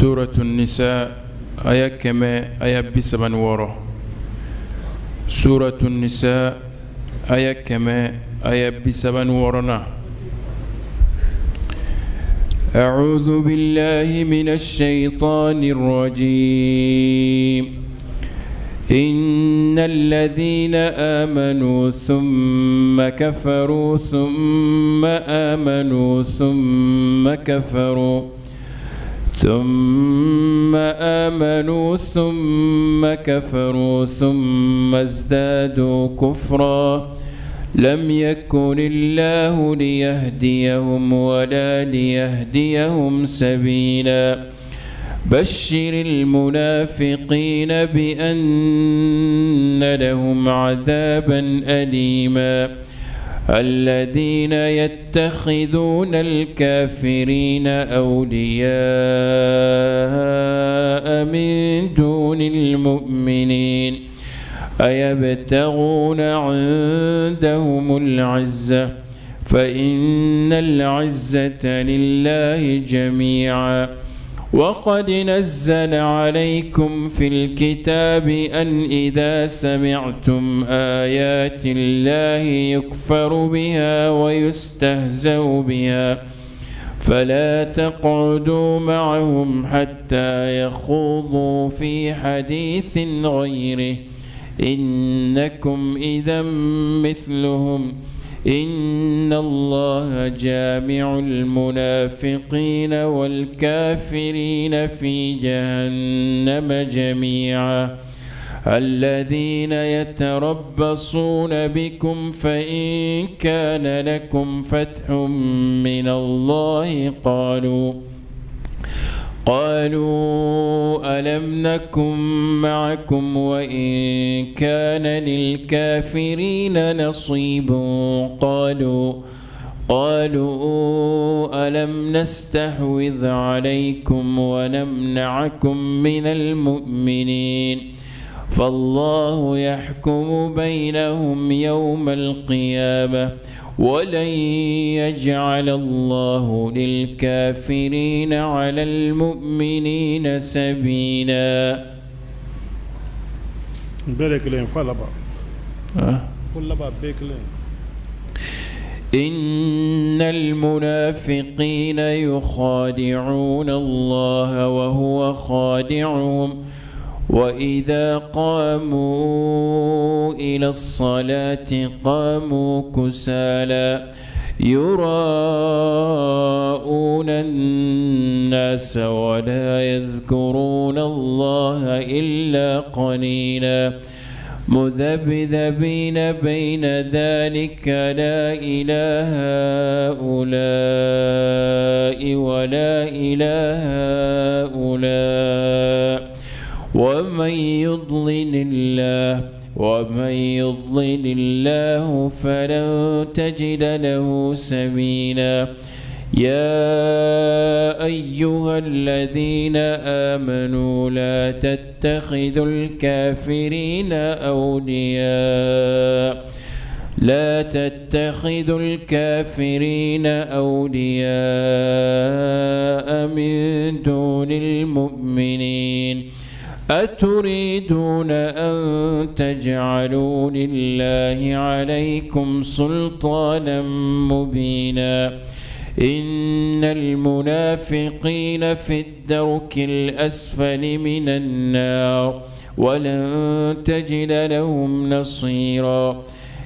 سورة النساء آية كما آية بسبن ورو. سورة النساء آية كما آية بسبن ورنا. أعوذ بالله من الشيطان الرجيم. إن الذين آمنوا ثم كفروا ثم آمنوا ثم كفروا ثم آمنوا ثم كفروا ثم ازدادوا كفرا لم يكن الله ليهديهم ولا ليهديهم سبيلا بشر المنافقين بأن لهم عذابا أليما الذين يتخذون الكافرين أولياء من دون المؤمنين أيبتغون عندهم العزة فإن العزة لله جميعا وقد نزل عليكم في الكتاب أن إذا سمعتم آيات الله يكفر بها ويستهزأ بها فلا تقعدوا معهم حتى يخوضوا في حديث غيره إنكم إذا مثلهم إن الله جامع المنافقين والكافرين في جهنم جميعا الذين يتربصون بكم فإن كان لكم فتح من الله قالوا ألم نكن معكم وإن كان للكافرين نصيب قالوا ألم نستحوذ عليكم ونمنعكم من المؤمنين فالله يحكم بينهم يوم القيامة ولن يجعل الله للكافرين على المؤمنين سبيلا. إن المنافقين يخادعون الله وهو خادعهم وإذا قاموا إلى الصلاة قاموا كسالى يراءون الناس ولا يذكرون الله إلا قليلا مذبذبين بين ذلك لا إله هؤلاء ولا إله هؤلاء ومن يضلل الله فلن تجد له سبيلا. يا أيها الذين آمنوا لا تتخذوا الكافرين أولياء من دون المؤمنين أتريدون أن تجعلوا لله عليكم سلطانا مبينا إن المنافقين في الدرك الأسفل من النار ولن تجد لهم نصيرا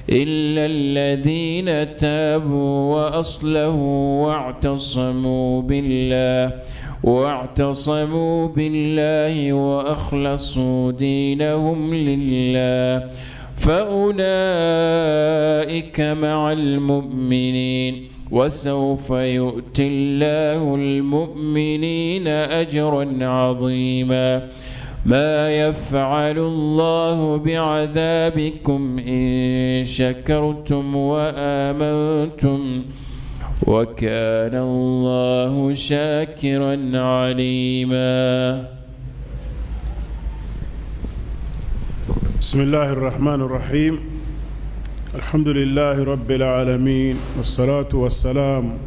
إلا الذين تابوا وأصلحوا واعتصموا بالله وأخلصوا دينهم لله فأولئك مع المؤمنين وسوف يؤتي الله المؤمنين أجرا عظيما ما يفعل الله بعذابكم إن شكرتم وآمنتم وكان الله شاكرا عليما. بسم الله الرحمن الرحيم الحمد لله رب العالمين والصلاة والسلام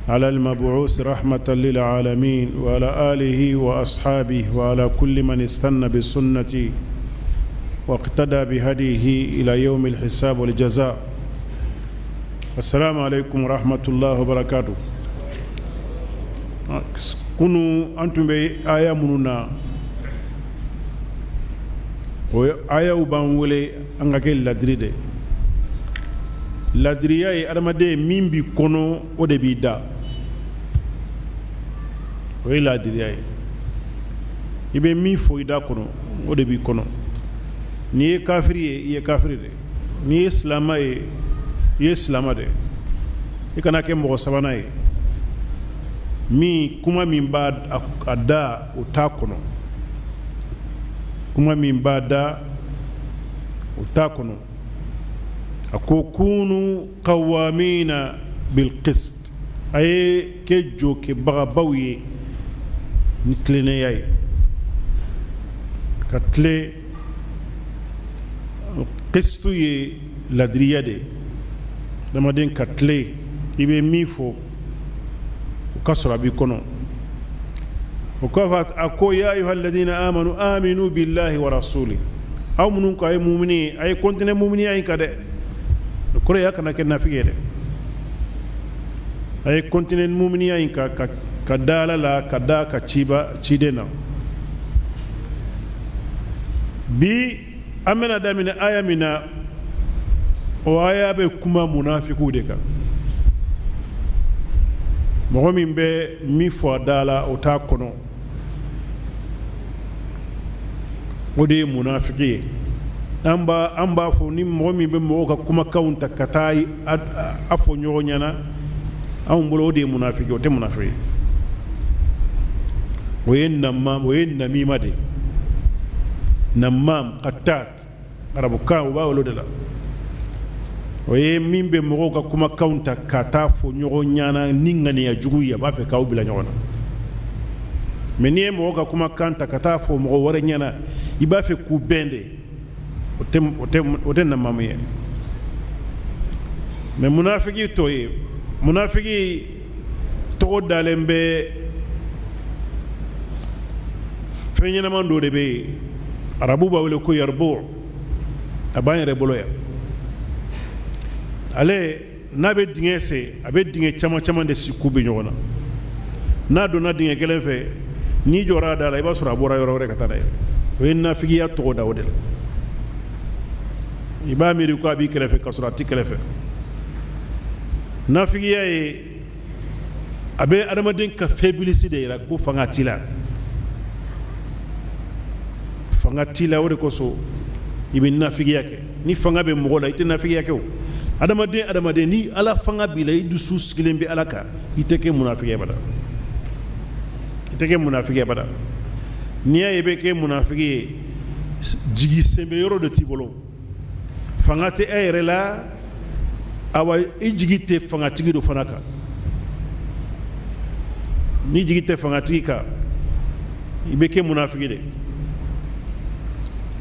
على المبعوث رحمة للعالمين وعلى آله وأصحابه وعلى كل من استنى بسنته واقتدى بهديه إلى يوم الحساب والجزاء. السلام عليكم ورحمة الله وبركاته. كنوا أنتم بآية مننا وآية وبانولي أنغاكي لدريدي ladiriya adamade min bi kono o de bi da o ye ladiriya ye i bɛ min fɔ i da kɔnɔ o de bi kɔnɔ n'i ye kafiri ye i ye kafiri de n'i ye silama ye i ye silama de i kana kɛ mɔgɔ sabanan ye min kuma min b'a a da o t'a kɔnɔ kuma min b'a da o t'a kɔnɔ. أكو كونوا قوامين بالقسط أي كجو كبغبوي نتلنياي كتلي قسط ي لدريادي لما دين كتلي يبي ميفو وكسر بيكونو وكفت أكو يا أيها الذين آمنوا بالله ورسوله أو منك أي مؤمنين أي كنتم مؤمنين أي كده kore ya kana ke nafige de ay continue mu'miniya in ka dala la ka da ka ciba cidena bi amena da min aya mina o aya be kuma munafiku de ka mo min be mi fo dala o ta kono o de munafiki amba fo ni mo mi be mo ka kuma kaunta katai afo nyonyana am bolo de munafiki o te munafiki wayen namima de namam qatat arabu ka ba wolo de la waye min be mo ka kuma kaunta kata fo nyonyana ningani ya juguya ba fe ka ubila nyona meni mo ka kuma kanta kata fo mo wore nyana iba fe ku bende oten na mamiye mais munafiki toye munafiki to dalembe fenyana mando de be arabu ba wala ko yarbu abanye reboloya ale nabe dingese abe dinge chama de sikube nyona na do na dinge kelen fe ni jora dala iba sura bora yoro re katana we nafiki ya to da wodel iba miri ko abi kelefe kasura ti kelefe nafigiya ye abe adamaden ka faiblesse de ira ko fangatila o de ko so ibe nafigiya ke ni fanga be mogola ite nafigiya ke o adamaden ni ala fanga bila idu suskilen be alaka iteke munafigiya bada ni ya be ke munafigi jigi sembe yoro de tibolo fangate ayre la awa ijigite fangatigi do fanaka ni jigite fangatigi ka ibeke munafiki de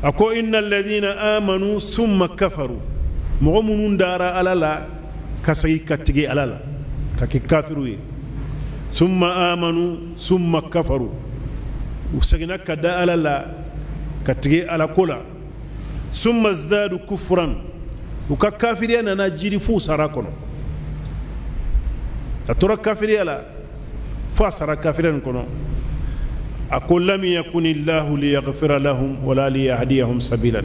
ako innal ladina amanu thumma kafaru mu'minun dara alala kasai katigi alala kake kafiru ye thumma amanu thumma kafaru usagina kada ala la katige ala kola summa zdadu kufran uka kafiriya nana jiri fu sara kono atora kafiriya la fu sara kafiriya kono aqul lam yakunillahu liyaghfira lahum wala liyahdiyahum sabilan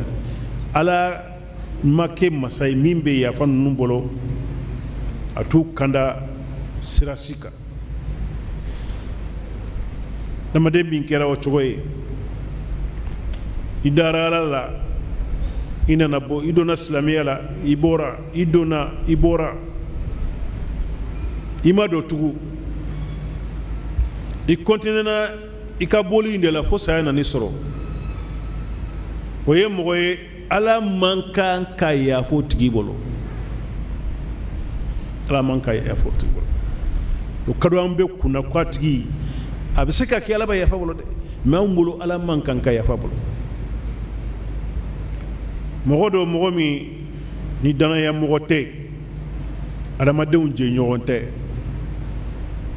ala make masay mimbe ya fan numbolo atu kanda sirasika nama de bin kera o chogoye idara la ina nabo idona islamiyya la ibora ima do tugu i kontinena i ka boli inde la fo saya na ni soro oye mogoye ala mankan ka ya fo tigi bolo ala manka ya fo tigi bolo o kado ambe kuna kwa tigi abiseka ki ala ba ya fa bolo de ma umbolo ala mankan ka ya fa bolo mogodo mogomi ni dana ya mogote adama deun je nyogonte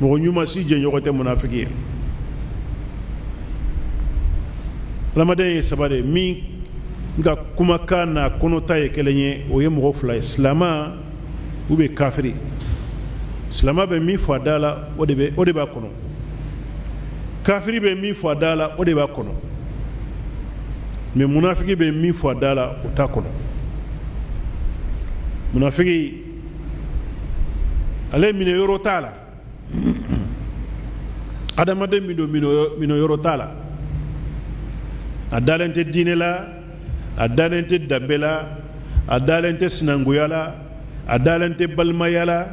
mogo nyuma si je nyogote munafiki ramadan ye sabade mi nga kuma kana kono taye kelenye o ye mogo fula islama ube kafiri islama be mi fo dala o de ba kono kafiri be mi fo dala o de ba kono mais munafiki be mi fo dala o ta kono munafiki ale mine yoro tala adama de mino yoro tala adalente dine la adalente dambela adalente sinanguyala adalente balmayala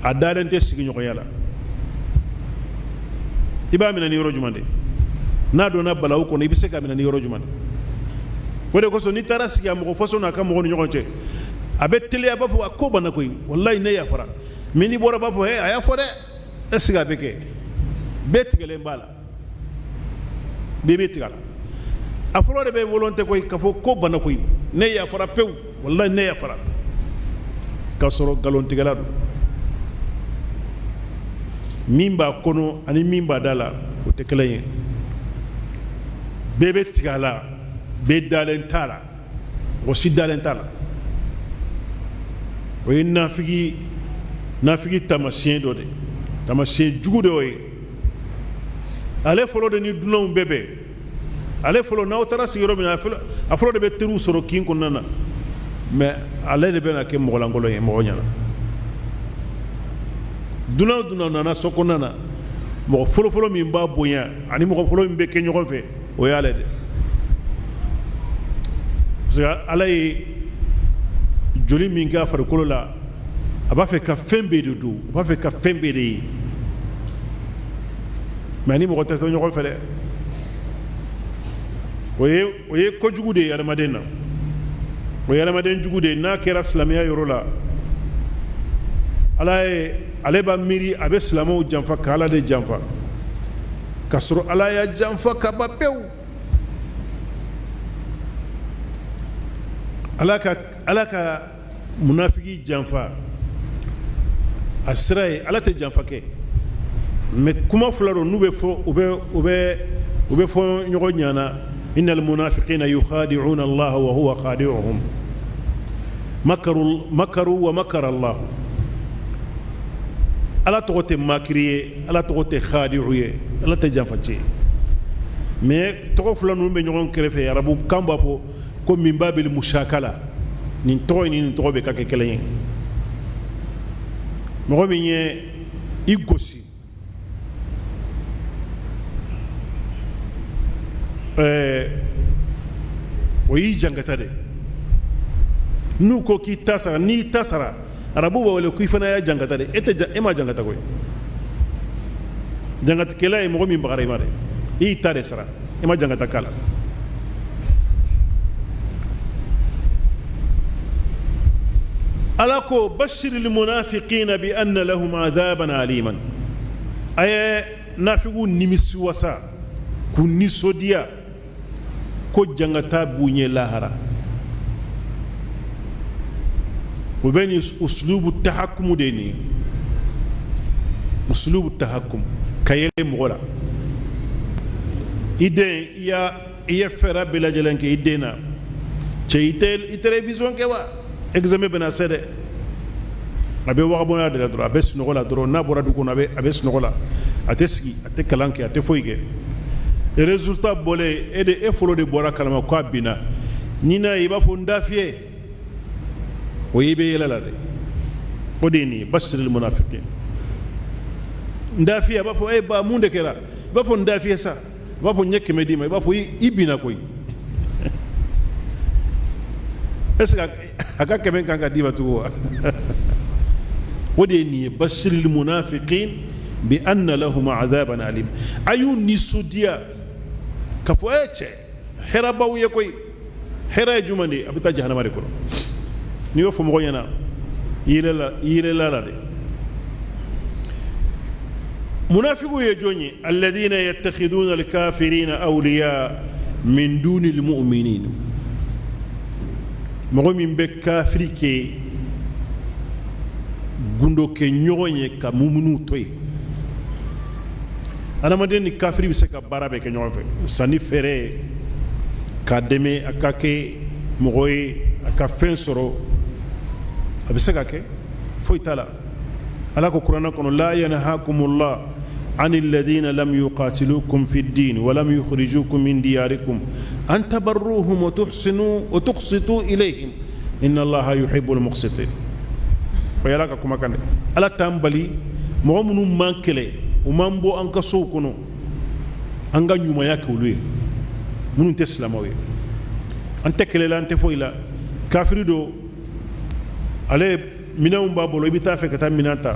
adalente siginyoyala iba mina ni yoro jumande na do na balaw ko ni bise ka mina ni yoro jumande wode ko so ni tara sigi am ko faso na kam ko ni nyonche abe tele ya bafo ko bana koy wallahi ne ya fara mini bora bafo he aya fore esiga beke betigele mbala bebe tigala afro de be volonté koy ka fo ko bana koy ne ya fara pew wallahi ne ya fara ka soro galon tigala mimba kono ani mimba dala o te kelayen bebe tigala be dalen tala o si dalen tala o ye nafigi tamasien do de tamasien jugu de o ye ale folo de ni dunanw bebe ale folo n'aw taara sigi yɔrɔ min na a folo de bɛ teriw sɔrɔ kin kɔnɔna na mais ale de bɛna kɛ mɔgɔlankolon ye mɔgɔ ɲɛna dunan nana so kɔnɔna na mɔgɔ fɔlɔfɔlɔ min b'a bonya ani mɔgɔ fɔlɔ min bɛ kɛ ɲɔgɔn fɛ o y'ale de parce que ala ye joli min k'a farikolo la a b'a fɛ ka fɛn bɛɛ de don a b'a fɛ ka fɛn bɛɛ de ye mais ni mɔgɔ tɛ to ɲɔgɔn fɛ dɛ o ye kojugu de ye adamaden na o ye adamaden jugu de ye n'a kɛra silamɛya yɔrɔ la ale b'a miiri a bɛ silamɛw janfa ka ala de janfa ka sɔrɔ ala y'a janfa ka ban pewu ala ka munafiki janfa a sira ye ala tɛ janfa kɛ mais kuma fila don n'u bɛ fɔ u bɛ fɔ ɲɔgɔn ɲana innal munafiqina yukhadi'una Allah wa huwa khadi'uhum makaru wa makara Allah ala tɔgɔ tɛ makiri ye ala tɔgɔ tɛ khadi'u ye ala tɛ janfa ci mais tɔgɔ fila ninnu bɛ ɲɔgɔn kɛrɛfɛ arabu kan b'a fɔ ko min babil mushakala nin tɔgɔ ni nin tɔgɔ bɛ ka kɛ kelen ye mɔgɔ min ye i gosi o y'i jangata de n'u ko k'i ta sara n'i ta sara arabu b'a wele k'i fana y'a jangata de e ma jangata koyi jangatikɛla ye mɔgɔ min bagara i ma de i y'i ta de sara e ma jangata k'a la ala ko bashiril munafiqina bi anna lahum adhaban aliman a ye nafigu nimisi wasa k'u nisɔndiya ko jangata b'u ɲɛ lahara o bɛ ni uslubu tahakumu de ni uslubu tahakum ka yɛlɛ mɔgɔ la iden iya fera bela jelen ke idena che i télévision ke wa examen bena sede abe waxa bona de la dro abe snogo la dro na bora du ko abe snogo la ate sigi ate kalanke ate foyge résultat bolé e folo de bora kalama ko bina nina iba fo ndafie o yibe yela la de o dini bashiril munafiqin ndafie ba fo ba munde kera ba fo ndafie sa ba fo nyeke medima ba fo ibina koy est-ce que aka kemen kanga diba tu o dini bashiril munafiqin bi anna lahum adhaban alim ayun nisudia kafo eche hera bawye koy hera jumandi abita jahannama de ko ni wo fo mo yana yile la de munafiqu yajoni alladhina yattakhiduna alkafirina awliya min duni almu'minin mo min be kafiri ke gundo ke nyogonye ka mumunu toy adamaden ni kafiri bi se ka baara bɛ kɛ ɲɔgɔn fɛ sanni feere ka dɛmɛ a ka kɛ mɔgɔ ye a ka fɛn sɔrɔ a bɛ se ka kɛ foyi t'a la ala ko kuranɛ kɔnɔ la yanhakumullah ani alladhina lam yuqatilukum fi ddin wa lam yukhrijukum min diyarikum an tabarruhum wa tuhsinu wa tuqsitu ilayhim inna allaha yuhibbul muqsitin ko yala ka kuma kan ala tambali mɔgɔ minnu man kɛlɛ o man bɔ an ka sow kɔnɔ an ka ɲumanya kɛ olu ye minnu tɛ silamɛw ye an tɛ kɛlɛla an tɛ foyi la kafiri do ale minɛnw b'a bolo i bɛ taa fɛ ka taa minɛn ta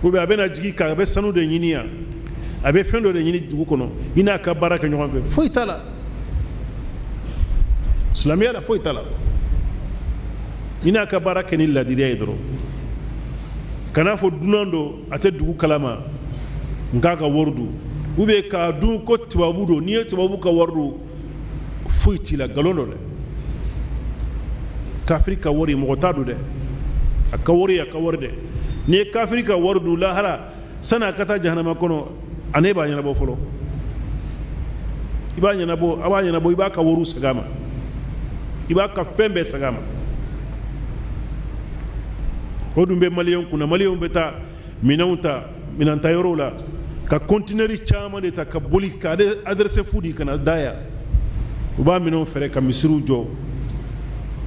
ou bien a bɛna jigi kan a bɛ sanu de ɲini yan a bɛ fɛn dɔ de ɲini dugu kɔnɔ i n'a ka baara kɛ ɲɔgɔn fɛ foyi t'a la silamɛya la foyi t'a la i n'a ka baara kɛ ni ladiriya ye dɔrɔn kana fɔ dunan do a tɛ dugu kalama nka ka wari dun ou bien k'a dun ko tubabu do n'i ye tubabu ka wari dun foyi t'i la nkalon do dɛ kafiri ka wari mɔgɔ t'a don dɛ a ka wari dɛ n'i ye kafiri ka wari dun lahara sani a ka taa jahanama kɔnɔ a ne b'a ɲɛnabɔ fɔlɔ a b'a ɲɛnabɔ i b'a ka wariw segin a ma i b'a ka fɛn bɛɛ segin a ma o dun bɛ maliyɛnw kunna maliyɛnw bɛ taa minɛnw ta minɛnta yɔrɔw la ka kontinɛri caman de ta ka boli ka adresse fu di ka na da yan u b'a minɛnw fɛrɛ ka misiriw jɔ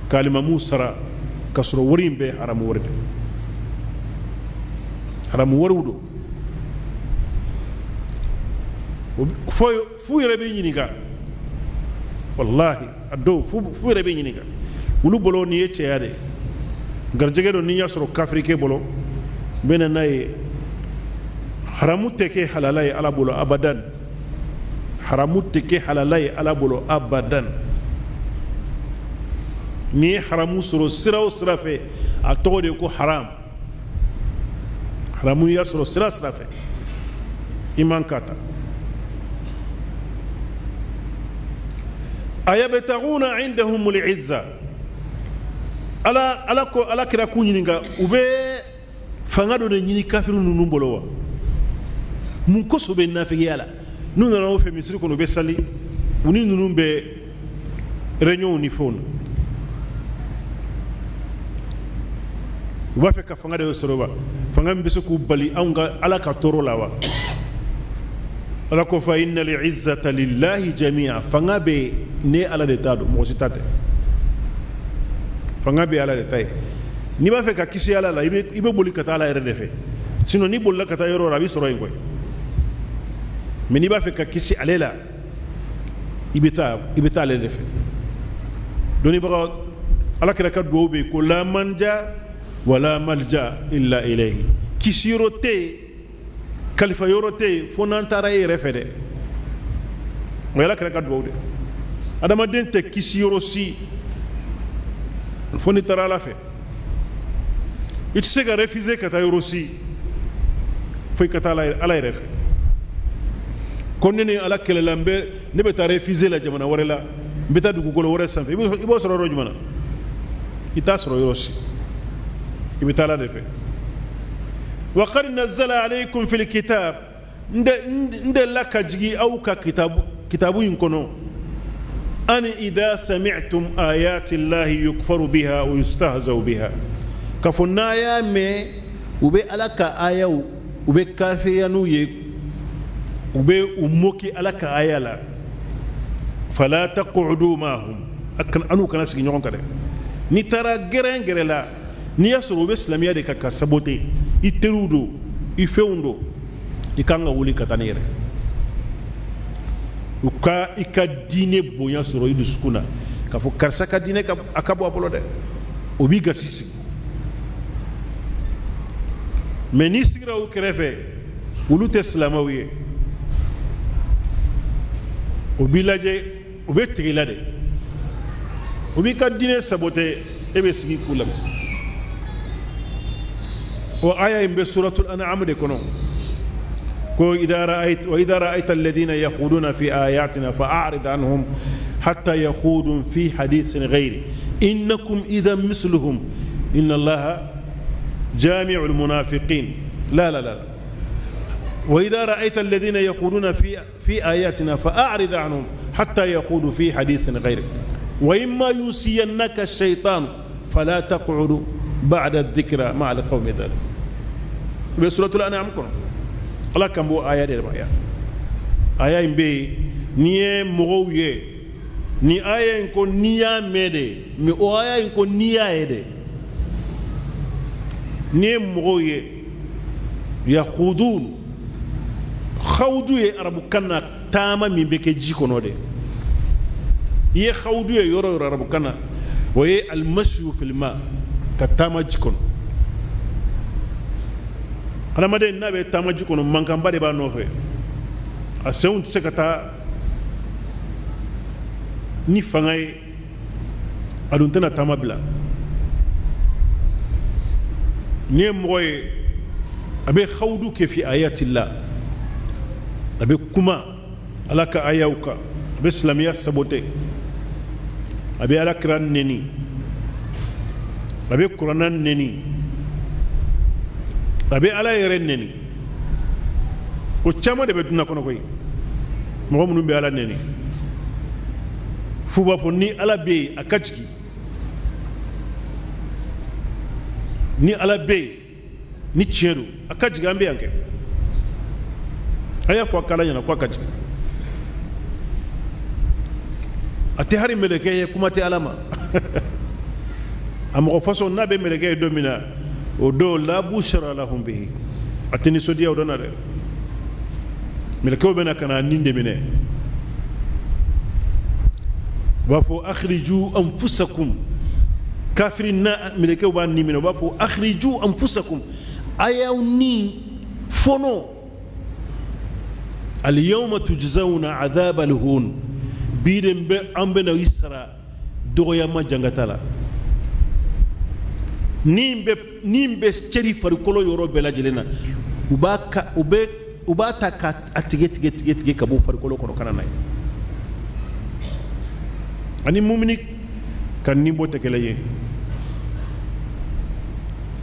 ka alimamuw sara ka sɔrɔ wari in bɛɛ haramu wari de haramu wariw do fu yɛrɛ bɛ ɲininka wallahi a dɔw fu yɛrɛ bɛ ɲininka olu bolo nin ye cɛya de garijɛgɛ do n'i y'a sɔrɔ kafirike bolo bɛ na n'a ye haramu tɛ kɛ halala ye ala bolo abadan haramu tɛ kɛ halala ye ala bolo abadan n'i ye haramu sɔrɔ sira o sira fɛ a tɔgɔ de ye ko haram haramu y'a sɔrɔ sira fɛ i man k'a ta ayabtaguna indahumul izza ala kira k'u ɲininka u bɛ fanga dɔ de ɲini kafiru ninnu bolo wa mun kosɔn bɛ nafigiya la n'u nana o fɛ misiri kɔnɔ u bɛ sali u ni ninnu bɛ réunion ni fɛnw na u b'a fɛ ka fanga de sɔrɔ wa fanga min bɛ se k'u bali anw ka ala ka tɔɔrɔ la wa ala ko fa innal izzata lillahi jami'a fanga bɛ ne ala de ta don mɔgɔ si ta tɛ fanga bɛ ala de ta ye n'i b'a fɛ ka kisi ala la i bɛ boli ka taa ala yɛrɛ de fɛ sinon n'i bolila ka taa yɔrɔ o yɔrɔ a bɛ sɔrɔ yen koyi mais n'i b'a fɛ ka kisi ale la i bɛ taa ale de fɛ dɔnnibaga ala kɛra ka duwawu bɛ yen ko la manja wala malja illa ilayhi kisi yɔrɔ tɛ yen kalifa yɔrɔ tɛ yen fo n'an taara e yɛrɛ fɛ dɛ o ye ala kɛra ka duwawu de adamaden tɛ kisi yɔrɔ si fo n'i taara ala fɛ i tɛ se ka refuser ka taa yɔrɔ si fo i ka taa ala yɛrɛ fɛ ko ne ni ala kɛlɛla ne bɛ taa refuser la jamana wɛrɛ la n bɛ taa dugukolo wɛrɛ sanfɛ i b'o sɔrɔ yɔrɔ jumɛn na i t'a sɔrɔ yɔrɔ si i bɛ taa ala de fɛ wa qad nazzala alaykum fil kitab n delila ka jigi aw ka kitabu kitabu in kono an idha sami'tum ayati llahi yukfaru biha wa yustahzau biha kafuna ya me ube alaka ayaw ube kafiriyanu ye ube umoki alaka ayala fala taq'udu mahum akan anu kana sigi ñogon kade ni tara geren gerela ni yasoro ube islamiya de ka sabote iterudo ifeundo ikanga wuli katanere uka ika dine bonya soro idu sukuna kafo karsa ka dine ka akabo apolo de obi gasisi meni sigira u krefe ulu teslamawiye obi laje obe tigila de obi ka dine sabote ebe sigi kulam wa aya imbe suratul an'am de kono وإذا رأيت الذين يخوضون في آياتنا فأعرض عنهم حتى يخوضوا في حديث غيره إنكم إذا مثلهم إن الله جامع المنافقين لا وإذا رأيت الذين يخوضون في آياتنا فأعرض عنهم حتى يخوضوا في حديث غيره وإما ينسينك الشيطان فلا تقعد بعد الذكرى مع القوم ذلك بسورة الأنعام ala kambo aya de ba ya aya imbe niye mogoye ni aya ko niya mede mi o aya ko niya ede ni mogoye ya khudun khawdu ye arabu kana tama mi beke jikono de ye khawdu ye yoro arabu kana waye al mashyu fil ma ka tama jikono hadamaden n'a bɛ taama ji kɔnɔ mankanba de b'a nɔfɛ a senw tɛ se ka taa ni fanga ye a dun tɛna taama bila ni ye mɔgɔ ye a bɛ hawudu kɛ fi ayatillah a bɛ kuma ala ka ayaw kan a bɛ silamɛya sabote a bɛ alakira neni a bɛ kuranna neni a bɛ ala yɛrɛ neni o caman de bɛ duna kɔnɔ koyi mɔgɔ minnu bɛ ala neni f'u b'a fɔ ni ala bɛ yen a ka jigin ni ala bɛ yen ni tiɲɛ don a ka jigin an bɛ yan kɛ a y'a fɔ a k'ala ɲɛna ko a ka jigin a tɛ hali mɛlɛkɛ ye kuma tɛ ala ma a mɔgɔ façon n'a bɛ mɛlɛkɛ ye don min na o don la bushra lahum bihi a tɛ nisɔndiya o dɔn na dɛ mɛlɛkɛw bɛna ka na nin de minɛ u b'a fɔ akhriju anfusakum kafiri na mɛlɛkɛw b'a nin minɛ u b'a fɔ akhriju anfusakum a y'aw ni fɔnɔ al yawma tujzawna adhab al hun bi de an bɛna i sara dɔgɔyama jangata la nin bɛ cɛri farikolo yɔrɔ bɛɛ lajɛlen na u b'a ta k'a tigɛ ka bɔ farikolo kɔnɔ ka na n'a ye ani mumini ka nin bɔ tɛ kelen ye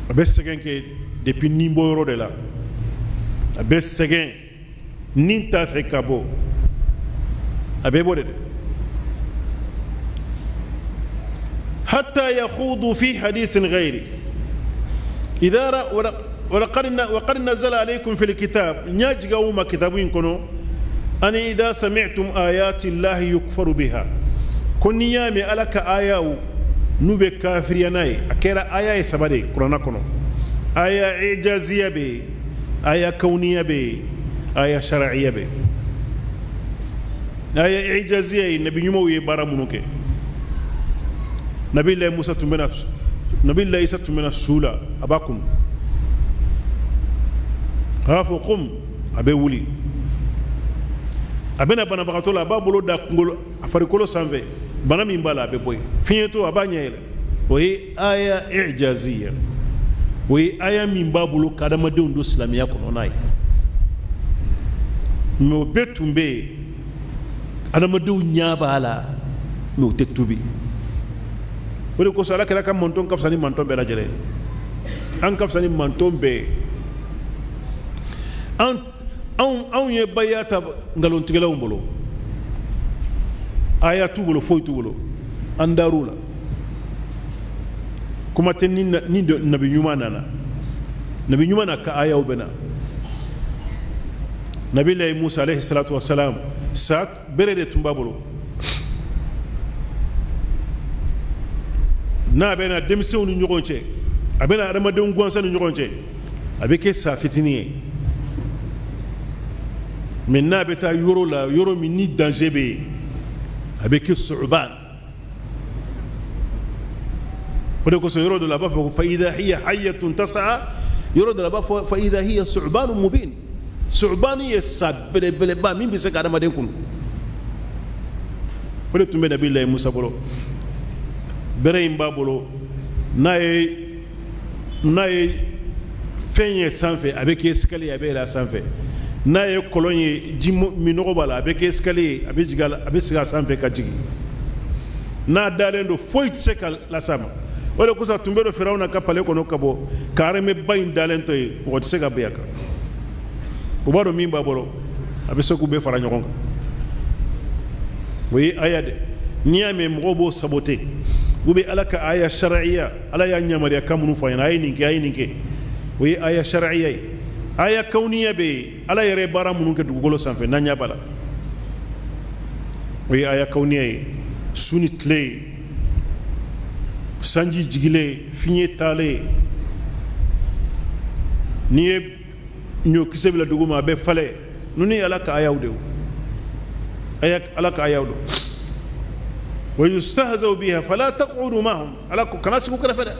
a bɛ sɛgɛn kɛ depuis nin bɔ yɔrɔ de la a bɛ sɛgɛn nin t'a fɛ ka bɔ a bɛ bɔ de حتى يخوضوا في حديث غيره وقد نزل عليكم في الكتاب نجاو ما كتابين كنو أن إذا سمعتم آيات الله يكفر بها كن يامي ألك آية نوبة كافريناي أكيرا آية سبادي قرآن كنو آية إعجازية بي آية كونية بي آية شرعية بي آية إعجازية النبي يمو يبارا منوكي نبي الله موسى تمنا نبي الله عيسى تمنا سولا أباكم هافو قم أبي ولي أبنا بنا بقتولا بابولو دا كنغول أفريكولو سانفي بنا من بالا أبي بوي فينتو أبانيا إلى وهي آية إعجازية وهي آية من بابولو كادما دون دو سلامية كنوناي مو بيتم بي أدما دو نيابا على مو تكتبي wole ko sala kala kam monton kafsani manton be la jele an kafsani manton be an ye bayata ngalon tigelaw mbolo aya tubolo foy tubolo andarula kuma ten ni nabi nyuma nana nabi nyuma na ka aya ubena nabi lay Musa alayhi salatu wassalam sat berede tumbabolo na bena demsew ni ñogonce abena adama de ngwansa ni ñogonce abeke sa fitiniye maintenant beta yoro la yoro mi ni danger be abeke su'ban wala ko so yoro de la ba fa idha hiya hayyatun tas'a yoro de la ba fa idha hiya su'ban mubin su'ban yasabele bele ba min bi se ka adama de kun wala tumbe nabi Allah Musa bolo bere imba bolo naye fenye sanfɛ a bɛ kɛ escalier a bɛ yɛlɛ a sanfɛ n'a ye kɔlɔn ye ji minɔgɔ b'a la a bɛ kɛ escalier a bɛ jigin a bɛ sigi a sanfɛ ka jigin n'a dalen don foyi tɛ se ka las'a ma o de kosɔn tun bɛ don Firawuna ka palais kɔnɔ ka bɔ ka armée-ba in dalen to yen mɔgɔ tɛ se ka bɛn a kan o b'a dɔn min b'a bolo a bɛ se k'u bɛɛ fara ɲɔgɔn kan o ye aya dɛ n'i y'a mɛn mɔgɔw b'o saboter ou bien ala ka aya shar'iyya ala y'a yamaruya kan minnu fɔ a ɲɛna a ye nin kɛ a ye nin kɛ o ye aya shar'iyya ye aya kawniya bɛ yen ala yɛrɛ ye baara minnu kɛ dugukolo sanfɛ n'an ɲɛ b'a la o ye aya kawniya ye su ni tile sanji jigilen fiɲɛ taalen n'i ye ɲɔkisɛ bila dugu ma a bɛ falen ninnu ye ala ka ayaw de ye ala ka ayaw don ويستهزأ بها فلا تقعدوا معهم على كناس كرفة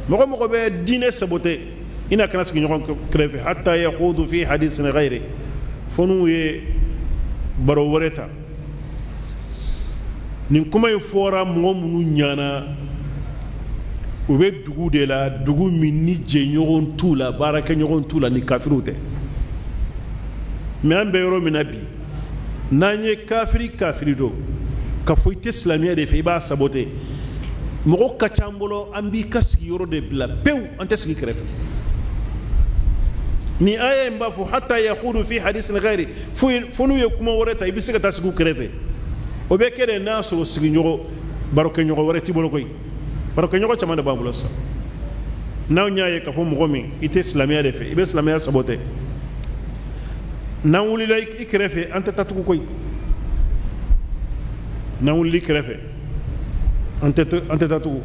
مغو مغو بي دين سبوتي إنا كناس كرفة حتى يخوضوا في حديث غيره فنو برورتا نكما يفورا مغو منو نيانا وبي دغو دي لا دغو من نيجي نيغون تولا بارك نيغون تولا ني كافروته مي ان بيرو من ابي ناني كافري دو ka foyi tɛ silamɛya de fɛ i b'a saboter mɔgɔ ka ca an bolo an b'i ka sigiyɔrɔ de bila pewu an tɛ sigi kɛrɛfɛ ni aya in b'a fɔ hatta yakhudu fi hadisin ghayri fo n'u ye kuma wɛrɛ ta i bɛ se ka taa sigi u kɛrɛfɛ o bɛ kɛ de n'a sɔrɔ sigiɲɔgɔn barokɛɲɔgɔn wɛrɛ t'i bolo koyi barokɛɲɔgɔn caman de b'an bolo sisan n'aw y'a ye k'a fɔ mɔgɔ min i tɛ silamɛya de fɛ i bɛ silamɛya saboter n'an wulila i kɛrɛfɛ an tɛ taa tugun koyi نقول لك رفع أنت تتو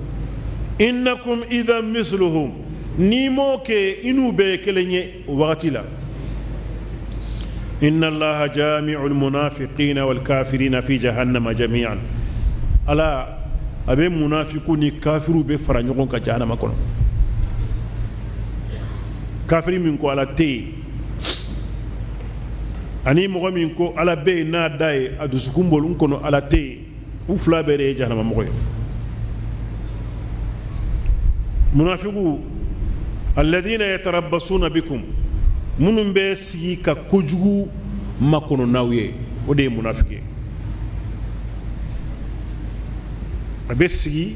إنكم إذا مثلهم نيموك إنو بيكلني وغتلا إن الله جامع المنافقين والكافرين في جهنم جميعا ألا أبي منافقون كافروا بفرانيون كجهنم كون كافرين منكو على تي ani mɔgɔ min ko ala bɛ yen n'a da ye a dusukun bolo kɔnɔ ala tɛ yen u fila bɛɛ de ye jahanama mɔgɔ ye munafiku alladhina yatarabbasuna bikum minnu bɛ sigi ka kojugu makɔnɔ n'aw ye o de ye munafiki ye a bɛ sigi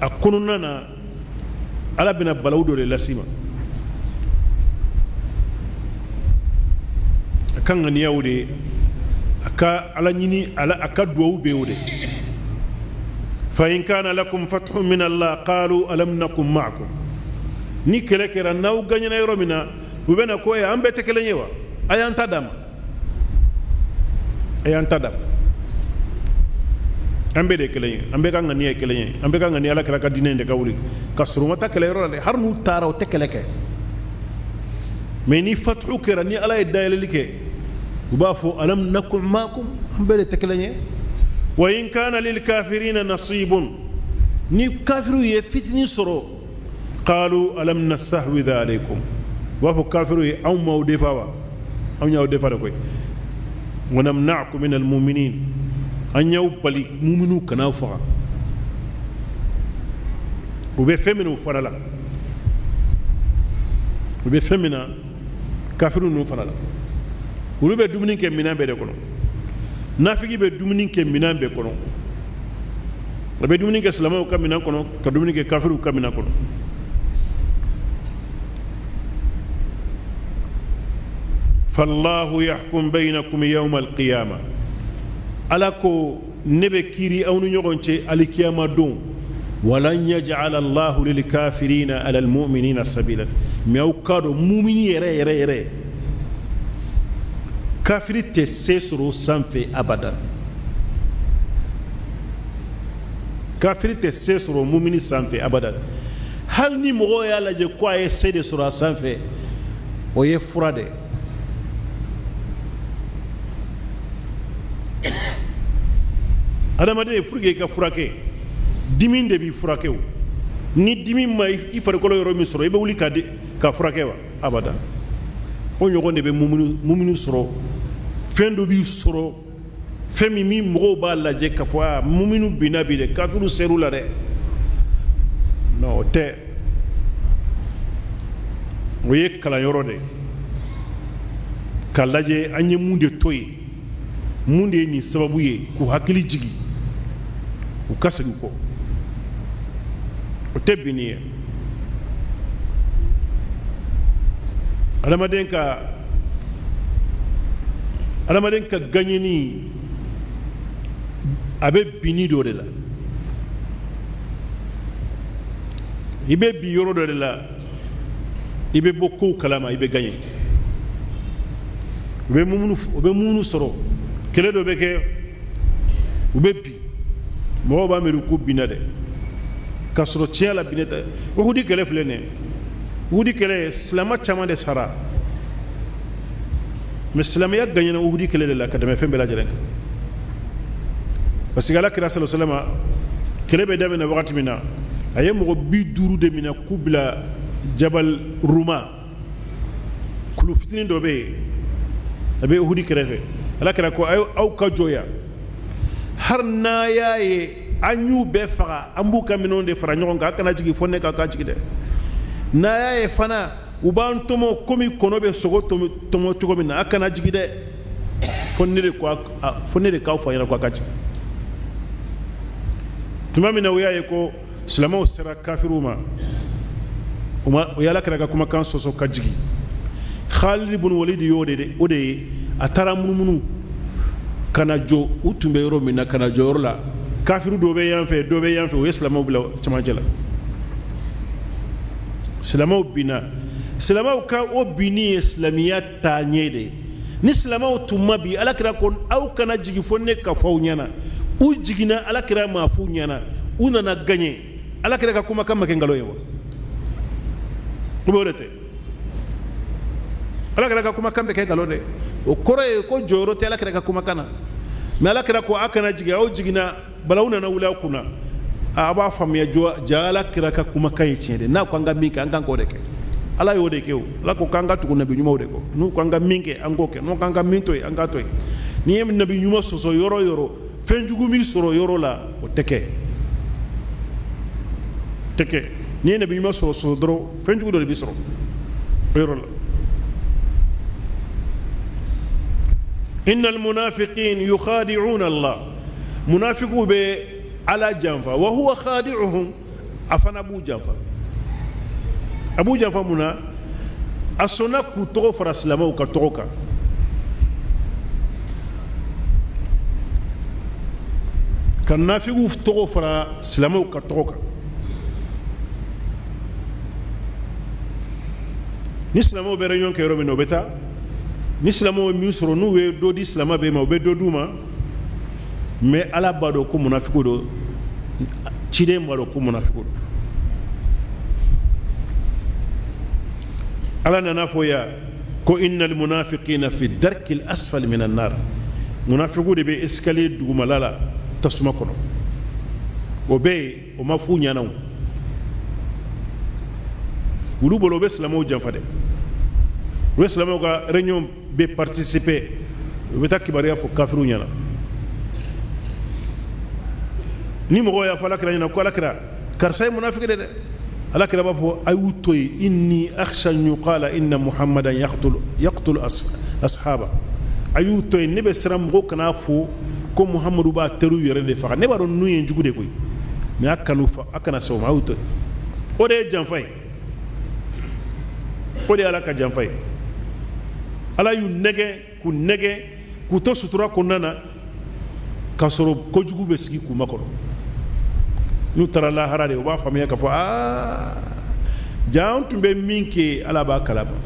a kɔnɔna na ala bɛna balawu dɔ de las'i ma kan ganiyaw de aka ala ñini ala aka duwaw be de fa in kana lakum fathun min Allah qalu alam nakum ma'akum ni kele kera naw gañana yoro mina bu bena ko ya ambe te kele ñewa ayan tadam ambe de kele ambe ka ngani kele ñe ambe ka ngani ala kala ka dine de kawri ka suruma ta kele yoro de har nu taraw te kele ke mais ni fathu kera ni ala e dayele ke وبافو ألم نكن معكم هم بيد تكلني وإن كان للكافرين نصيب ني كافروا يفتني سرو قالوا ألم نستحوذ عليكم وبافو كافروا أو ما ودفعوا أو ما ودفعوا ونمنعكم من المؤمنين أن يوبلي مؤمنو كناو فقط وبفهمنا فرلا وبفهمنا كافرون فرلا olu bɛ dumuni kɛ minɛn bɛɛ de kɔnɔ nafigi bɛ dumuni kɛ minɛn bɛɛ kɔnɔ a bɛ dumuni kɛ silamɛw ka minɛn kɔnɔ ka dumuni kɛ kafiriw ka minɛn kɔnɔ فالله يحكم بينكم يوم القيامة ala ko ne be kiri aw ni ɲɔgɔn cɛ alikiyama don walan yaj'ala Allahu lil kafirina ala al mu'minina sabila mais aw ka dɔn mumini yɛrɛ kafiri tɛ se sɔrɔ sanfɛ abada kafiri tɛ se sɔrɔ mumini sanfɛ abada hali ni mɔgɔw y'a lajɛ ko a ye se de sɔrɔ a sanfɛ o ye fura de adamaden pour que i ka furakɛ dimi de b'i furakɛ o ni dimi ma i farikolo yɔrɔ min sɔrɔ i bɛ wuli ka furakɛ wa abada o ɲɔgɔn de bɛ mumini sɔrɔ fɛn dɔ b'i sɔrɔ fɛn min mɔgɔw b'a lajɛ k'a fɔ a muminu binna bi dɛ kafiru ser'u la dɛ non o tɛ o ye kalanyɔrɔ de k'a lajɛ an ye mun de to yen mun de ye nin sababu ye k'u hakili jigi u ka segin kɔ o tɛ binni ye adamaden ka gaɲɛni a bɛ binni dɔ de la i bɛ bi yɔrɔ dɔ de la i bɛ bɔ kow kalama i bɛ gaɲɛ u bɛ mununu sɔrɔ kɛlɛ dɔ bɛ kɛ u bɛ bi mɔgɔw b'a miiri ko binna dɛ k'a sɔrɔ tiɲɛ la binne tɛ uhudi kɛlɛ filɛ nin ye uhudi kɛlɛ silamɛ caman de sara mais silamɛya gagnera uhudi kɛlɛ de la ka tɛmɛ fɛn bɛɛ lajɛlen kan parce que alakira sallallahu alaihi wasallam kɛlɛ bɛ daminɛ wagati min na a ye mɔgɔ 50 de minɛ k'u bila jabal ruma kulu fitinin dɔ bɛ yen a bɛ uhudi kɛrɛfɛ alakira ko aw ka jɔya har n'a y'a ye an y'u bɛɛ faga an b'u ka minɛnw de fara ɲɔgɔn kan a kana jigin fo ne ka jigin dɛ n'a y'a ye fana u b'an tɔmɔ komi kɔnɔ bɛ sogo tɔmɔ cogo min na a kana jigin dɛ fo ne de k'aw fɔ a ɲɛna ko a ka jigin tuma min na u y'a ye ko silamɛw sera kafiriw ma o ye alakira ka kumakan sɔsɔ ka jigin Khalid ibn Walid y'o de ye a taara munumunu ka na jɔ u tun bɛ yɔrɔ min na ka na jɔ yɔrɔ la kafiru dɔ bɛ yan fɛ dɔ bɛ yan fɛ o ye silamɛw bila cɛmancɛ la silamɛw binna silamɛw ka o binni ye silamɛya taaɲɛ de ye ni silamɛw tun ma bi alakira ko aw kana jigin fo ne ka fɔ aw ɲɛna u jiginna alakira m'a f'u ɲɛna u nana gaɲɛ alakira ka kumakan ma kɛ nkalon ye wa o b'o de tɛ alakira ka kumakan bɛ kɛ nkalon dɛ o kɔrɔ ye ko jɔyɔrɔ tɛ alakira ka kumakan na mais alakira ko a kana jigin aw jiginna bala u nana wuli aw kunna a b'a faamuya ja alakira ka kumakan ye tiɲɛ de n'a ko an ka min kɛ an kan k'o de kɛ ala y'o de kɛ o ala ko k'an ka tugu nabi ɲumanw de kɔ n'u ko an ka min kɛ an k'o kɛ n'u ko an ka min to yen an k'a to yen n'i ye nabi ɲuman sɔsɔ yɔrɔ o yɔrɔ fɛn jugu min sɔrɔ yɔrɔ la o tɛ kɛ n'i ye nabi ɲuman sɔsɔ dɔrɔn fɛn jugu dɔ de bɛ sɔrɔ o yɔrɔ la innal munafiqin yukhadi'una Allah munafiqu bɛ ala janfa wa huwa khadi'uhum a fana b'u janfa a b'u janfa mun na a sɔnna k'u tɔgɔ fara silamɛw ka tɔgɔ kan ka nafigiw tɔgɔ fara silamɛw ka tɔgɔ kan ni silamɛw bɛ réunion kɛ yɔrɔ min na o bɛ taa ni silamɛw ye min sɔrɔ n'u ye dɔ di silamɛ bɛɛ ma u bɛ dɔ d'u ma mais ala b'a dɔn ko munafigiw don ciden b'a dɔn ko munafigiw don ala nana fɔ ya ko innal munafiqina fi darkil asfali minan nar munafigiw de bɛ escalier dugumala la tasuma kɔnɔ o bɛ yen o ma f'u ɲɛna o olu bolo o bɛ silamɛw janfa dɛ u bɛ silamɛw ka réunion bɛ participer u bɛ taa kibaruya fɔ kafiriw ɲɛna ni mɔgɔw y'a fɔ alakira ɲɛna ko alakira karisa ye munafiki de dɛ alakira b'a fɔ a y'u to yen inni akhsha an yuqala inna muhammadan yaqtulu ashaba a y'u to yen ne bɛ siran mɔgɔw kana fɔ ko muhamadu b'a teriw yɛrɛ de faga ne b'a dɔn ninnu ye jugu de koyi mais a kana se o ma a y'u to yen o de ye janfa ye o de ye ala ka janfa ye ala y'u nɛgɛ k'u to sutura kɔnɔna na kasoro kojugu be sigi kuma kono nu tara lahara de o b'a faamuya k'a fɔ jaa an tun bɛ min kɛ ala b'a kalama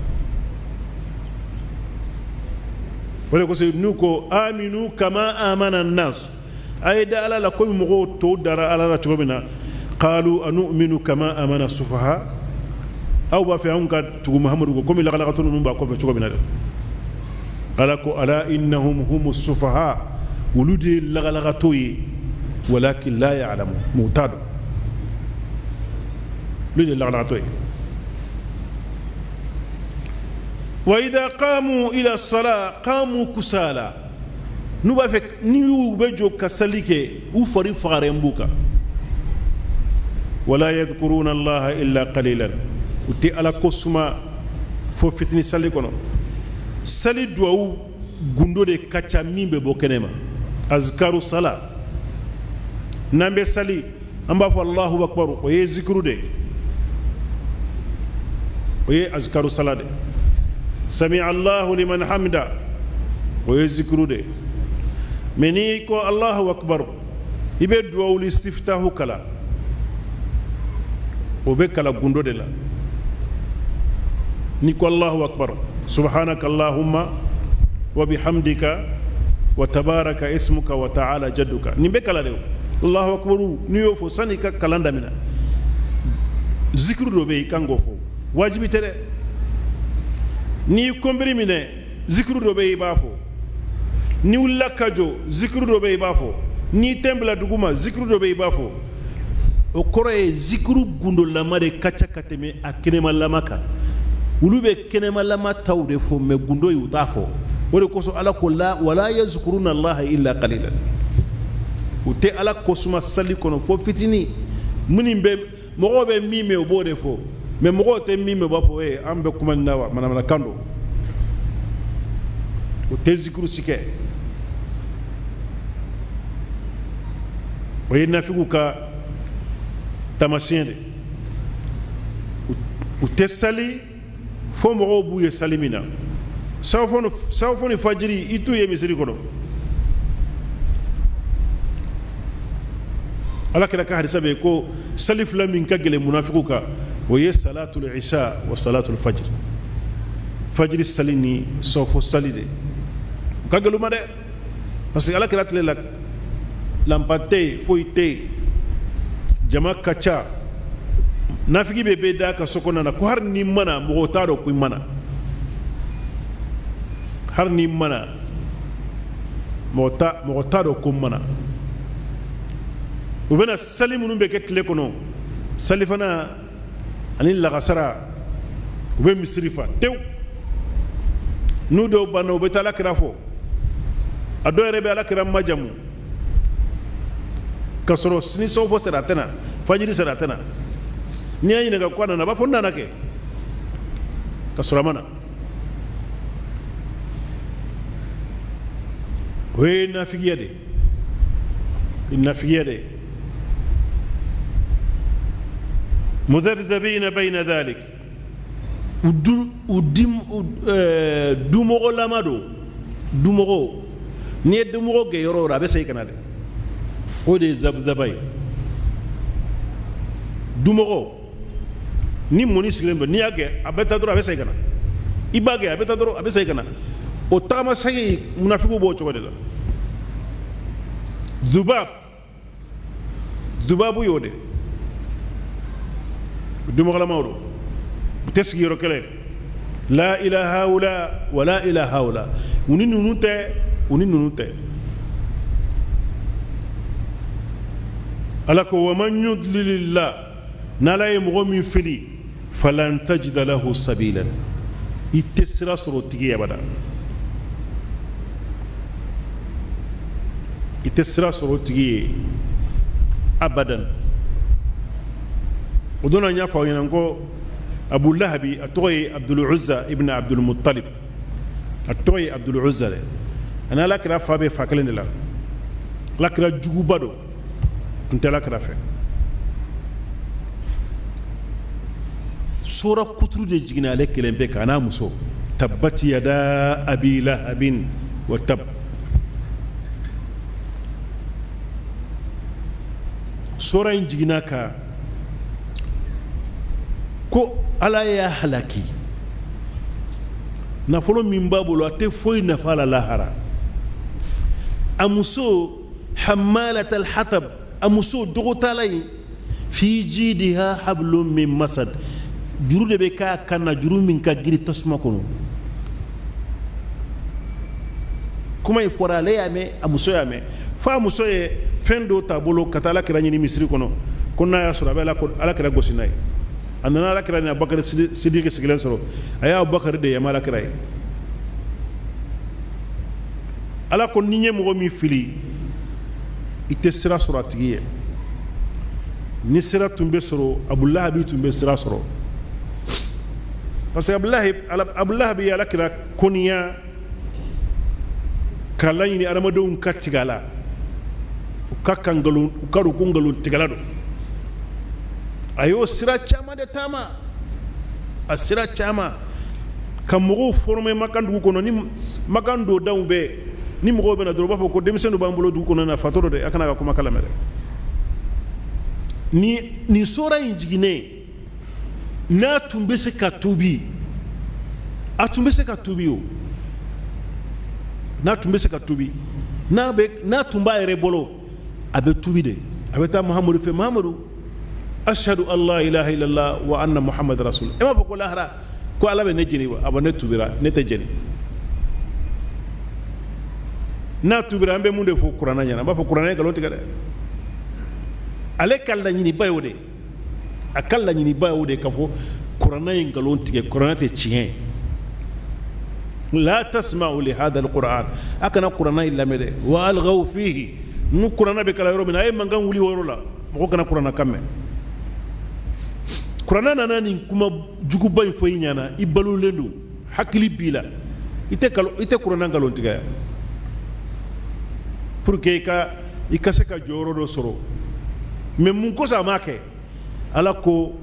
o de kosɔn n'u ko aminu kama amana nas a ye da ala la komi mɔgɔw tɔw dara ala la cogo min na qalu anu'minu kama amana sufaha aw b'a fɛ anw ka tugu mahamadu ko komi lagalakatɔ ninnu b'a kɔfɛ cogo min na dɛ ala ko ala innahum humus sufaha olu de ye lagalakatɔ ye walakin la ya'lamu mais u t'a dɔn olu de ye lagalakatɔ ye wa idha qamu ila salat qamu kusala n'u b'a fɛ ni u bɛ jɔ ka sali kɛ u fari fagaren b'u kan wala yadhkuruna allaha illa qalilan u tɛ ala ko suma fo fitini sali kɔnɔ sali duwawu gundo de ka ca min bɛ bɔ kɛnɛ ma azkaru sala n'an bɛ sali an b'a fɔ allahu akbar o ye zikiru de o ye azkaru sala de sami allahu liman hamida o ye zikiru de mais ni ko allahu akbar i bɛ duwawu istiftahu kala o bɛ kala gundo de la ni ko allahu akbar subhanaka allahumma wa bihamdika wa tabaraka ismuka wa ta'ala jadduka ni bɛ kala de allahu akbar ni y'o fɔ sani ka kalan daminɛ zikiru dɔ bɛ yen i kan k'o fɔ wajibi tɛ dɛ ni kɔnbiri minɛ zikiru dɔ bɛ yen i b'a fɔ ni wulila ka jɔ zikiru dɔ bɛ yen i b'a fɔ ni tɛn bila dugu ma zikiru dɔ bɛ yen i b'a fɔ o kɔrɔ ye zikiru gundolama de ka ca ka tɛmɛ a kɛnɛmalama kan olu bɛ kɛnɛmalama taw de fɔ mais gundo y'u t'a fɔ o de kosɔn ala ko la wala yazkuruna allaha illa qalilan u tɛ ala kosuma sali kɔnɔ fo fitini minnu bɛ mɔgɔw bɛ min mɛn o b'o de fɔ mais mɔgɔw tɛ min mɛn o b'a fɔ an bɛ kuma nin na wa manamanakan don o tɛ zikiru si kɛ o ye nafigiw ka tamasiyɛn de u tɛ sali fo mɔgɔw b'u ye sali min na safo ni fajiri i t'u ye misiri kɔnɔ ala kɛra ka hadisa bɛ yen ko sali fila min ka gɛlɛn munafigiw kan o ye salatul isha wa salatul fajr fajiri sali ni safo sali de u ka gɛlɛn u ma dɛ parce que ala kɛra tile la lanpa tɛ yen foyi tɛ yen jama ka ca nafigi bɛ da ka so kɔnɔna na ko hari ni mana mɔgɔ t'a dɔn ko i mana hari ni mana mɔgɔ t'a dɔn ko mana u bɛna sali minnu bɛ kɛ tile kɔnɔ sali fana ani lagasara u bɛ misiri fa tewu n'u dɔw banna u bɛ taa alakira fɔ a dɔw yɛrɛ bɛ alakira majamu ka sɔrɔ sini sɔgɔfɔ sera a tɛna fajiri sera a tɛna n'i y'a ɲininka ko a nana a b'a fɔ n nana kɛ ka sɔrɔ a ma na o ye nafigiya de ye nafigiya de ye mudhabdhabina bayna dhalik dumɔgɔlama don dumɔgɔ n'i ye dumɔgɔ gɛn yɔrɔ o yɔrɔ a bɛ segin ka na dɛ o de ye dhabdhaba ye dumɔgɔ ni mɔni sigilen don n'i y'a gɛn a bɛ taa dɔrɔn a bɛ segin ka na i b'a gɛn a bɛ taa dɔrɔn a bɛ segin ka na o tagama sagi munafigiw b'o cogo de la dubabu y'o de dumɔgɔlamaw don u tɛ sigi yɔrɔ kelen la ilaha haula wa la ilaha haula u ni ninnu tɛ ala ko wa man yudlilillah n'ala ye mɔgɔ min fili falan tajida lahu sabilan i tɛ sira sɔrɔ o tigi ye abada i tɛ sira sɔrɔ o tigi ye abadan o don n y'a fɔ aw ɲɛna ko abu lahabi a tɔgɔ ye abdul uzza ibn abdul muttalib a tɔgɔ ye abdul uzza dɛ ani alakira fa bɛ fa kelen de la alakira juguba don tun tɛ alakira fɛ sora kuturu de jiginna ale kelen bɛɛ kan a n'a muso tabbat yada abi lahabin wa tab sura in jigina ka ko ala ya halaki nafolo min b'a bolo a tɛ foyi nafa la lahara a muso hammalat alhatab a muso dogotala in fi jidiha hablum min masad juru de bɛ k'a kan na juru min ka giri tasuma kɔnɔ kuma in fɔra ale y'a mɛn a muso y'a mɛn fo a muso ye fɛn dɔw ta bolo ka taa alakira ɲini misiri kɔnɔ ko n'a y'a sɔrɔ a bɛ alakira gosi n'a ye a nana alakira ni abubakari sidiki sigilen sɔrɔ a y'a abubakari de yɛma alakira ye ala ko ni ye mɔgɔ min fili i tɛ sira sɔrɔ a tigi ye ni sira tun bɛ sɔrɔ abulahabi tun bɛ sira sɔrɔ parce que abulahabi ye alakira koniya ka laɲini adamadenw ka tigɛ a la u ka dɔn ko nkalon tigɛla don a y'o sira caman de taama a sira caman ka mɔgɔw former Makan dugu kɔnɔ ni Makan dondaw bɛ ni mɔgɔw bɛna dɔrɔn u b'a fɔ ko denmisɛn dɔ b'an bolo dugu kɔnɔ na fatɔ dɔ de a kana ka kuma kala mɛrɛ nin sora in jiginnen n'a tun bɛ se ka tuubi a tun bɛ se ka tuubi o n'a tun bɛ se ka tuubi n'a tun b'a yɛrɛ bolo a bɛ tuubi de a bɛ taa Muhamadu fɛ Muhamadu ashhadu an la ilaha illallah wa anna Muhammad rasul e m'a fɔ ko lahara ko ala bɛ ne jeni wa a bɔ ne tuubira ne tɛ jeni n'a tuubira an bɛ mun de fɔ kuranɛ ɲɛna an b'a fɔ kuranɛ ye nkalon tigɛ dɛ ale ka laɲiniba y'o de a ka laɲiniba y'o de k'a fɔ kuranɛ ye nkalon tigɛ kuranɛ tɛ tiɲɛ la tasma'u li hadha alquran a kana kuranɛ in lamɛn dɛ wa alghaw fihi nu kuranɛ bɛ kala yɔrɔ min na a ye mankan wuli o yɔrɔ la mɔgɔ kana kuranɛ kan mɛn kuranɛ nana nin kuma juguba in fɔ i ɲɛna i balolen don hakili b'i la i tɛ kuranɛ nkalon tigɛ yan pour que i ka se ka jɔyɔrɔ dɔ sɔrɔ mais mun kosɔn a m'a kɛ ala ko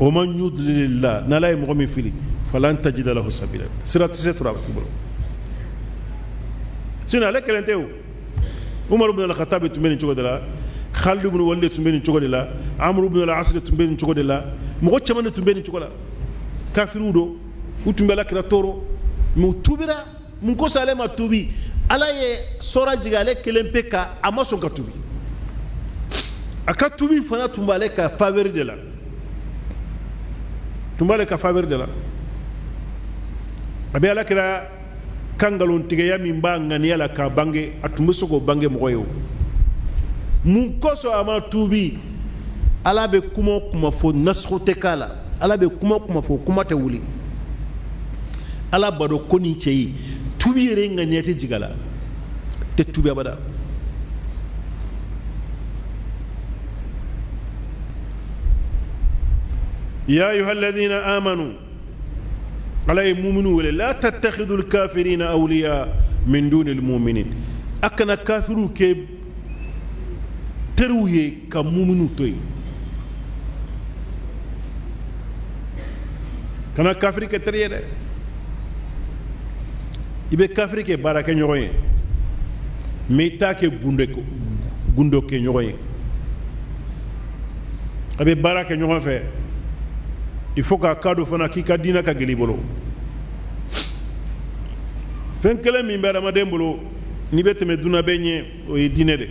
o man yudlilillah n'ala ye mɔgɔ min fili falan tajida lahu sabila sira tɛ se tora a tigi bolo sinon ale kelen tɛ o Umar ibn al-Khattab tun bɛ nin cogo de la Khalid ibn Walid tun bɛ nin cogo de la Amr ibn al-As tun bɛ nin cogo de la mɔgɔ caman de tun bɛ nin cogo la kafiriw don u tun bɛ alakira tɔɔrɔ mais u tuubira mun kosɔn ale ma tuubi ala ye sɔra jigin ale kelen pe kan a ma sɔn ka tuubi a ka tuubi fana tun b'ale ka faveur de la a bɛ alakira ka nkalontigɛya min b'a ŋaniya la k'a bange a tun bɛ se k'o bange mɔgɔ ye o mun kosɔn a ma tuubi ala bɛ kuma o kuma fɔ nasigo tɛ k'a la ala bɛ kuma o kuma fɔ kuma tɛ wuli ala b'a dɔn ko nin cɛ ye tuubi yɛrɛ ŋaniya tɛ jigin a la tɛ tuubi abada ya ayuha alladhina amanu ala ye muminu wele la tattakhidul kafirina awliya min dunil mu'minin akana kafiru ke teru ye ka muminu to yi kana kafiri ke teriye dɛ i bɛ kafiri kɛ baara kɛ ɲɔgɔn ye mais i t'a kɛ gundo kɛ ɲɔgɔn ye a bɛ baara kɛ ɲɔgɔn fɛ il faut k'a kadɔ fana k'i ka diinɛ ka gɛlɛ i bolo fɛn kelen min bɛ adamaden bolo n'i bɛ tɛmɛ dunan bɛɛ ɲɛ o ye diinɛ de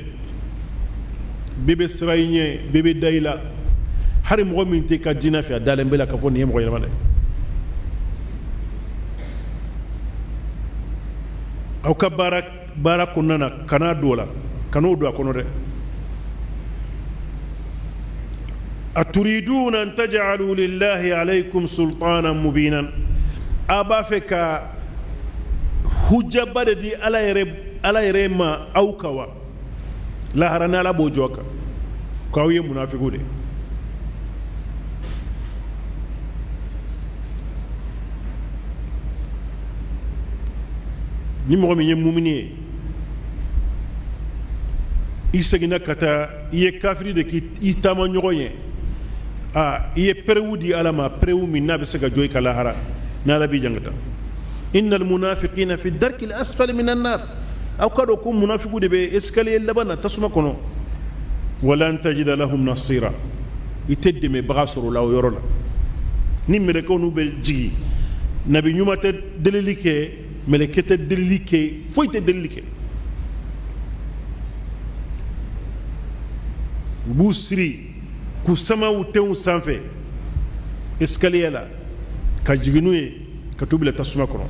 bɛɛ bɛ siran i ɲɛ bɛɛ bɛ da i la hali mɔgɔ min tɛ i ka diinɛ fɛ a dalen bɛ la k'a fɔ nin ye mɔgɔ yɛlɛma dɛ aw ka baara kɔnɔna na kan'a don o la kan'o don a kɔnɔ dɛ aturiduna an taj'alu lillahi alaykum sultanan mubinan a b'a fɛ ka hujjaba de di ala yɛrɛ ma aw ka wa lahara ni ala b'o jɔ kan k'aw ye munafiku de ni mɔgɔ min ye mumini ye i seginna ka taa i ye kafiri de k'i taama ɲɔgɔn ye i ye perewu di ala ma perewu min n'a bɛ se ka jɔ i ka lahara ni ala b'i jangata innal munafiqina fi darkil asfali minan nar aw ka dɔn ko munafiku de bɛ escalier laban na tasuma kɔnɔ walan tajida lahum nasira itedde me bagasoro la yorola ni meleko nu be jigi nabi nyuma te delilike melekete delilike foyte delilike busri ku sama wutew sanfe escalier la ka jiginu ye ka tubile tasuma kono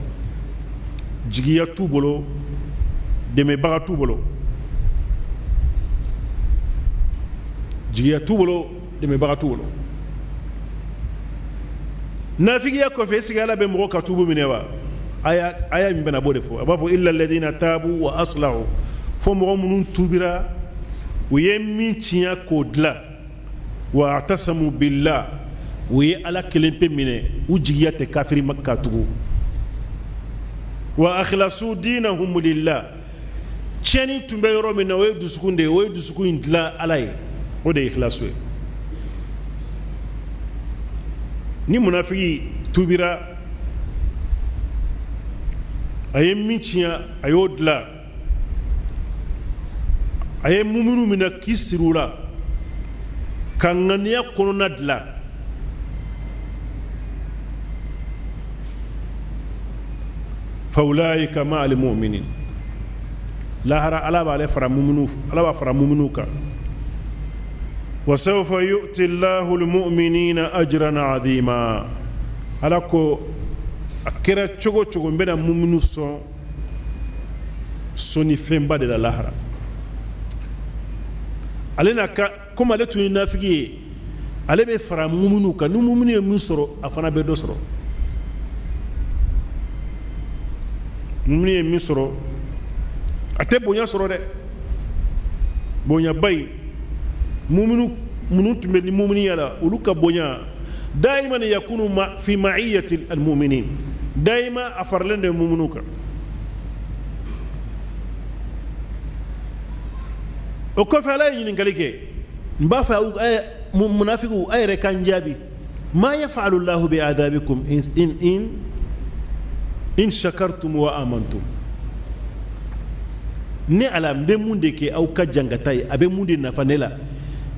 jigiya tubolo deme baga tubolo jigiya tubolo deme baga tubolo nafigiya ko fe sigala be mo ka tubu minewa aya mbena bode fo abafo illa alladhina tabu wa aslahu fo mo munun tubira ويمين تيا كودلا واعتصموا بالله وي على كلمه منه وجيات كافر مكه تو واخلصوا دينهم لله تشاني تمبيرو من ويدو سكوندي ويدو سكوين دلا علي ودي اخلاصوا ني منافقي توبيرا ايمين تيا ايودلا aye mumunu mina kisirula kangania konona dla faulaika ma al mu'minin la hara ala ba le fara mumunu ala ba fara mumunu ka wa sawfa yu'ti Allahu al mu'minina ajran 'azima ala ko akira chogo chogo mbena mumunu soni femba de la lahara alena ka comme ale tuni nafigi ale be fara mumunu ka nu mumunu ye min sɔrɔ a fana be dɔ sɔrɔ mumunu ye min sɔrɔ a tɛ bonya sɔrɔ dɛ bonya bayi mumunu minnu tun bɛ ni mumuniya la olu ka bonya daima yakunu fi ma'iyati al-mu'minin daima a faralen de mumunu kan o kɔfɛ ala ye ɲininkali kɛ n b'a fɛ munafiku a yɛrɛ kan jaabi ma yaf'alu Allahu bi adabikum in shakartum wa amantum ne ala n bɛ mun de kɛ aw ka jangata ye a bɛ mun de nafa ne la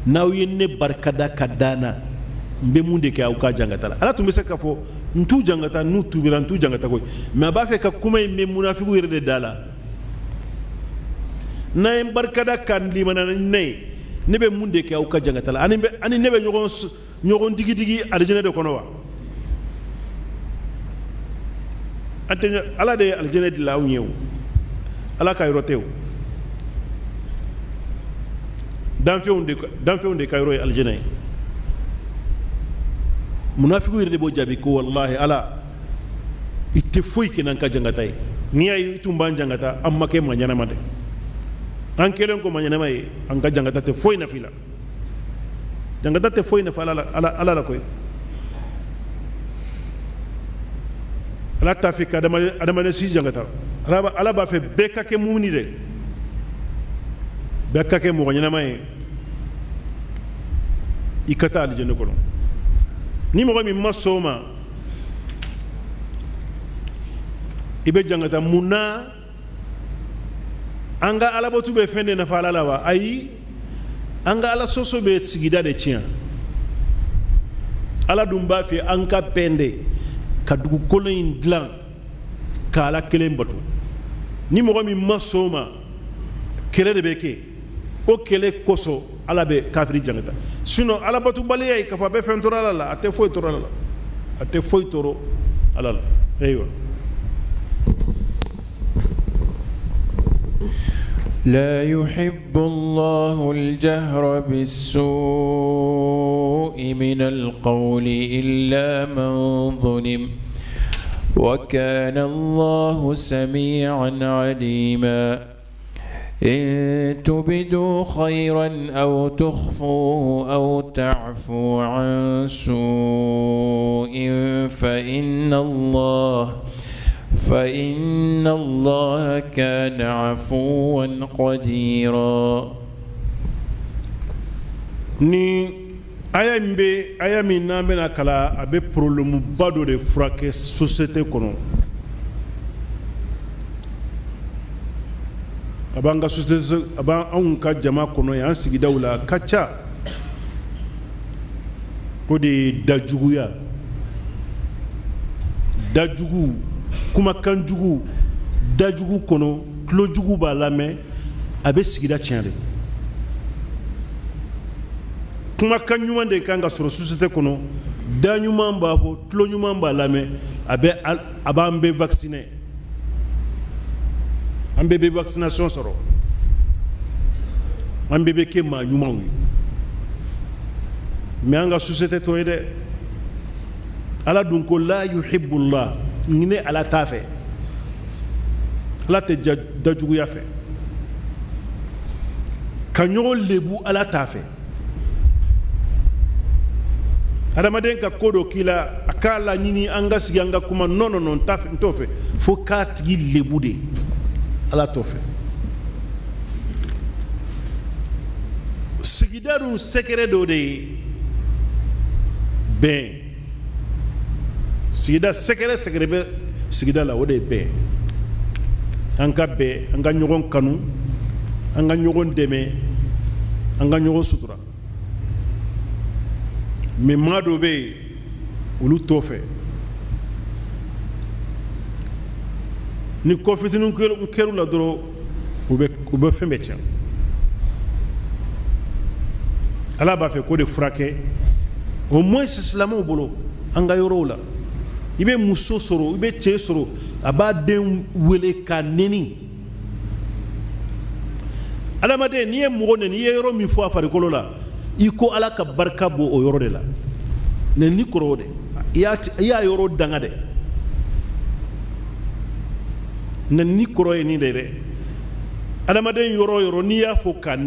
n'aw ye ne barikada ka danna n bɛ mun de kɛ aw ka jangata la ala tun bɛ se k'a fɔ n t'u jangata n'u tubira n t'u jangata koyi mais a b'a fɛ ka kuma in bɛ munafiku yɛrɛ de da la n'a ye barikada kan limana ne ne bɛ mun de kɛ aw ka jangata la ani ne bɛ ɲɔgɔn digi alijinɛ de kɔnɔ wa an tɛ ala de ye alijinɛ dilan anw ye o ala ka yɔrɔ tɛ o danfɛnw de ka yɔrɔ ye alijinɛ ye munafiku yɛrɛ de b'o jaabi ko walahi ala i tɛ foyi kɛ n'an ka jangata ye n'i y'a ye i tun b'an jangata an ma kɛ maa ɲɛnama dɛ an kelen ko maa ɲɛnama ye an ka jangata tɛ foyi nafa la jangata tɛ foyi nafa ala la koyi ala t'a fɛ ka adamaden si jangata ala b'a fɛ bɛɛ ka kɛ mumuni de bɛɛ ka kɛ mɔgɔ ɲɛnama ye i ka taa alijɛnɛ kɔnɔ ni mɔgɔ min ma sɔn o ma i bɛ jangata mun na an ka alabato bɛ fɛn de nafa ala la wa ayi an ka ala sɔsɔ bɛ sigida de tiɲɛ ala dun b'a fɛ an ka bɛn de ka dugukolo in dilan ka ala kelen bato ni mɔgɔ min ma sɔn o ma kɛlɛ de bɛ kɛ o kɛlɛ kosɔn ala bɛ kafiri jangata sinon alabatobaliya ye k'a fɔ a bɛ fɛn tɔɔrɔ ala la a tɛ foyi tɔɔrɔ ala la a tɛ foyi tɔɔrɔ ala la ayiwa لا يحب الله الجهر بالسوء من القول إلا من ظلم وكان الله سميعا عليما إن تبدوا خيرا أو تخفوه أو تعفوا عن سوء فإن الله كان عفوا قديرا ni aya min n'an bɛna kala a bɛ problème ba dɔ de furakɛ société kɔnɔ aban ga société aban an ka jama kono ya an sigidaw la ka ca ko de dajuguya dajugu kumakan jugu dajugu kono tulo jugu b'a lamɛn a bɛ sigida tiɲɛ de kumakan ɲuman de kan ka sɔrɔ société kɔnɔ da ɲuman b'a fɔ tulo ɲuman b'a lamɛn a b'an bɛɛ vacciner an bɛɛ bɛ vaccination sɔrɔ an bɛɛ bɛ kɛ maa ɲumanw ye mais an ka société tɔ ye dɛ ala dun ko la yuhibbullah ɲinɛ ala t'a fɛ ala tɛ dajuguya fɛ ka ɲɔgɔn lebu ala t'a fɛ adamaden ka ko dɔ k'i la a k'a laɲini an ka sigi an ka kuma non non non n t'o fɛ fo k'a tigi lebu de ala t'o fɛ sigida dun sɛkɛrɛ dɔ de ye bɛn sigida sɛkɛrɛ bɛ sigida la o de ye bɛn an ka bɛn an ka ɲɔgɔn kanu an ka ɲɔgɔn dɛmɛ an ka ɲɔgɔn sutura mais maa dɔ bɛ yen olu t'o fɛ ni kɔ fitinin kɛr'u la dɔrɔn u bɛ fɛn bɛɛ tiɲɛ ala b'a fɛ k'o de furakɛ au moins silamɛw bolo an ka yɔrɔw la i bɛ muso sɔrɔ i bɛ cɛ sɔrɔ a b'a den wele k'a nɛni adamaden n'i ye mɔgɔ nɛni i ye yɔrɔ min fɔ a farikolo la i ko ala ka barika bɔ o yɔrɔ de la nɛni kɔrɔ o de i y'a yɔrɔ danga dɛ nɛni kɔrɔ ye nin de dɛ adamaden yɔrɔ o yɔrɔ n'i y'a fɔ ka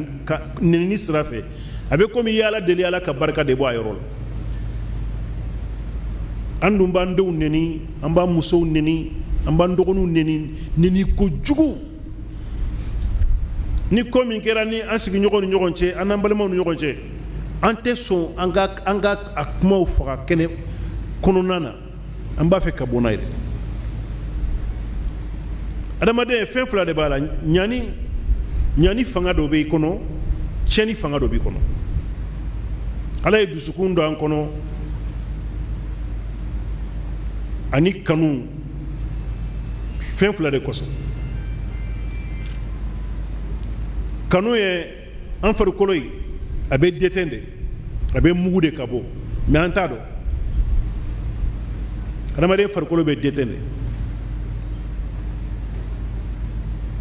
nɛni sira fɛ a bɛ komi i ye ala deli ala ka barika de bɔ a yɔrɔ la an dun b'an denw nɛni an b'an musow nɛni an b'an dɔgɔninw nɛni kojugu ni ko min kɛra ni an sigiɲɔgɔnw ni ɲɔgɔn cɛ an n'an balimaw ni ɲɔgɔn cɛ an tɛ sɔn an ka a kumaw faga kɛnɛ kɔnɔna na an b'a fɛ ka bɔ n'a ye adamaden fɛn fila de b'a la ɲani fanga dɔ b'i kɔnɔ tiɲɛni fanga dɔ b'i kɔnɔ ala ye dusukun don an kɔnɔ ani kanu fɛn fila de kosɔn kanu ye an farikolo ye a bɛ déteint de a bɛ mugu de ka bɔ mais an t'a dɔn adamaden farikolo bɛ déteint de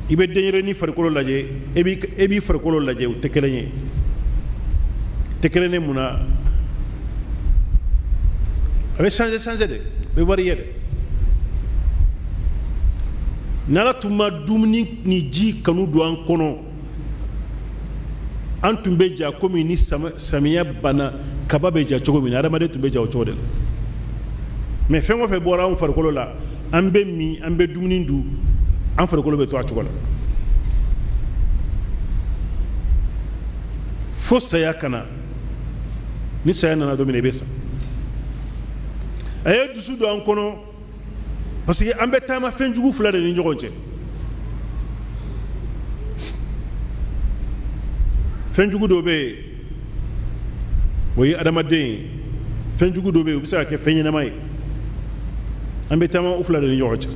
i bɛ denyɛrɛnin farikolo lajɛ e b'i farikolo lajɛ o tɛ kelen ye tɛ kelen ye mun na a bɛ changer de a bɛ varier de n'ala tun ma dumuni ni ji kanu don an kɔnɔ an tun bɛ ja komi ni samiya banna kaba bɛ ja cogo min na adamaden tun bɛ ja o cogo de la mais fɛn o fɛn bɔra an farikolo la an bɛ min an bɛ dumuni dun an farikolo bɛ to a cogo la fo saya kana ni saya nana don min na i bɛ sa a ye dusu don an kɔnɔ parce que an bɛ taama fɛn jugu fila de ni ɲɔgɔn cɛ fɛn jugu dɔ bɛ yen o ye adamaden ye fɛn jugu dɔ bɛ yen o bɛ se ka kɛ fɛn ɲɛnama ye an bɛ taama o fila de ni ɲɔgɔn cɛ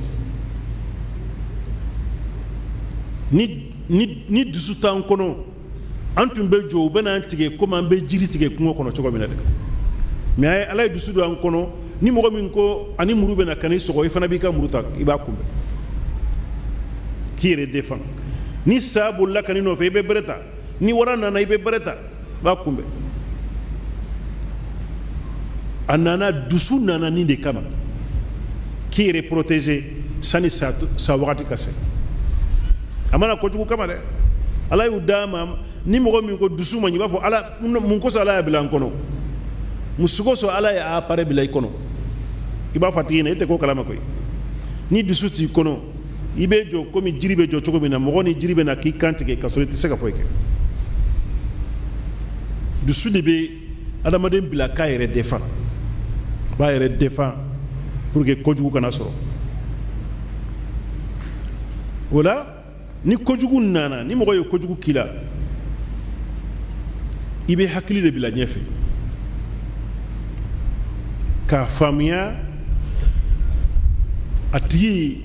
ni dusu t'an kɔnɔ an tun bɛ jɔ u bɛ n'an tigɛ komi an bɛ jiri tigɛ kungo kɔnɔ cogo min na dɛ mais ala ye dusu don an kɔnɔ ni mɔgɔ min ko ani muru bɛ na kan'i sɔgɔ i fana b'i ka muru ta i b'a kunbɛn k'i yɛrɛ défend ni saya bolila kan'i nɔfɛ i bɛ bɛrɛ ta ni wara nana i bɛ bɛrɛ ta i b'a kunbɛn a nana dusu nana nin de kama k'i yɛrɛ protéger sani sa wagati ka se a mana kojugu kama dɛ ala y'u d'a ma ni mɔgɔ min ko dusu ma ɲi i b'a fɔ ala mun kosɔn ala y'a bila an kɔnɔ muso kosɔn ala y'a appareil bila i kɔnɔ i b'a fɔ a tigi ɲɛna e tɛ ko kalama koyi ni dusu t'i kɔnɔ i bɛ jɔ komi jiri bɛ jɔ cogo min na mɔgɔ ni jiri bɛ na k'i kan tigɛ ka sɔrɔ i tɛ se ka foyi kɛ dusu de bɛ adamaden bila k'a yɛrɛ défend a b'a yɛrɛ défend pour que kojugu kana sɔrɔ o la ni kojugu nana ni mɔgɔ ye kojugu kila i bɛ hakili de bila ɲɛfɛ k'a faamuya a tigi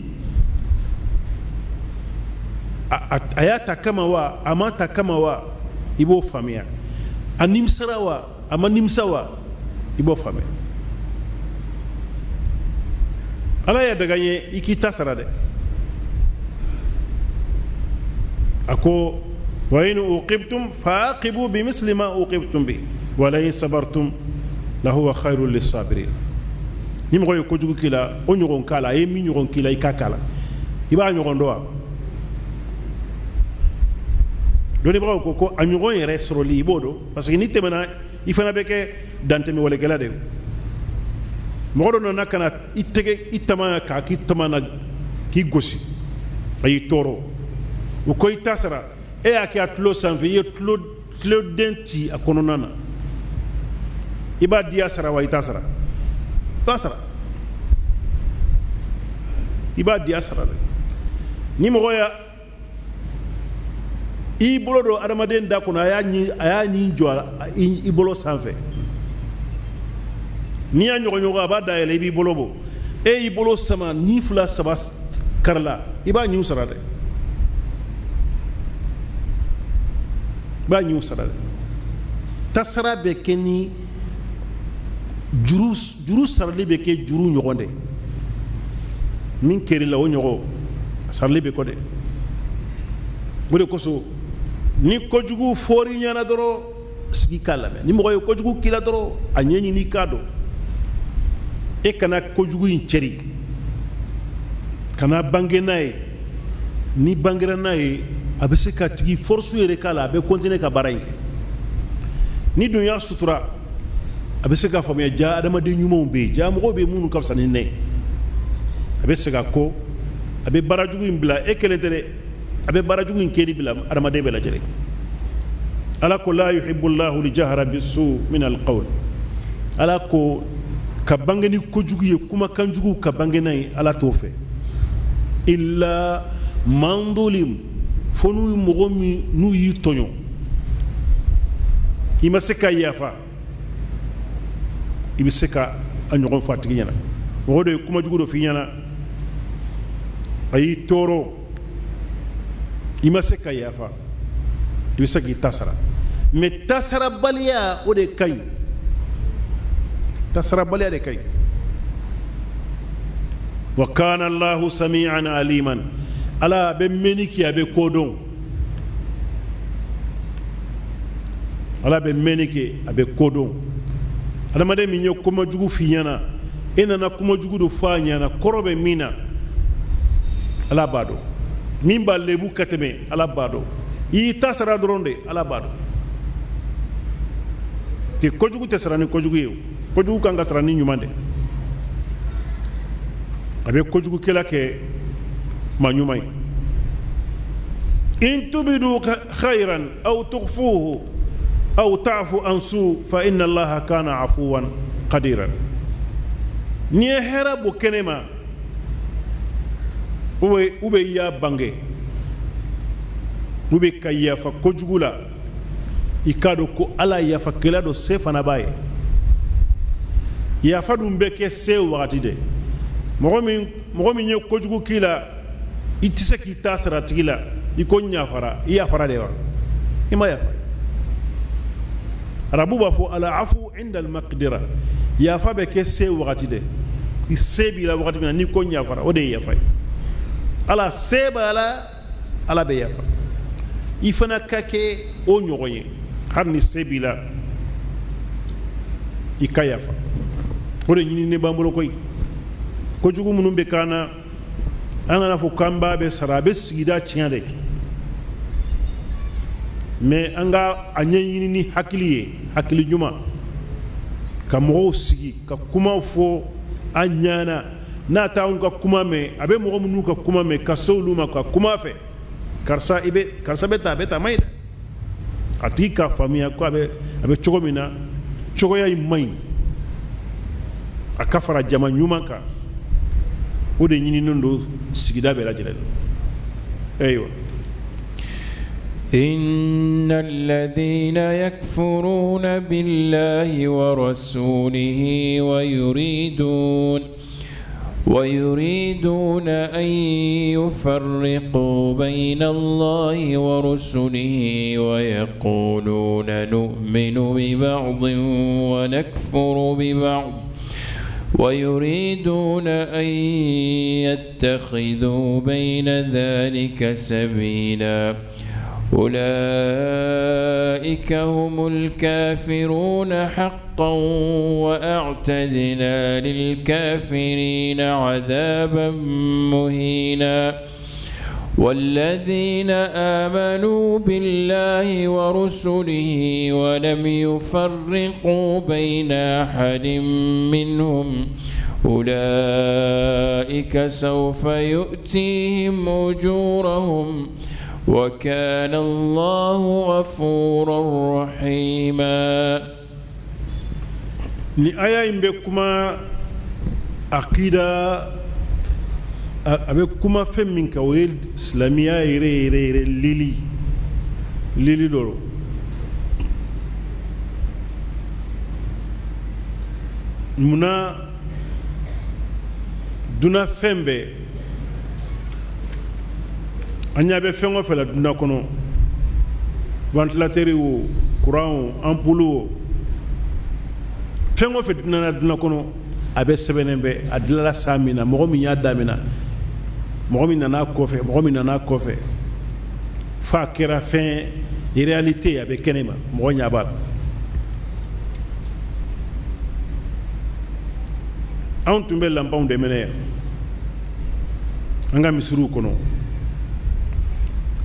a y'a ta kama wa a ma ta kama wa i b'o faamuya a nimisara wa a ma nimisa wa i b'o faamuya ala y'a daga ye i k'i ta sara dɛ a ko wa in uqibtum faaqibu bimisli ma uqibtum bi wa la in sabartum lahuwa khairul lissabirin ni mɔgɔ ye kojugu k'i la o ɲɔgɔn k'a la a ye min ɲɔgɔn k'i la i k'a k'a la i b'a ɲɔgɔn dɔn wa dɔnnibagaw ko a ɲɔgɔn yɛrɛ sɔrɔli i b'o dɔn parce que ni tɛmɛna i fana bɛ kɛ dantɛmɛwalekɛla de ye mɔgɔ dɔ nana ka na i tɛgɛ i tama k'a k'i tama na k'i gosi a y'i tɔɔrɔ u ko i ta sara e y'a kɛ a tulo sanfɛ i ye tuloden ci a kɔnɔna na i b'a di a sara wa i t'a sara t'a sara i b'a di a sara dɛ ni mɔgɔ y'i bolo don adamaden da kɔnɔ a y'a ɲi jɔ i bolo sanfɛ n'i y'a ɲɔgɔnɲɔgɔn a b'a dayɛlɛ i b'i bolo bɔ e y'i bolo sama ni fila saba karila i b'a ɲiw sara dɛ i b'a ɲiw sara dɛ tasara bɛ kɛ ni juru sarali bɛ kɛ juru ɲɔgɔn dɛ min kɛrila o ɲɔgɔn sarali bɛ kɔ dɛ o de kosɔn ni kojugu fɔri ɲɛna dɔrɔn sigi k'a lamɛn ni mɔgɔ ye kojugu k'i la dɔrɔn a ɲɛɲini k'a dɔn e kana kojugu in cɛri kana bange n'a ye ni bangera n'a ye a bɛ se ka tigi force yɛrɛ k'a la a bɛ continuer ka baara in kɛ ni dun y'a sutura a bɛ se ka faamuya ja adamaden ɲumanw bɛ yen ja mɔgɔw bɛ minnu ka fisa ni ne a bɛ se ka ko a bɛ baara jugu in bila e kelen tɛ dɛ a bɛ baara jugu in kɛli bila adamaden bɛɛ lajɛlen ala ko la yuhibbu llahu al-jahra bis-su' min al-qawl ala ko ka bange ni kojugu ye kumakan jugu ka bange n'a ye ala t'o fɛ illa man dhulim fo n'u mɔgɔ min n'u y'i tɔɲɔ i ma se ka yafa i bɛ se ka a ɲɔgɔn fɔ a tigi ɲɛna mɔgɔ dɔ ye kuma jugu dɔ f'i ɲɛna a y'i tɔɔrɔ i ma se ka yafa i bɛ se k'i ta sara mais tasarabaliya o de ka ɲi tasarabaliya de ka ɲi wa kana allahu sami'an aliman ala bɛ mɛnni kɛ a bɛ ko dɔn ala bɛ mɛnni kɛ a bɛ ko dɔn adamaden min ye kuma jugu f'i ɲɛna e nana kuma jugu dɔ fɔ a ɲɛna kɔrɔ bɛ min na ala b'a dɔn min b'a lebu ka tɛmɛ ala b'a dɔn i y'i ta sara dɔrɔn de ala b'a dɔn ke kojugu tɛ sara ni kojugu ye kojugu kan ka sara ni ɲuman de a bɛ kojugukɛla kɛ maa ɲuman ye in tubidu khayran aw tukhfuhu aw ta'fu an su fa inna allaha kana afuwan qadiran ni ye hɛrɛ bɔ kɛnɛ ma ou bien i y'a bange ou bien ka yafa kojugu la i k'a dɔn ko ala yafakɛla dɔ se fana b'a ye yafa dun bɛ kɛ se wagati de mɔgɔ min ye kojugu k'i la i tɛ se k'i ta sara tigi la i ko ɲafara i yafara de wa i ma yafa arabu b'a fɔ ala afu inda al-maqdira yafa bɛ kɛ se wagati de i se b'i la wagati min na n'i ko ɲafara o de ye yafa ye ala se b'a la ala bɛ yafa i fana ka kɛ o ɲɔgɔn ye hali ni se b'i la i ka yafa o de ɲininen b'an bolo koyi kojugu minnu bɛ k'an na an kana fɔ k'an b'a bɛ sara a bɛ sigida tiɲɛ de mais an ka a ɲɛɲini ni hakili ye hakili ɲuman ka mɔgɔw sigi ka kumaw fɔ an ɲana n'a t'anw ka kuma mɛn a bɛ mɔgɔ minnu ka kuma mɛn ka se olu ma ka kuma fɛ karisa bɛ ta a bɛ ta ma ɲi dɛ a tigi k'a faamuya ko a bɛ cogo min na cogoya in man ɲi a ka fara jama ɲuman kan o de ɲininen don sigida bɛɛ lajɛlen na ayiwa إن الذين يكفرون بالله ورسوله ويريدون أن يفرقوا بين الله ورسله ويقولون نؤمن ببعض ونكفر ببعض ويريدون أن يتخذوا بين ذلك سبيلا أولئك هم الكافرون حقا وأعتدنا للكافرين عذابا مهينا والذين آمنوا بالله ورسله ولم يفرقوا بين أحد منهم أولئك سوف يؤتيهم أجورهم وكان الله غفورا رحيما. ni aya in bɛ kuma akida a bɛ kuma fɛn min kan o ye silamɛya yɛrɛ lili dɔ don. munna duna fɛn bɛɛ an ɲa bɛ fɛn o fɛn la duna kɔnɔ ventilateur o courant o ampoule o fɛn o fɛn duna kɔnɔ a bɛ sɛbɛnnen bɛ a dilala san min na mɔgɔ min y'a damina mɔgɔ min nana kɔfɛ f'a kɛra fɛn réalité a bɛ kɛnɛ ma mɔgɔ ɲɛ b'a la. anw tun bɛ lanpanw dɛmɛnɛ yan an ka misiriw kɔnɔ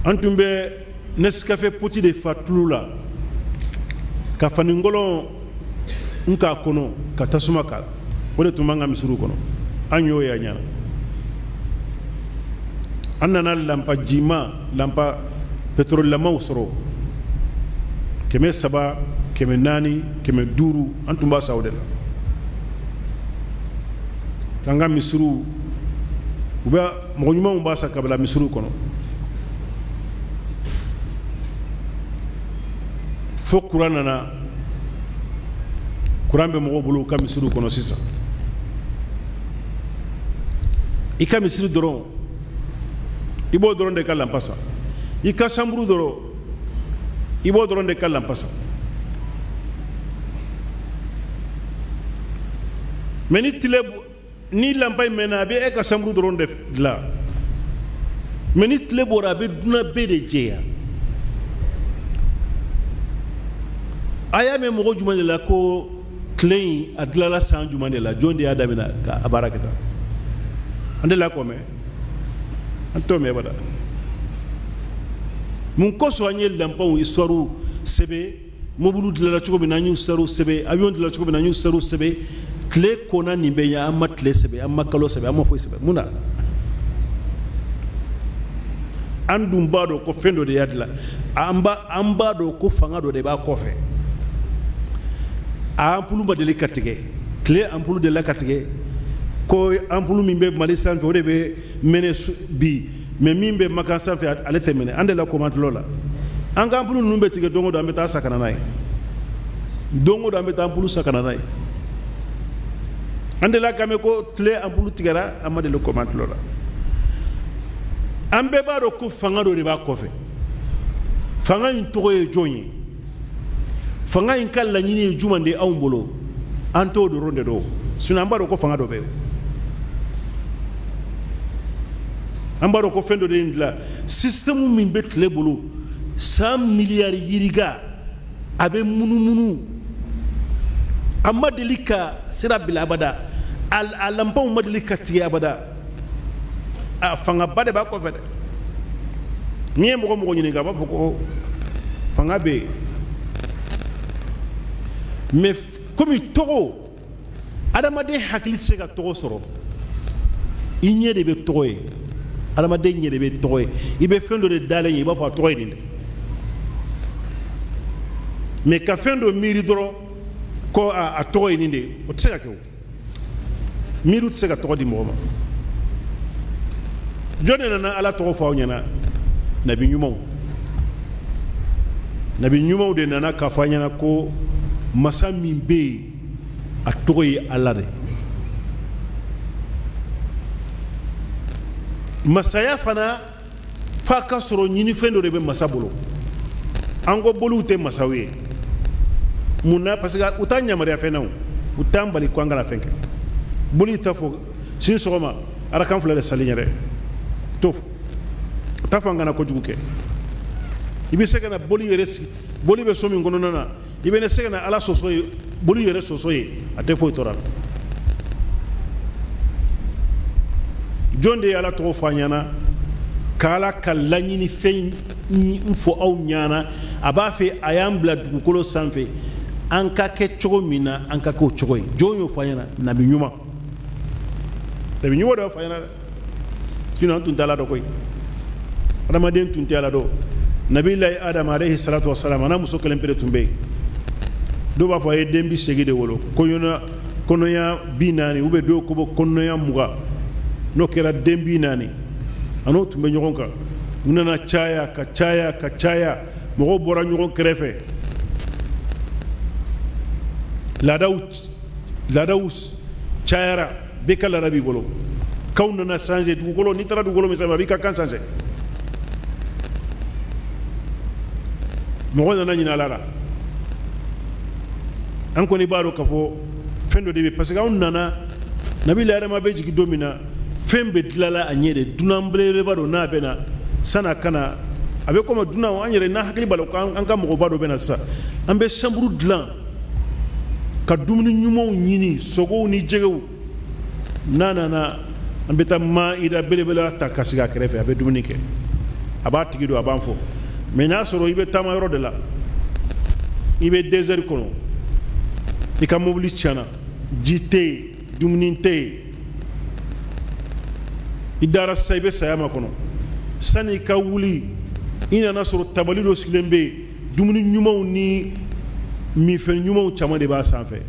an tun bɛ Nescafé poti de fa tulu la ka faningɔlɔn n k'a kɔnɔ ka tasuma k'a la o de tun b'an ka misiriw kɔnɔ an y'o ye a ɲɛna. an nana lampa jima lampa pétrolilamaw sɔrɔ 300 400 500 an tun b'a san o de la k'an ka misiriw u bɛ mɔgɔ ɲumanw b'a san kabila misiriw kɔnɔ fo kuran nana kuran bɛ mɔgɔw bolo u ka misiriw kɔnɔ sisan i ka misiri dɔrɔn i b'o dɔrɔn de ka lampa san i ka sanburu dɔrɔn i b'o dɔrɔn de ka lampa san mais ni lampa in mɛnna a bɛ e ka sanburu dɔrɔn de dilan mais ni tile bɔra a bɛ duna bɛɛ de jɛya. a y'a mɛn mɔgɔ jumɛn de la ko tile in a dilanla san jumɛn de la jɔn de y'a daminɛ k'a baara kɛ tan an de la kɔ mɛn an t'o mɛn bada mun kosɔn an ye lanpaw histoire sɛbɛn mobili dilanla cogo min na an y'u histoire sɛbɛn avion dilanla cogo min na an y'u histoire sɛbɛn tile kɔnna nin bɛ ɲɛ an ma tile sɛbɛn an ma kalo sɛbɛn an ma foyi sɛbɛn mun na an dun b'a dɔn ko fɛn dɔ de y'a dilan an b'a dɔn ko fanga dɔ de b'a kɔfɛ a ampoule ma deli ka tigɛ tile ampoule de la ka tigɛ ko ampoule min bɛ Mali sanfɛ o de bɛ mɛnɛ bi mais min bɛ Makan sanfɛ ale tɛ mɛnɛ an de la commentelɔ la an ka ampoule ninnu bɛ tigɛ don o don an bɛ taa san ka na n'a ye don o don an bɛ taa ampoule san ka na n'a ye an de la ka mɛn ko tile ampoule tigɛra an ma deli commentelɔ la an bɛɛ b'a dɔn ko fanga dɔ de b'a kɔfɛ fanga in tɔgɔ ye jɔn ye fanga in ka laɲini ye jumɛn de anw bolo an t'o dɔrɔn de dɔn sinon an b'a dɔn ko fanga dɔ bɛ yen an b'a dɔn ko fɛn dɔ de ye nin dilan système min bɛ tile bolo 100 miliyari yiriga a bɛ munumunu a ma deli ka sira bila abada a lanpaw ma deli ka tigɛ abada a fangaba de b'a kɔfɛ dɛ n'i ye mɔgɔ mɔgɔ ɲininka a b'a fɔ ko fanga bɛ yen mais komi tɔgɔ adamaden hakili tɛ se ka tɔgɔ sɔrɔ i ɲɛ de bɛ tɔgɔ ye adamaden ɲɛ de bɛ tɔgɔ ye i bɛ fɛn dɔ de dalen ye i b'a fɔ a tɔgɔ ye nin dɛ mais ka fɛn dɔ miiri dɔrɔn ko a tɔgɔ ye nin de o tɛ se ka kɛ o miiriw tɛ se ka tɔgɔ di mɔgɔ ma jɔn de nana ala tɔgɔ fɔ aw ɲɛna nabi ɲumanw nabi ɲumanw de nana k'a fɔ an ɲɛna ko masa min bɛ yen a tɔgɔ ye Ala de. Masaya fana f'a ka sɔrɔ ɲinifɛn dɔ de bɛ masa bolo. An ko boliw tɛ masaw ye. Mun na? Parce que u t'a yamaruya fɛn na o, u t'an bali ko an kana fɛn kɛ. Boli t'a fɔ sini sɔgɔma arakan 2 de sali yɛrɛ t'o fɔ, u t'a fɔ an kana kojugu kɛ. I bɛ se ka na boli yɛrɛ sigi, boli bɛ so min kɔnɔna na i bɛ ne se ka na Ala sɔsɔ ye, boli yɛrɛ sɔsɔ ye, a tɛ foyi tɔɔrɔ a la. Jɔn de ye Ala tɔgɔ fɔ an ɲɛna k'Ala ka laɲini fɛn fɔ aw ɲɛna, a b'a fɛ a y'an bila dugukolo sanfɛ an ka kɛ cogo min na an ka k'o cogo ye. Jɔn y'o fɔ an ɲɛna? Nabi ɲuman. Nabi ɲuman de y'o fɔ an ɲɛna dɛ, sinon an tun tɛ Ala dɔn koyi, adamaden tun tɛ Ala dɔn. Nabilahi Adam alayhi salatu wasalam ana muso kelen pe de tun bɛ yen. Dɔw b'a fɔ a ye den 80 de wolo, kɔnɔya 40 ou bien dɔw ko kɔnɔya 20, n'o kɛra den 40 a n'o tun bɛ ɲɔgɔn kan. U nana caya ka caya ka caya, mɔgɔw bɔra ɲɔgɔn kɛrɛfɛ, laadaw cayara, bɛɛ ka laada b'i bolo, kaw nana changer, dugukolo n'i taara dugukolo min sanfɛ a b'i ka kan changer. Mɔgɔ nana ɲinɛ Ala la. An kɔni b'a dɔn k'a fɔ fɛn dɔ de bɛ, parce que anw nana Nabilahi Adama bɛ jigin don min na fɛn bɛɛ tilala a ɲɛ de, dunan belebeleba dɔ n'a bɛ na san'a ka na, a bɛ komi dunan an yɛrɛ n'an hakili b'a la ko an ka mɔgɔba dɔ bɛ na sisan, an bɛ chambre dilan ka dumuni ɲumanw ɲini, sogow ni jɛgɛw, n'a nana an bɛ taa maida belebele ta ka sigi a kɛrɛfɛ, a bɛ dumuni kɛ, a b'a tigi don, a b'an fɔ. Mais n'a sɔrɔ i bɛ taama yɔrɔ de la, i bɛ désert kɔnɔ, i ka mobili tiɲɛna, ji tɛ yen, dumuni tɛ yen, i dara sisan i bɛ saya ma kɔnɔ, sani i ka wuli i nana sɔrɔ tabali dɔ sigilen bɛ yen, dumuni ɲumanw ni minfɛn ɲumanw caman de b'a sanfɛ.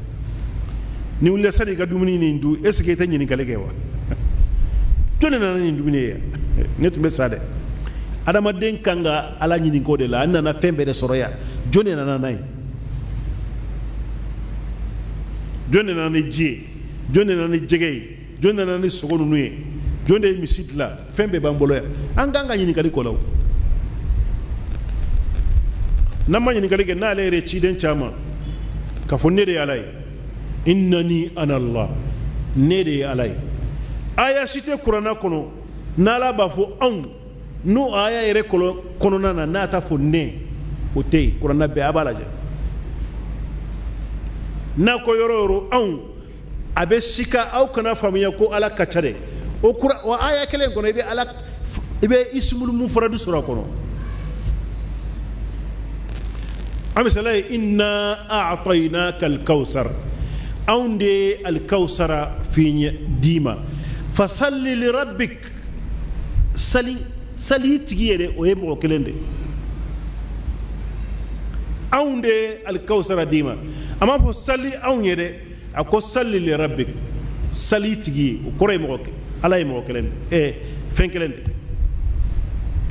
Ni wulila sani i ka dumuni nin dun, est ce que i tɛ ɲininkali kɛ wa? Jɔn de nana nin dumuni ye? Ne tun bɛ sa dɛ. Adamaden kan ka Ala ɲininka o de la, an nana fɛn bɛɛ de sɔrɔ yan, jɔn de nana n'a ye? Jɔn de nana ni ji ye? Jɔn de nana ni jɛgɛ ye? Jɔn de nana ni sogo ninnu ye? Jɔn de ye misi dilan? Fɛn bɛɛ b'an bolo yan, an kan ka ɲininkali kɔ la o. N'an ma ɲininkali kɛ, n'ale yɛrɛ ciden caman k'a fɔ ne de ye Ala ye, innani ana Allah, ne de ye Ala ye. Aya si tɛ kuranna kɔnɔ n'Ala b'a fɔ anw, n'o aya yɛrɛ kɔnɔna na n'a ta fɔ ne, o tɛ yen, kuranna bɛɛ a b'a lajɛ. N'a ko yɔrɔ o yɔrɔ anw, a bɛ sika aw kana faamuya ko Ala ka ca dɛ, o aya kelen kɔnɔ i bɛ ismul mufrad sɔrɔ a kɔnɔ. An misala ye inna a'tainaka al-kawsar, anw de ye al-kawsara fi d'i ma, fasalli li rabbik, sali tigi yɛrɛ o ye mɔgɔ kelen de, anw de ye al-kawsara d'i ma. A m'a fɔ sali anw ye dɛ, a ko salli li rabbik, sali tigi ye, o kɔrɔ ye mɔgɔ, Ala ye mɔgɔ kelen de, fɛn kelen de.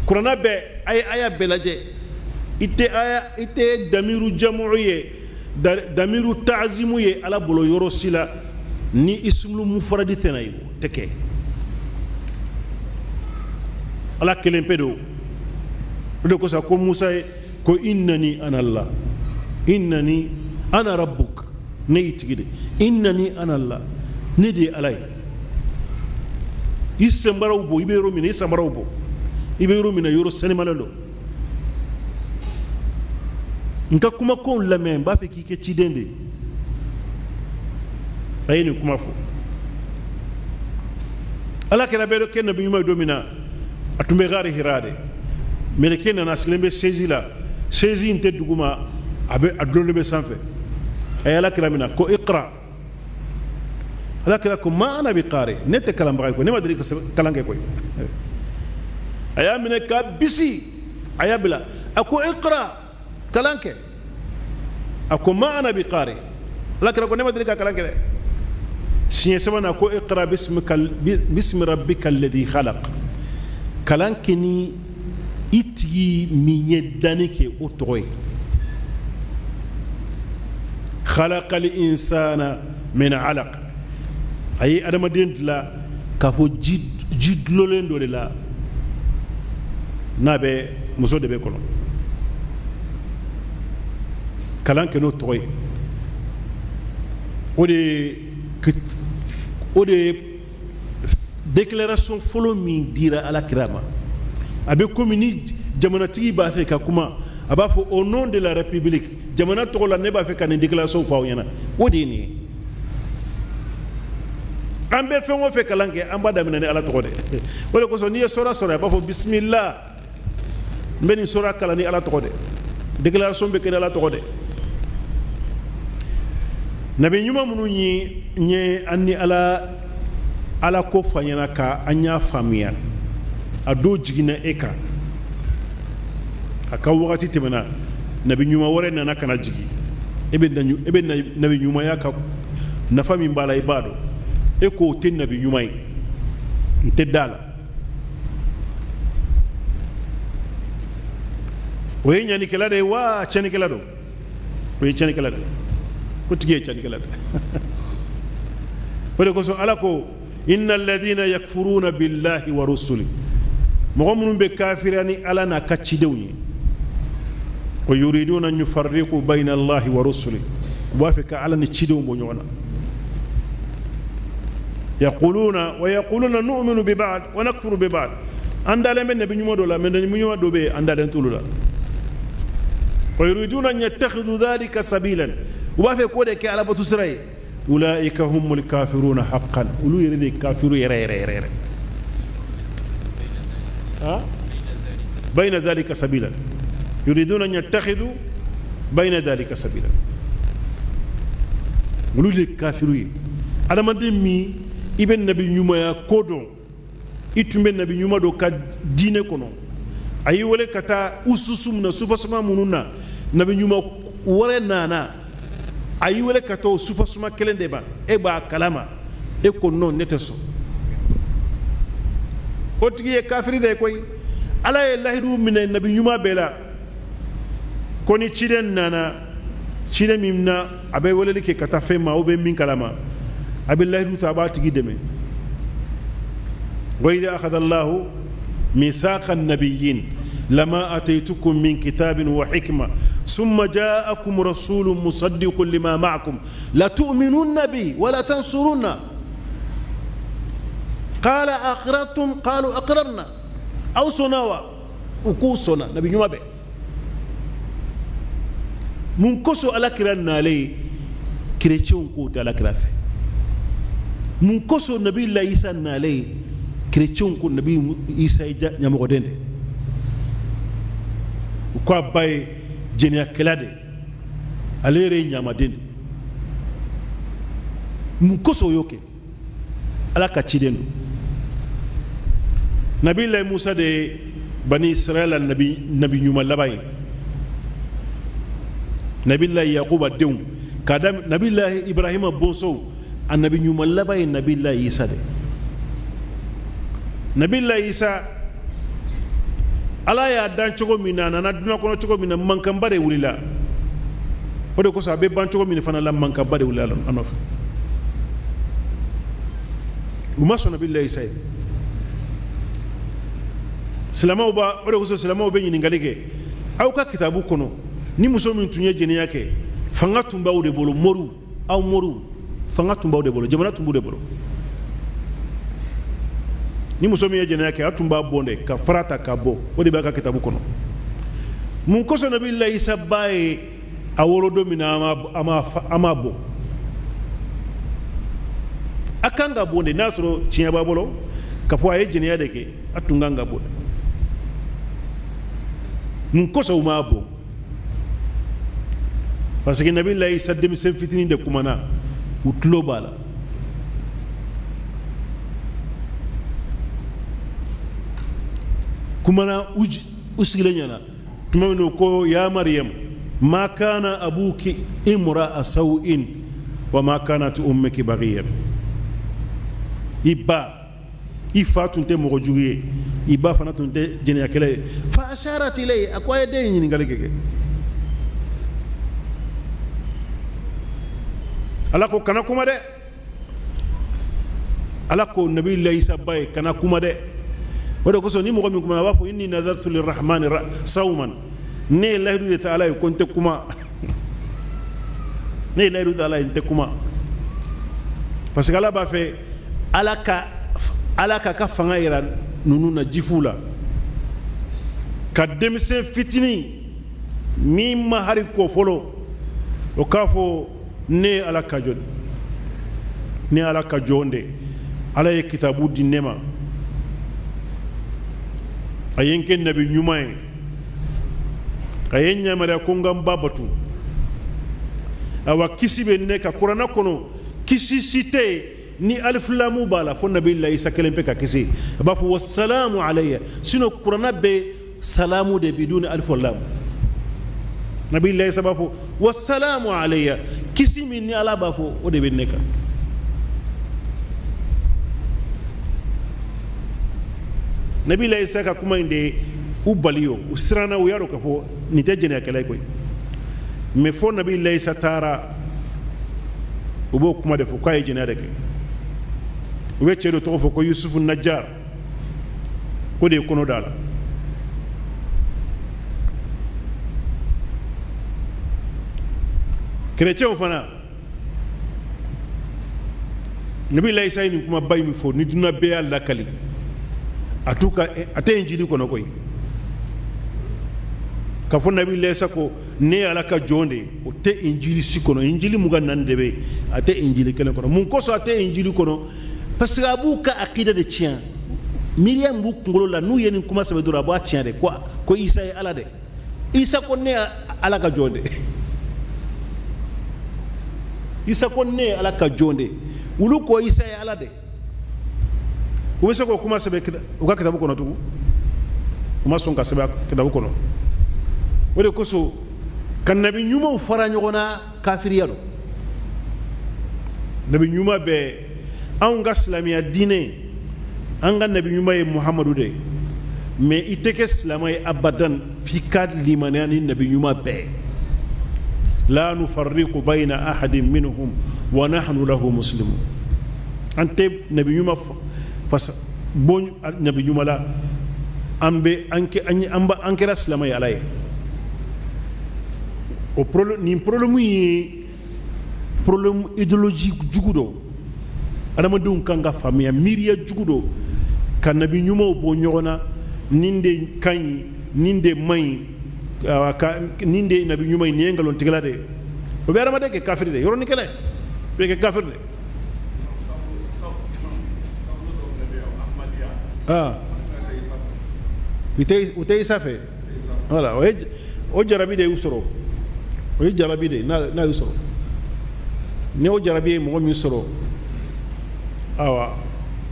Kuranna bɛɛ a ye aya bɛɛ lajɛ, i tɛ damiru jamu'u ye, damiru ta'zimu ye Ala bolo yɔrɔ si la ni ismul mufradi tɛ na ye, o tɛ kɛ. Ala kelen pe do, o de kosɔn ko Musa ye ko innani ana Allah, innani ana rabbuk, ne y'i tigi de, innani ana Allah, ne de ye Ala ye. I senbaraw bɔ, i bɛ yɔrɔ min na i senbaraw bɔ, i bɛ yɔrɔ min na yɔrɔ sanimalen don. N ka kumakanw lamɛn, n b'a fɛ k'i kɛ ciden de ye. A ye nin kuma fɔ. Ala kɛra bɛɛ kɛ nabi ɲuman ye don min na, a tun bɛ gari Hira de, mɛlɛkɛ nana sigilen bɛ chaise la, chaise in tɛ duguma, a dulonlen bɛ sanfɛ. A ye Ala kɛra minɛ ko iqra, Ala kɛra ko ma ana bi qari, ne tɛ kalanbaga ye koyi, ne ma deli ka kalan kɛ koyi. A y'a minɛ k'a bisi, a y'a bila, a ko iqra, kalan kɛ, a ko ma ana bi qari, Ala kɛra ko ne ma deli ka kalan kɛ dɛ. Siɲɛ sabanan ko iqra bismi rabbika alladhi khalaq, kalan kɛ ni i tigi min ye danni kɛ o tɔgɔ ye. خلق الإنسان من علق أي أدم دين لا كفو جد لولين دولي لا نابي مسود بيكولون كلام كنو توي ودي déclaration folo min dira ala kirama abe komini jamana tigi ba fe ka kuma aba fo au nom de la république jamana to la ne ba fe ka ni déclaration fa yana wodi ni ambe fe mo fe kalange amba da minane ala to de wala ko so ni sora ba fo bismillah mbeni sora kala ni ala to de déclaration be ken ala to de nabi nyuma munu ñi anni ala ko fanyana ka anya famiya ado jigina eka aka wakati temena nabi nyuma wore nana kana jigi ebe nabi nyuma ya ka na fami mbala ibado eko te nabi nyuma nte dala oye nyani kala de wa chani kala do oye chani kala de ko tige chani kala de wala ko so ala ko إن الذين يكفرون بالله ورسله مغمرون بكافرين على نكتشدوني ويريدون أن يفرقوا بين الله ورسله وافق على نتشدون بنيونا ويقولون نؤمن ببعض ونكفر ببعض عندنا من نبي نمدولا من نبي نمدوبي عندنا تولولا ويريدون أن يتخذوا ذلك سبيلا وافق كودك على بتسري أولئك هم الكافرون حقا أولو يريد الكافر يرى بين ذلك سبيلا يريدون أن يتخذوا بين ذلك سبيلا أولو الكافر على ما دمي ابن نبي نيوما يا كودون إتم نبي نيوما دو كدين كونو أي ولا كتا أسسمنا سوفسما منونا نبي نيوما ورنا ayi wele kato sufa suma kelen de ba e ba kalama e ko non neteso o tigi e kafiri de koy ala e lahidu min nabi nyuma bela koni ciden nana ciden mimna abe wele ke kata fe ma o be min kalama abe lahidu ta ba tigi deme wa idha akhadha allah misaqa an-nabiyyin لما أتيتكم من كتاب وحكمة ثم جاءكم رسول مصدق لما معكم لا تؤمنون به ولا تنصرون قال أقررتم قالوا أقررنا أو سنوا أكوسنا نبي نوابه منكسو على كرنا لي كريتشون كوت على كرافه منكسو نبي الله عيسى نالي كريتشون كوت نبي عيسى نيامودند kwa bay jenia kelade alere nyamadeni mukoso yoke ala ka cidenu nabi la musa de bani israel nabi nyuma labay nabi la yaquba dew kadam nabi la ibrahima bonso annabi nyuma labay nabi la isa de nabi la isa ala ya dan cogo min na nana duna kono cogo min na mankan bare wulila o de ko sa be ban cogo min fana la mankan bare wulila anof uma sona billahi say salama ba o de ko so salama be nyini ngalige aw ka kitabu kono ni muso min tunye jeni yake fanga tumba o de bolo moru aw moru fanga tumba o de bolo jamana tumbu de bolo ni muso min ye jɛnɛya kɛ a tun b'a bɔn de ka farata ka bɔ o de b'a ka kitabu kɔnɔ mun kosɔn nabi isa ba ye a wolo don min na a ma bɔ a kan ka bɔ de n'a sɔrɔ tiɲɛ b'a bolo ka fɔ a ye jɛnɛya de kɛ a tun kan ka bɔ mun kosɔn u m'a bɔ parce que nabi isa denmisɛn fitinin de kumana u tulo b'a la kumana usigilenyana tumamino ko ya maryam ma kana abuki imra'a sawin wa ma kanat ummuki baghiyan iba ifa tunte mogo jugiye iba fana tunte jeniya kele fa asharat ilay akwa de nyini ngalegege ala ko kana kuma de ala ko nabi la isa bay kana kuma de wado ko so ni mo min kuma ba fo inni nadartu lirrahmani sawman ne la hidu ta'ala ko nte kuma ne la hidu ta'ala nte kuma parce que ala ba fe ala ka fanga ira nunu na jifula ka demse fitini mi ma hari ko folo o ka fo ne ala ka jod ne ala ka jonde ala ye kitabu di nema ayenke nabi nyumay ayen nyamara ko ngam babatu awa kisibe ne ka qur'ana kono kisi site ni alif lam bala fo nabi la isa kelempe ka kisi ba fo wassalamu alayya sino qur'ana be salamu de bidun alif lam nabi la isa ba fo wassalamu alayya kisi min ni ala ba fo o de be neka nabi la isa ka kuma inde ubaliyo usrana u yaro ka fo ni tejene akalay koy me fo nabi la isa tara ubo kuma de fo kay jene de ke wecce do to fo ko yusuf najjar ko de kono dala chrétien fana nabi la isa ni kuma bay mi fo ni duna be alla kali atuka ate injili kono koy ka fo nabi lesa ko ne ala ka jonde o te injili sikono injili muga nan debe ate injili kelen kono mun ko so ate injili kono parce que abu ka akida de tien miriam bu ngolo la nu yeni kuma sabe dura ba tien de quoi ko isa e ala de isa ko ne ala ka jonde isa ko ne ala ka jonde wulu ko isa e ala de o be se ko kuma sabe o ka kitabu kono tugu kuma son ka sabe kitabu kono o de ko so kan nabi nyuma fara nyogona kafiriya do nabi nyuma be an ga islamiya dine an ga nabi nyuma ye muhammadu de mais iteke islamay abadan fi kad limanani nabi nyuma be la nufarriqu bayna ahadin minhum wa nahnu lahu muslimun ante nabi nyuma fasa bon nabi nyuma la ambe anke amba ankera islamay alaye o problème ni problème yi problème idéologique jugudo adama dum kanga famia miriya jugudo kan nabi nyuma bo nyogona ninde kan ninde may ninde nabi nyuma ni ngalon tigala de o be adama de ke kafir de yoro ni kele be ke kafir de utay safe voilà o jarabi de usoro o jarabi de na usoro ne o jarabi mo mi usoro awa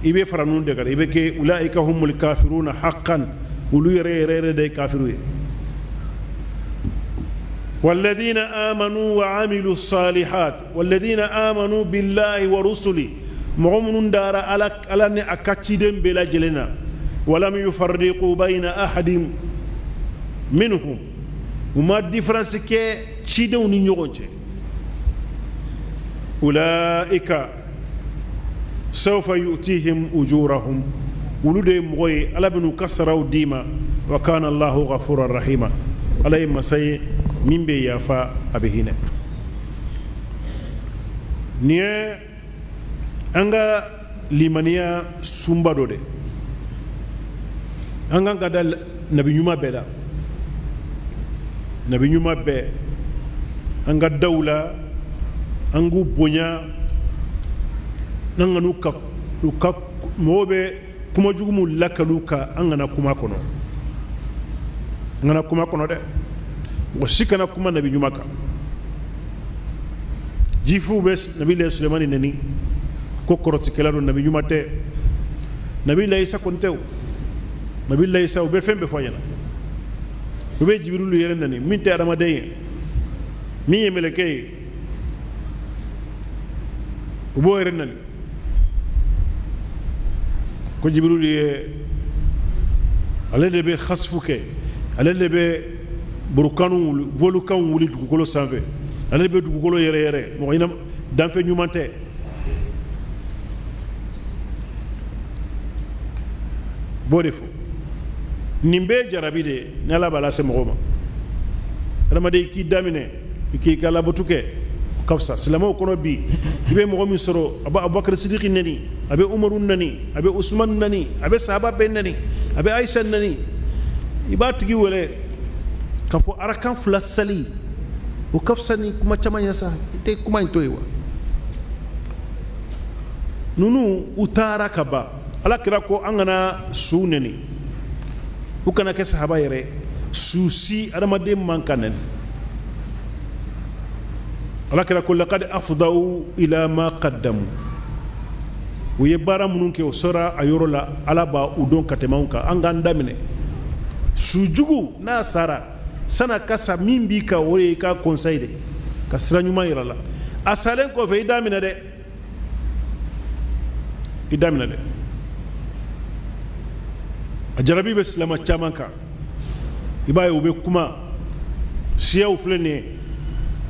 ibe faranun de gar ibe ke ulaika humul kafiruna haqqan ulu yere de kafiru والذين آمنوا وعملوا الصالحات والذين آمنوا بالله ورسله مؤمنون دار على أن أكتشدم بلا جلنا ولم يفرقوا بين أحد منهم وما الدفرنس كي تشيدون نيونجي أولئك سوف يؤتيهم أجورهم ولدهم غوي على بنو كسروا ديما وكان الله غفورا رحيما على مساي من بي يافا أبهنا نيه anga limaniya sumba do de anga gadal nabi nyuma bela nabi nyuma be anga dawla angu bonya nanga nuka mobe kuma jugumu lakaluka anga na kuma kono ngana kuma kono de wasikana kuma nabi nyuma ka jifu bes nabi le Sulemani neni ko koroti kelado nabi nyuma te nabi la isa kontew nabi la isa be fembe foyana be jibril yere nani min te adama de mi yemeleke bo yere nani ko jibril ye ale de be khasfuke ale de be burkanu volukan wuli dugukolo sanfɛ ale be dugukolo yere mo ina danfe ɲuman tɛ b'o de fɔ nin bɛɛ jarabi de ni Ala b'a lase mɔgɔ ma adamaden i k'i daminɛ i k'i ka labato kɛ o ka fisa silamɛw kɔnɔ bi i bɛ mɔgɔ min sɔrɔ a bɛ Abubakar Sidiki nani a bɛ Umaru nani a bɛ Usman nani a bɛ sahaba bɛɛ nani a bɛ Ayisa nani i b'a tigi wele k'a fɔ arakan 2 sali o ka fisa ni kuma caman ye sa i tɛ kuma in to yen wa ninnu u taara ka ban Ala kira ko an kana su neni u kana kɛ sahaba yɛrɛ su si adamaden man ka neni Ala kira ko laqad afdaw ila ma qaddamu u ye baara minnu kɛ o sɔrɔ a yɔrɔ la Ala b'a u dɔn ka tɛmɛ anw kan an k'an daminɛ sujugu n'a sara sana ka sa min b'i ka o ye i ka conseil de ka sira ɲuman yira la a salen kɔfɛ i daminɛ dɛ i daminɛ dɛ a jarabi bɛ silama caman kan i b'a ye u bɛ kuma siyaw filɛ nin ye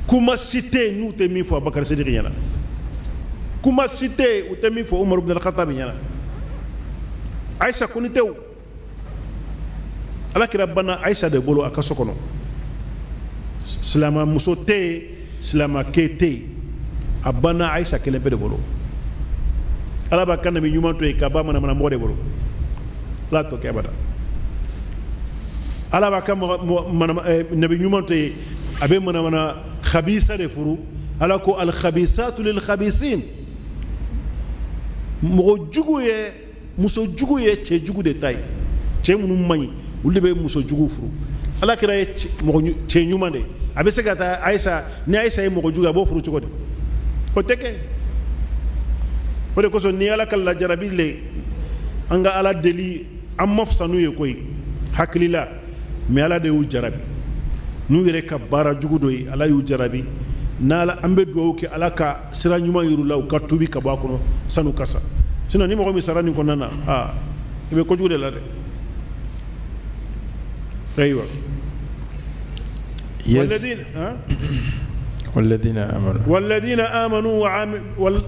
kuma si tɛ yen n'u tɛ min fɔ Abubakar Sidiki ɲɛna kuma si tɛ yen u tɛ min fɔ Umaru ibn al-Khattab ɲɛna Ayisa kɔni tɛ o Ala kira bana Ayisa de bolo a ka so kɔnɔ silamamuso tɛ yen silamakɛ tɛ yen a bana Ayisa kelen bɛɛ de bolo Ala b'a ka nabi ɲuman to yen k'a ba manamanamɔgɔ de bolo Ala t'o kɛ abada Ala b'a ka nabi ɲuman to yen a bɛ manamana khabisa de furu Ala ko al-khabisatu lil-khabisin mɔgɔ jugu ye muso jugu ye cɛ jugu de ta ye cɛ minnu man ɲi olu de bɛ muso jugu furu Ala kira ye cɛ ɲuman de a bɛ se ka taa Ayisa ni Ayisa ye mɔgɔ jugu a b'o furu cogo di o tɛ kɛ o de kosɔn ni Ala ka lajarabi le an ka Ala deli an ma fisa n'u ye koyi hakili la mais Ala de y'u jarabi n'u yɛrɛ ka baara jugu dɔ ye Ala y'u jarabi n'Ala an bɛ dugawu kɛ Ala ka sira ɲuman yiru la u ka tubi ka bɔ a kɔnɔ sanu ka sa sinon ni mɔgɔ min sara nin kɔnɔna na i bɛ kojugu de la dɛ ayiwa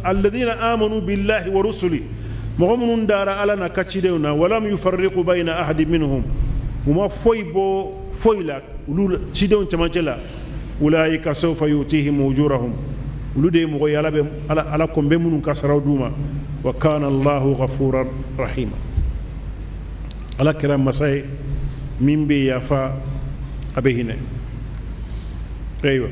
والذين آمنوا بالله ورسله mɔgɔ minnu dara Ala na ka cidenw na walam yufarriqu bayna ahadin minhum u ma foyi bɔ foyi la olu cidenw cɛmancɛ la ulaika sawfa yutihim ujurahum olu de ye mɔgɔ ye Ala kɔn bɛ minnu ka saraw d'u ma wa kana Allahu ghafuran rahima Ala kɛra masa ye min bɛ yafa a bɛ hinɛ ayiwa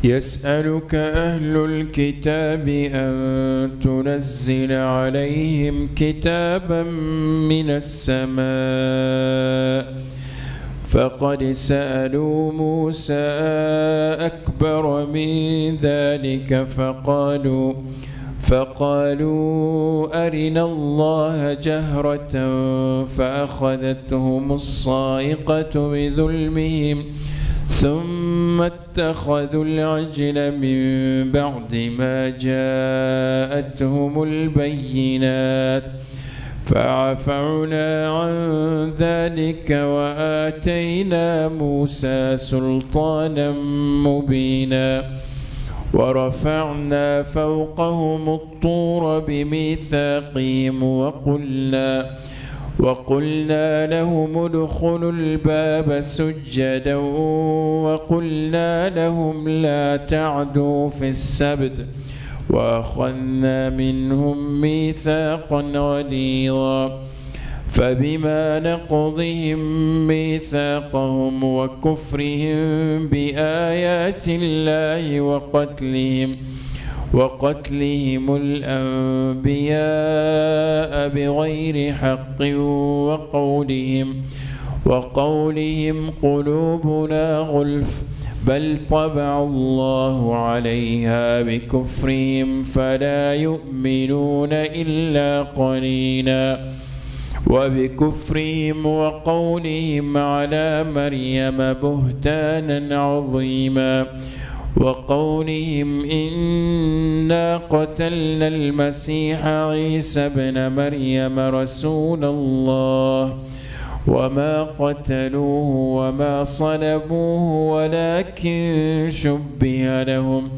يسألك أهل الكتاب أن تنزل عليهم كتابا من السماء فقد سألوا موسى أكبر من ذلك فقالوا أرنا الله جهرة فأخذتهم الصاعقة بظلمهم ثم اتخذوا العجل من بعد ما جاءتهم البينات فعفونا عن ذلك وآتينا موسى سلطانا مبينا ورفعنا فوقهم الطور بميثاقهم وقلنا لهم ادخلوا الباب سجدا وقلنا لهم لا تعدوا في السبت وأخذنا منهم ميثاقا غليظا فبما نقضهم ميثاقهم وكفرهم بآيات الله وقتلهم الأنبياء بغير حق وقولهم قلوبنا غلف بل طبع الله عليها بكفرهم فلا يؤمنون إلا قليلا وبكفرهم وقولهم على مريم بهتانا عظيما وقولهم إنا قتلنا المسيح عيسى ابن مريم رسول الله وما قتلوه وما صلبوه ولكن شبه لهم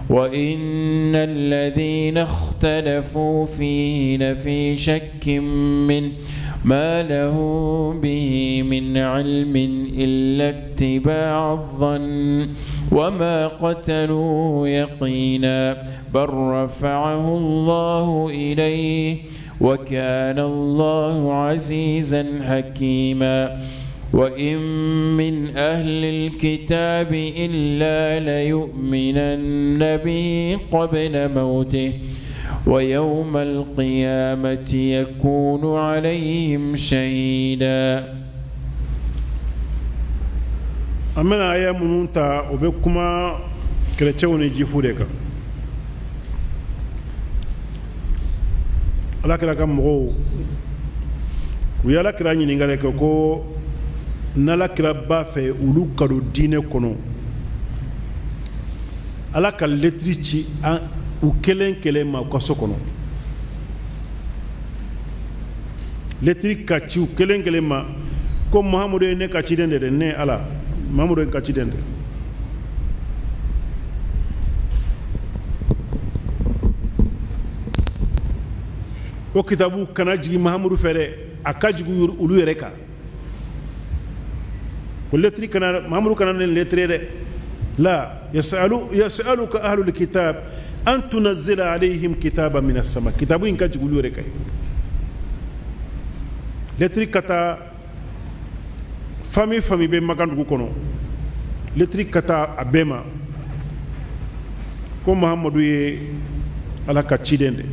وإن الذين اختلفوا فيه لفي شك منه ما له به من علم إلا اتباع الظن وما قتلوه يقينا بل رفعه الله إليه وكان الله عزيزا حكيما وإن من أهل الكتاب إلا ليؤمنن به قبل موته ويوم القيامة يكون عليهم شهيدا. أمنا آية منونتا وبكما كرتشوني جيفودك ala kira ka mɔgɔw u y'ala kira ɲininkali kɛ ko n'ala kira b'a fɛ olu ka don diinɛ kɔnɔ ala ka lɛtiri ci u kelen kelen ma u ka so kɔnɔ lɛtiri ka ci u kelen kelen ma ko mahamadu ye ne ka ciden de dɛ ne ala mahamadu ye n ka ciden de o kitabu kana jigi mahamadu fɛ dɛ a ka jigi olu yɛrɛ kan o lɛtiri kana mahamadu kana ne lɛtiri dɛ la yasaluka ahlul kitab an tunazzila alayhim kitaban min as-sama kitabu in ka jigi olu yɛrɛ kan lɛtiri ka taa fami bɛ makan dugu kɔnɔ lɛtiri ka taa a bɛɛ ma ko mahamadu ye ala ka ciden de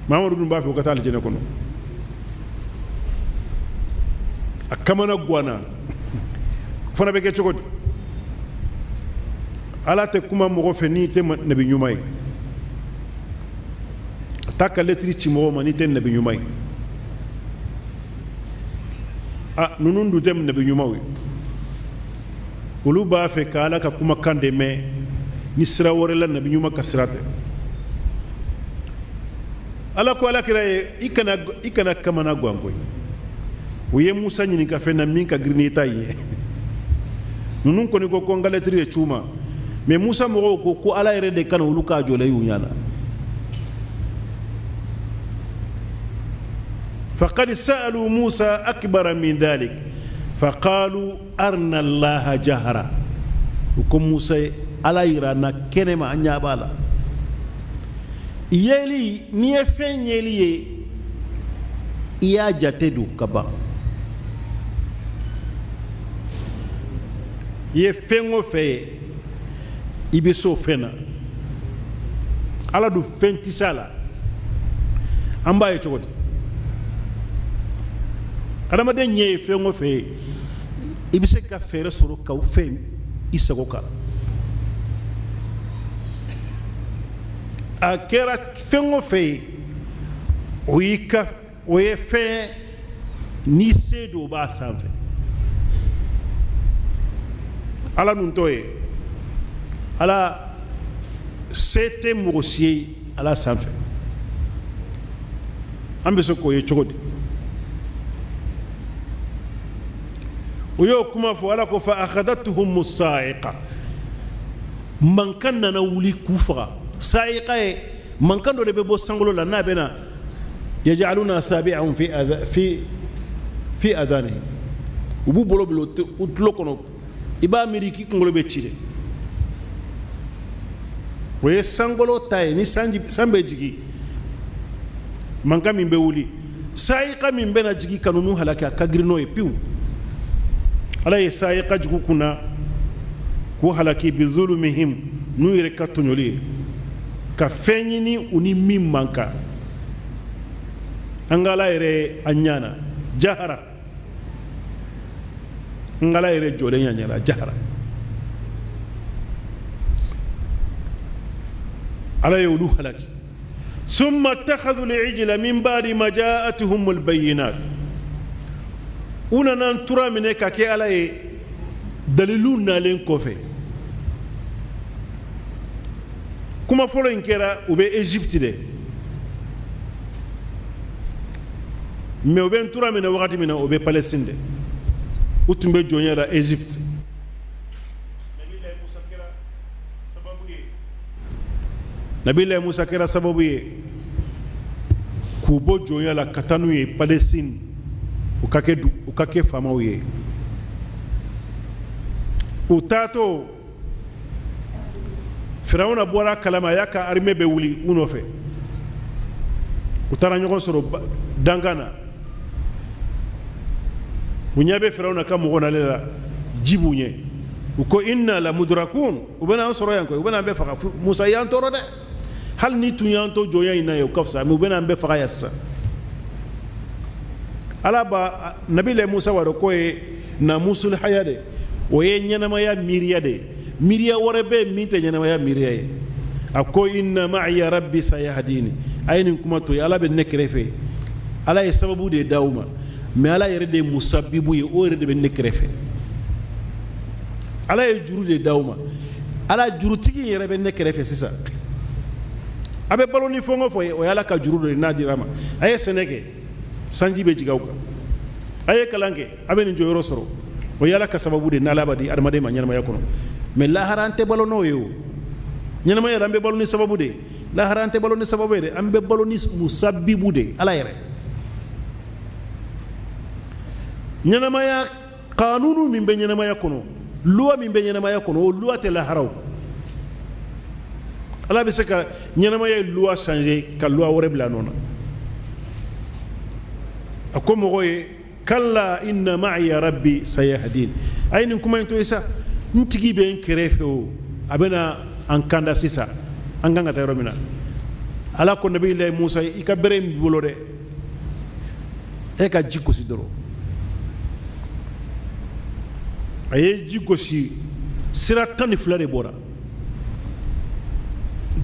mahamadu dun b'a fɛ u ka taa alijinɛ kɔnɔ a kamana guwana fana bɛ kɛ cogo di ala tɛ kuma mɔgɔ fɛ n'i tɛ nabi ɲuman ye a t'a ka lɛtiri ci mɔgɔ ma n'i tɛ nabi ɲuman ye ninnu dun tɛ nabi ɲumanw ye olu b'a fɛ ka ala ka kumakan de mɛn ni sira wɛrɛ la nabi ɲuman ka sira tɛ ala ko ala kira ye i kana kamana guwan koyi u ye musa ɲininka fɛn na min ka girin n'i ta ye ninnu kɔni ko n ka lɛtiri ye c'u ma mais musa mɔgɔw ko ala yɛrɛ de kana olu k'a jɔla y'u ɲana faqad sa'alu musa akbara min dhalik faqalu arna allaha jahara u ko musa ye ala yira na kɛnɛma an ɲa b'a la yeli n'i ye fɛn yeli ye i y'a jate don ka ban i ye fɛn o fɛn ye i bɛ se o fɛn na ala dun fɛn tɛ se a la an b'a ye cogo di adamaden ɲɛ ye fɛn o fɛn ye i bɛ se ka fɛɛrɛ sɔrɔ ka o fɛn i sago kan a kɛra fɛn o fɛn ye o ye fɛn n'i se don o b'a sanfɛ ala nun t'o ye ala se tɛ mɔgɔ si ye ala sanfɛ an bɛ se k'o ye cogo di o y'o kuma fɔ ala ko fa akhadatuhum as-sa'iqa mankan nana wuli k'u faga sa'iqa ye mankan dɔ de bɛ bɔ sankolo la n'a bɛ na yaj'aluna asabi'ahum fi adanihim u b'u bolo bila u tulo kɔnɔ i b'a miiri k'i kunkolo bɛ ci de o ye sankolo ta ye ni san bɛ jigin mankan min bɛ wuli sa'iqa min bɛ na jigin ka ninnu halaki a ka girin n'o ye pewu ala ye sa'iqa jugu kunna k'u halaki bi zulumihim n'u yɛrɛ ka tɔɲɔli ye ka fɛn ɲini u ni min man kan an ka ala yɛrɛ a ɲana jahara an ka ala yɛrɛ jɔlen ɲaɲana jahara ala ye olu halaki summa ittakhadhu al-ijla min ba'di ma ja'atuhum al-bayyinat u nana tura minɛ ka kɛ ala ye dalilu nalen kɔfɛ kuma fɔlɔ in kɛra u bɛ Égypte de mais u bɛ tura minɛ wagati min na u bɛ Palestine de u tun bɛ jɔnya la Égypte nabilahi Musa kɛra sababu ye nabila musa kera sababu ye kubo jonya la katanu ye Palestine ukake famaw ye utato Firawuna bɔra kalama y'a ka armée bɛ wuli u nɔfɛ u taara ɲɔgɔn sɔrɔ dankan na u ɲɛ bɛ Firawuna ka mɔgɔ nale la ji b'u ɲɛ u ko inna la mudrakun u bɛna an sɔrɔ yan koyi u bɛna an bɛɛ faga Musa y'an tɔɔrɔ dɛ hali ni tun y'an to jɔnya in na ye u ka fisa mais u bɛna an bɛɛ faga yan sisan ala ba nabila Musa wa ko ye namusul haya de o ye ɲɛnamaya miiriya de miiriya wɛrɛ bɛ min tɛ ɲɛnamaya miiriya ye a ko inna ma'iya rabbi sayahdini a ye nin kuma to ye ala bɛ ne kɛrɛfɛ ala ye sababu de d'aw ma mais ala yɛrɛ de ye musabibu ye o yɛrɛ de bɛ ne kɛrɛfɛ ala ye juru de d'aw ma ala jurutigi yɛrɛ bɛ ne kɛrɛfɛ sisan a bɛ balo ni fɛn o fɛn ye o ye ala ka juru de n'a dira ma a ye sɛnɛ kɛ sanji bɛ jigin aw kan a ye kalan kɛ a bɛ nin jɔyɔrɔ sɔrɔ o ye ala ka sababu de n'ala b'a di adamaden ma ɲɛnamaya kɔnɔ mais lahara an tɛ balo n'o ye o ɲɛnamaya an bɛ balo ni sababu de lahara an tɛ balo ni sababu ye dɛ an bɛ balo ni musabibu de ala yɛrɛ ɲɛnamaya kanunu min bɛ ɲɛnamaya kɔnɔ loi min bɛ ɲɛnamaya kɔnɔ o loi tɛ laharaw ala bɛ se ka ɲɛnamaya loi changer ka loi wɛrɛ bila a nɔ na a ko mɔgɔ ye kalla inna ma'iya rabbi sayahdin a ye nin kuma in to ye sa n tigi bɛ n kɛrɛfɛ o a bɛna an kanda sisan an kan ka taa yɔrɔ min na ala ko nabiyilahi musa i ka bere in b'i bolo dɛ e ka ji gosi dɔrɔn a ye ji gosi sira 12 de bɔra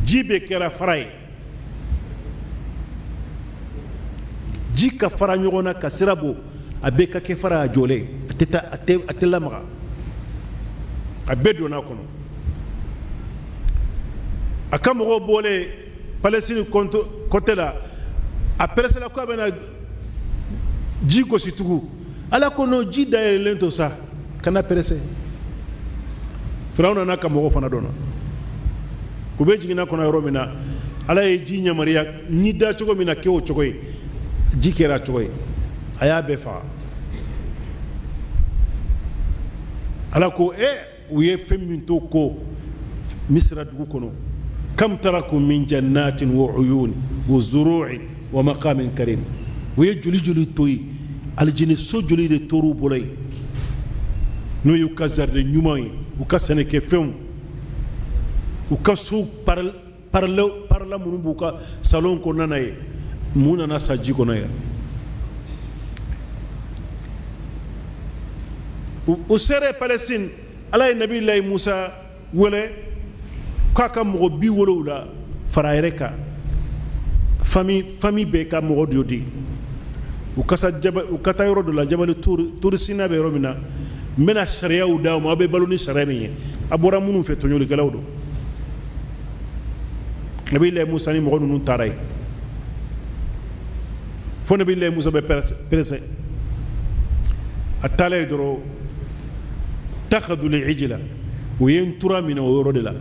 ji bɛ kɛra fara ye ji ka fara ɲɔgɔn na ka sira bɔ a bɛɛ ka kɛ fara jɔlen a tɛ lamaga a bɛɛ donna a kɔnɔ a ka mɔgɔw bɔlen Palestine côté la a pɛrɛsɛla ko a bɛna ji gosi tugun ala ko no ji dayɛlɛlen to sa kana pɛrɛsɛ Firawuna n'a ka mɔgɔw fana dɔnna u bɛ jiginna kɔnɔ yɔrɔ min na ala ye ji ɲamariya ni da cogo min na kɛ o cogo ye ji kɛra cogo ye a y'a bɛɛ faga ala ko u ye fɛn min to ko misira dugu kɔnɔ kam taraku min jannatin wa uyun wa zuru'in wa maqamin karim u ye joli joli to ye aljini so joli de toru bolo ye n'o y'u ka jardin ɲuman ye u ka sɛnɛkɛfɛnw u ka so parala minnu b'u ka salon kɔnɔna ye mun nana sa ji kɔnɔ yan o sera Palestine ala ye nabiyilahi musa wele k'a ka mɔgɔ 70 fara a yɛrɛ kan famille bɛɛ ka mɔgɔ dɔ di u ka taa yɔrɔ dɔ la jabali turi sina bɛ yɔrɔ min na n bɛna sariyaw d'aw ma aw bɛ balo ni sariya min ye a bɔra minnu fɛ tɔɲɔlikɛlaw don nabiyilahi musa ni mɔgɔ ninnu taara yen fo nabiyilahi musa bɛ pɛrɛsɛ a taala yen dɔrɔn takhadul ijla u ye n tura minɛ o yɔrɔ de la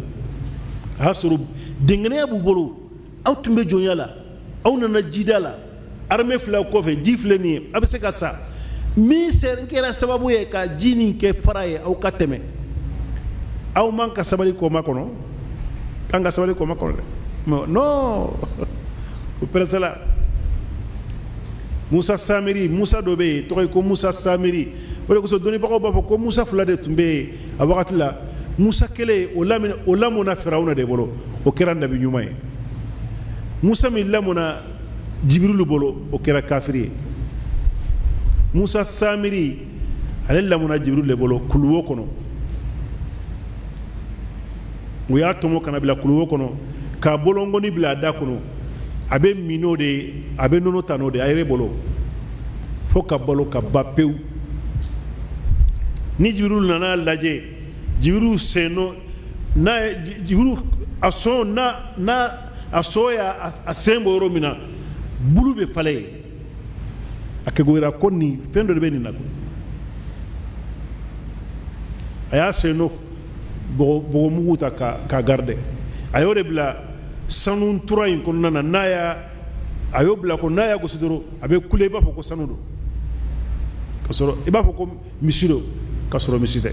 a y'a sɔrɔ dengɛnɛya b'u bolo aw tun bɛ jɔnya la aw nana jida la armée filɛ kɔfɛ ji filɛ nin ye a bɛ se ka sa min kɛra sababu ye ka ji nin kɛ fara ye aw ka tɛmɛ aw man ka sabali kɔma kɔnɔ kan ka sabali kɔma kɔnɔ dɛ non o pɛrɛsɛla Musa Samiri Musa dɔ bɛ yen tɔgɔ ye ko Musa Samiri o de kosɔn dɔnnibagaw b'a fɔ ko Musa 2 de tun bɛ yen a wagati la Musa kelen o lamɔna Firawuna de bolo o kɛra nabi ɲuman ye Musa min lamɔna Jibirilu bolo o kɛra kafiri ye Musa Samiri ale lamɔna Jibirilu de bolo kuluwo kɔnɔ u y'a tɔmɔ kana bila kuluwo kɔnɔ k'a bolongoni bila a da kɔnɔ a bɛ min n'o de ye a bɛ nɔnɔ ta n'o de ye a yɛrɛ bolo fo ka balo ka ba pewu ni Jibirilu nana lajɛ Jibirilu sennɔ n'a ye Jibirilu a sɔn n'a a sɔn y'a sen bɔ yɔrɔ min na bulu bɛ falen yen a kɛgoyara ko nin fɛn dɔ de bɛ nin na a y'a sennɔ bɔgɔmugu ta k'a garder a y'o de bila sanu tura in kɔnɔna na n'a y'a a y'o bila ko n'a y'a gosi dɔrɔn a bɛ kule i b'a fɔ ko sanu don ka sɔrɔ i b'a fɔ ko misi don ka sɔrɔ misi tɛ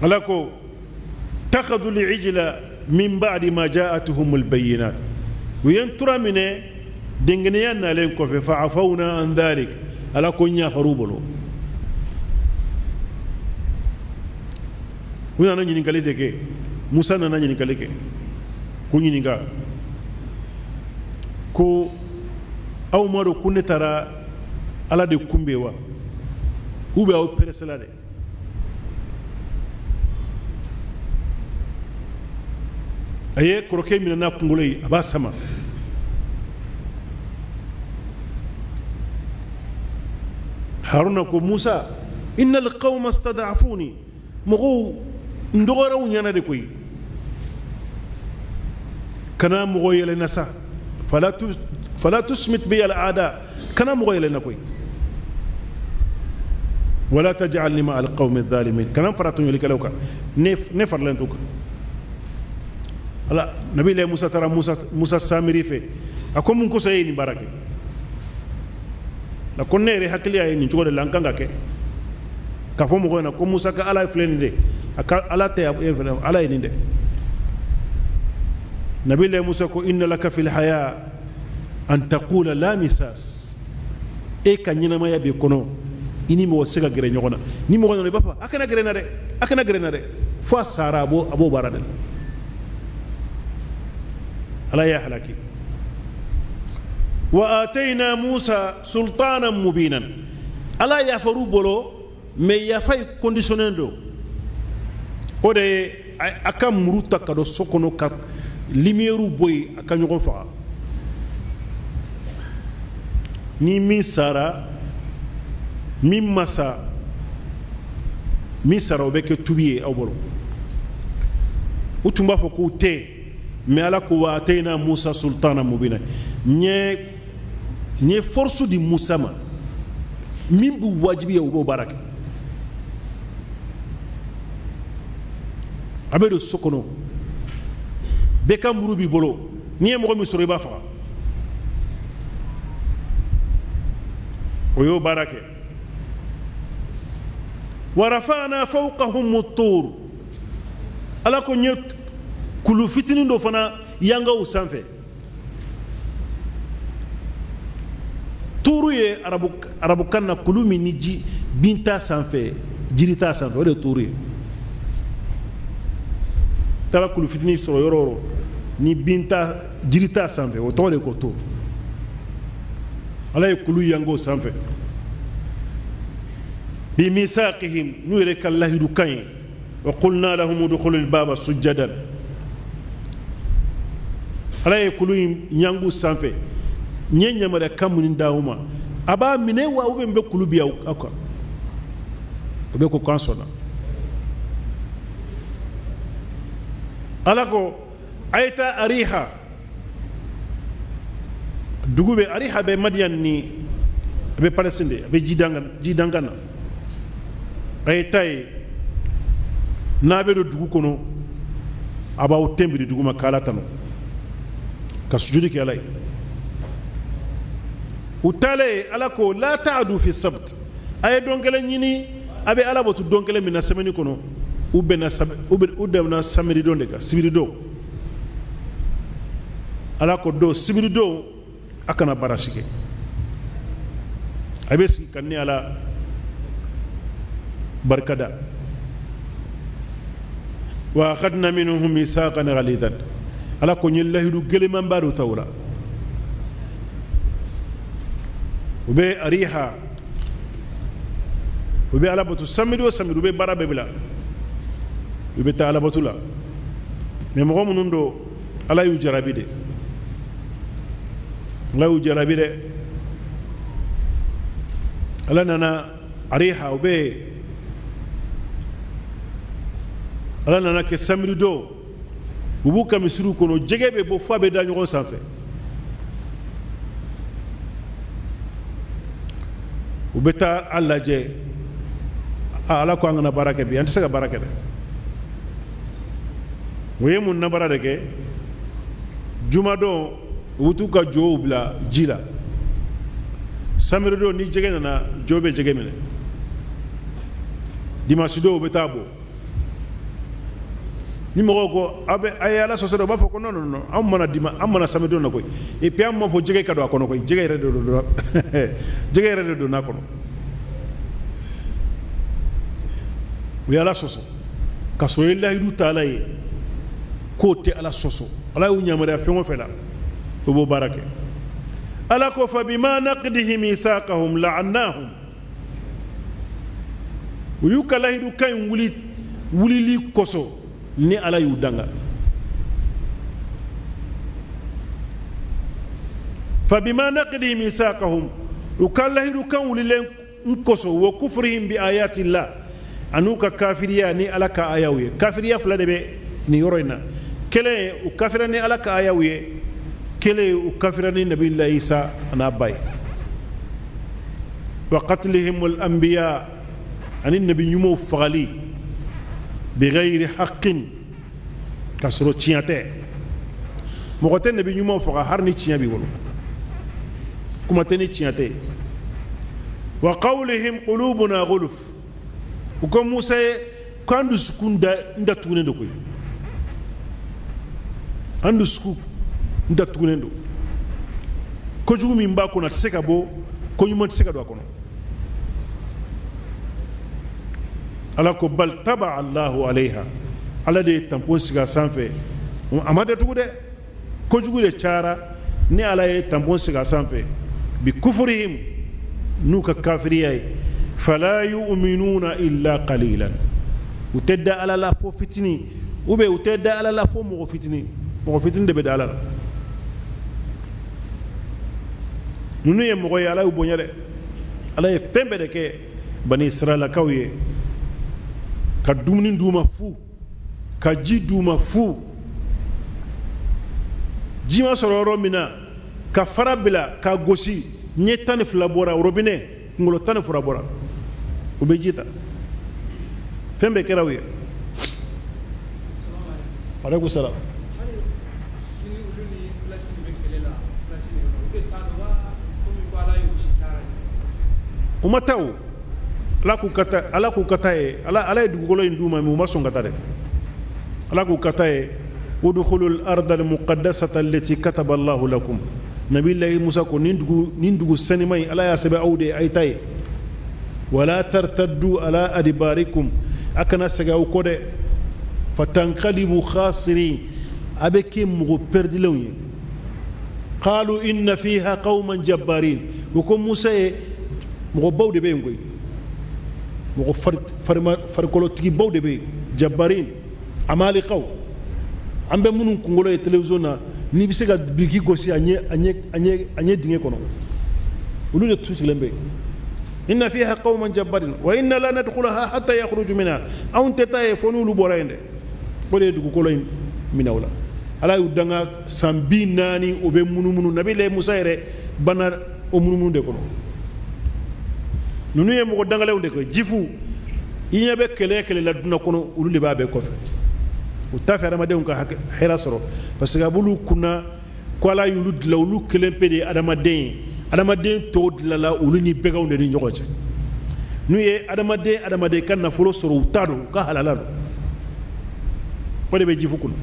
ala ko takhadhu al-ijla min ba'di ma ja'atuhum al-bayyinat u ye tura minɛ dengeneya nalen kɔfɛ fa afawna an dhalik ala ko ɲafaru bolo u nana ɲininkali de kɛ musa nana ɲininkali kɛ ko ɲininka ko aw ma dɔn ko ne taara ala de kunbe wa ou bien aw pɛrɛsɛla dɛ a ye kɔrɔkɛ minɛ n'a kunkolo ye a b'a sama haruna ko musa inna alqawma stada'afuni mɔgɔw n dɔgɔyara u ɲɛna de koyi kana mɔgɔ yɛlɛnna sa fala tusmit bi al'ada kana mɔgɔ yɛlɛnna koyi wala taj'alni ma alqawmi adh-dhalimin kana fara tɔɲɔlikɛlaw kan ne faralen to kan ala nabi ilahi musa taara musa samiri fɛ a ko mun kosɔn e ye nin baara kɛ a ko ne yɛrɛ hakili y'a ye nin cogo de la n kan ka kɛ k'a fɔ mɔgɔw ɲɛna ko musa ka ala filɛ nin de a ka ala tɛ ala ye nin dɛ nabi ilahi musa ko inna laka fil haya an taqula la misas e ka ɲɛnamaya bɛ kɔnɔ i ni mɔgɔ se ka gɛrɛ ɲɔgɔn na ni mɔgɔ nana i b'a fɔ a kana gɛrɛ n na dɛ a kana gɛrɛ n na dɛ fo a sara a b'o baara de la ala y'a halaki wa atayna musa sultanan mubinan ala yafaru bolo mais yafa yi conditionné do o de ye a ka muru ta ka don so kɔnɔ ka lumière boyi a ka ɲɔgɔn faga ni min sara min masa min sara o bɛ kɛ tubi ye aw bolo u tun b'a fɔ k'u tɛ mais ala ko wa atayna musa sultana mubina nye force di musa ma min bu wajibi o b'o baara kɛ a bɛ don so kɔnɔ bɛɛ ka muru b'i bolo n'i ye mɔgɔ min sɔrɔ i b'a faga o y'o baara kɛ wa rafa'na fawqahum at-tur ala ko nye kulu fitinin dɔ fana yangaw sanfɛ tuuru ye arabukan na kulu min ni bin t'a sanfɛ jiri t'a sanfɛ o de ye tuuru ye taara kulu fitinin sɔrɔ yɔrɔ o yɔrɔ ni jiri t'a sanfɛ o tɔgɔ de ko tuuru ala ye kulu yangaw sanfɛ bi misaqihim n'u yɛrɛ ka lahidu kan ye wa qulna lahum udkhulul baba sujjadan ala ye kulu ɲangu sanfɛ n ye ɲamariya kan minnu d'aw ma a b'a minɛ wa ou bien n bɛ kulu bi aw kan o bɛ ko k'an sɔnna ala ko a ye taa ariha dugu bɛ ariha bɛ madiyan ni a bɛ palestine de a bɛ jidangan na a ye taa ye n'a bɛ don dugu kɔnɔ a b'aw tɛnbiri dugu ma k'ala tanu ka sujudi kɛ ala ye u taalen ala ko la ta'du fi sabt a ye don kelen ɲini a bɛ ala bato don kelen min na semaine kɔnɔ u bɛnna samedi don de kan sibiri don ala ko don sibiri don a kana baara si kɛ a bɛ sigi ka ni ala barikada wa akhadna minhum mithaqan ghalidan ala ko ñel lahidu geleman baru tawra ube ariha ube ala batu samido ube bara bebla ube ta ala batu la me mo munun do ala yu jarabi de ala nana ariha ube ala nana ke samido u b'u ka misiriw kɔnɔ jɛgɛ bɛ bɔ fo a bɛ da ɲɔgɔn sanfɛ u bɛ taa a lajɛ ala ko an kana baara kɛ bi an tɛ se ka baara kɛ dɛ ويمون نبرا دك جمادو وتوكا جو بلا جيلا سامردو ني جيغنا جوبي جيغمنه dimanche betabo ni mo ko abe ayala so so ba foko non non amana samedi na koy e puis am mo fo jege kado akono koy jege redo do jege redo do na kono wi ala soso kaso illahi du taala e ko te ala soso ala yu nyamare fe mo fela bo barake ala ko fa bima naqdihim misaqahum la'annahum uyuka lahidu kan wulili koso ni ala yu danga fa bima naqdihim misaqahum ukallahidu kan wulile koso wa kufrihim bi ayati llah anuka kafiriya ni ala ka ayawiye kafiriya fula de be ni yoroina kele u kafira ni ala ka ayawiye kele u kafira ni nabiyllah isa ana bay wa qatlihim al anbiya ani nabi nyumo fagali بغير حق كسرو تشياتي موغوتي نبي نيومو فغا هارني تشيا بي ولو كما تني تشياتي وقولهم قلوبنا غلف وكم موسى كاندو سكون ندا تونندو كوي اندو سكو ندا تونندو كوجو ميمبا كونا تسكا بو كونيو تسكا دو كونو ala ko bal taba Allahu alaiha ala de tampon siga sanfɛ amada tugu de ko jugu de cara ni ala ye tampon siga sanfɛ bi kufrihim nuka kafiriya fala yu'minuna illa qalilan utadda ala la fo fitini ube utadda ala la fo mo fitini de be ala la nunu ye mo ya ala ubonya de ala ye fembe de ke bani israila kawye ka dumuni duma fu ka ji duma fu ji ma sɔrɔ yɔrɔ min na ka fara bila ka gosi ɲɛ tan ni fila bɔra robinet kunkolo tan ni fila bɔra u bɛ ji ta fɛn bɛɛ kɛra u ye aleykum salaam u ma taa o ala k'u kata ye ala ye dugukolo in d'u ma mais u ma sɔn ka taa dɛ ala k'u kata ye udkhulul arda almuqaddasata allati kataba Allahu lakum nabillahi Musa ko nin dugu sanima in ala y'a sɛbɛn aw de ay ta ye wala tartaddu ala adbarikum a kana segin aw kɔ dɛ fatanqalibu khasirin a bɛ kɛ mɔgɔ perdilenw ye qalu inna fiha qawman jabbarin u ko Musa ye mɔgɔ baw de bɛ yen koyi mɔgɔ farikolotigibaw de bɛ jabbarin amalikaw an bɛ minnu kunkolo ye télévision na n'i bɛ se ka biriki gosi a ɲɛ dingɛ kɔnɔ olu de tun sigilen bɛ inna fiha qawman jabbarin wa inna la nadkhulaha hatta yakhruju minha anw tɛ taa ye fo n'olu bɔra yen dɛ o de ye dugukolo in minɛ o la ala y'u danga san 40 o bɛ munumunu nabilahi Musa yɛrɛ banna o munumunu de kɔnɔ nunu ye mɔgɔ dangalenw de kɛ jifu i ɲɛ bɛ kɛlɛ la duna kɔnɔ olu de b'a bɛɛ kɔfɛ u t'a fɛ adamadenw ka hɛrɛ sɔrɔ parce que a b'olu kunna ko ala y'olu dilan olu kelen pe de ye adamaden ye adamaden tɔw dilanla olu ni bɛganw de ni ɲɔgɔn cɛ n'u ye adamaden ka nafolo sɔrɔ u t'a dɔn u ka halala don o de bɛ jifu kunna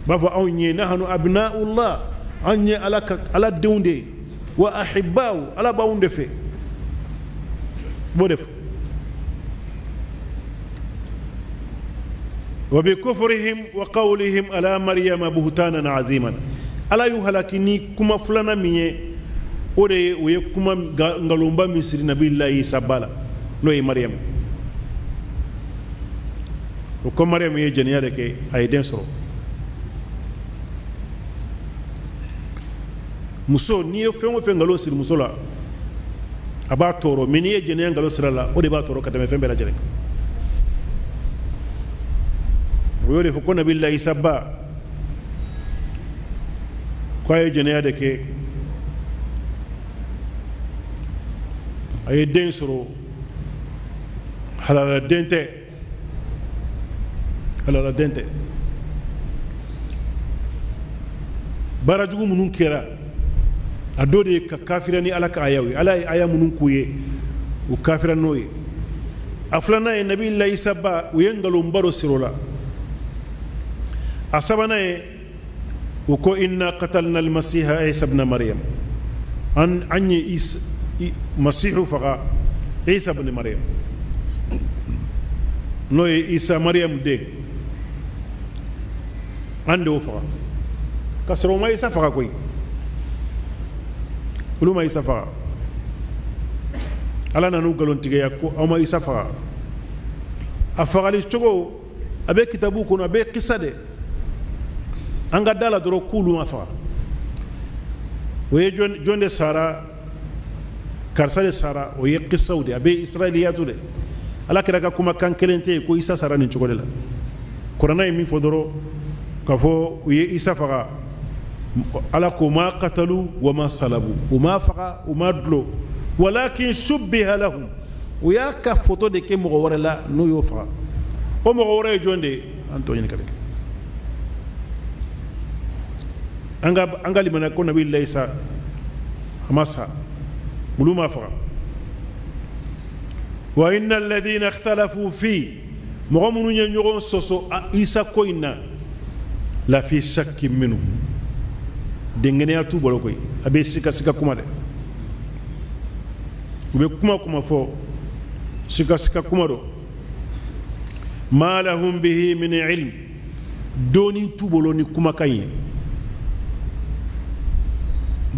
u b'a fɔ anw ye nahanu abna'ullah anw ye ala denw de ye wa ahibba'u ala b'anw de fɛ bodef وبكفرهم وقولهم على مريم بهتانا عظيما ala yu halakini kuma fulana min ye o de o ye kuma ngalonba min siri nabilahi Isa bala n'o ye Mariam o ko Mariam ye jɛnɛya de kɛ a ye den sɔrɔ muso n'i ye fɛn o fɛn ngalon siri muso la a b'a tɔɔrɔ mais n'i ye jɛnɛya ngalon siri a la o de b'a tɔɔrɔ ka tɛmɛ fɛn bɛɛ lajɛlen o y'o de fɔ ko nabilahi Isa ba ko a ye jɛnɛya de kɛ a ye den sɔrɔ halala den tɛ barajugu munun kera a do de ka kafirani ala ka ayawi ala aya munun kuye o kafirano ye a filana ye nabi la isa ba u ye ngalon baro sirola a sabana ye u ko inna qatalna almasiha isa ibn maryam an ye masihu faga isa ibn maryam no ye isa maryam de ande o faga kasro ma isa faga koy ulu ma isa faga ala nanu galon tigeya ko awma isa faga a fagali cogo abe kitabu kono abe qissa de anga dala doro kulu ma faga oye jonde sara karsale sara oye qissaw de abe israiliyatu de ala kira ka kuma kan kelente ko isa sara ni cogo de la qur'ana yi min fodoro ka fo oye isa faga ala ko ma qatalu wa ma salabu uma faga uma dlo walakin shubbiha lahum ويا كفوتو دي كي مغورة لا نو يوفا او مغورة يجون دي انتو ينكبك انغا لمن يكون نبي الله إيسا همسا ملو ما فغا وإن الذين اختلفوا فيه مغمون ينيرون سوسو إيسا كوينا لا في شك منه دنگنيا تو بولو كوي أبي سيكا سيكا كما دي وبي كما فو سيكا سيكا كما دو ما لهم به من علم دوني تو بولو ني كما كاين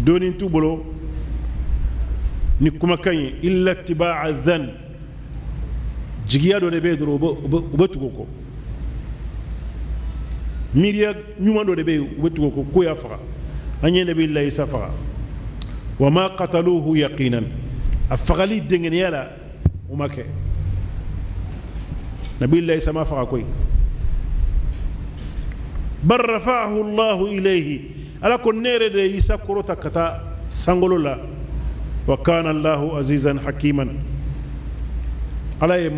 دوني تو بولو ني كما كاين إلا اتباع الذن جيغيا دو دبي درو وبتوكو ميريا نيوما دو دبي وبتوكو كو يافا أني نبي الله يسافا وما قتلوه يقينا أفغلي دنيالا وما كي نبي الله يسمى فغاكوي بل رفعه الله إليه ألا كن نير دي يسا كروتا كتا سانغولو لا وكان الله عزيزا حكيما ألا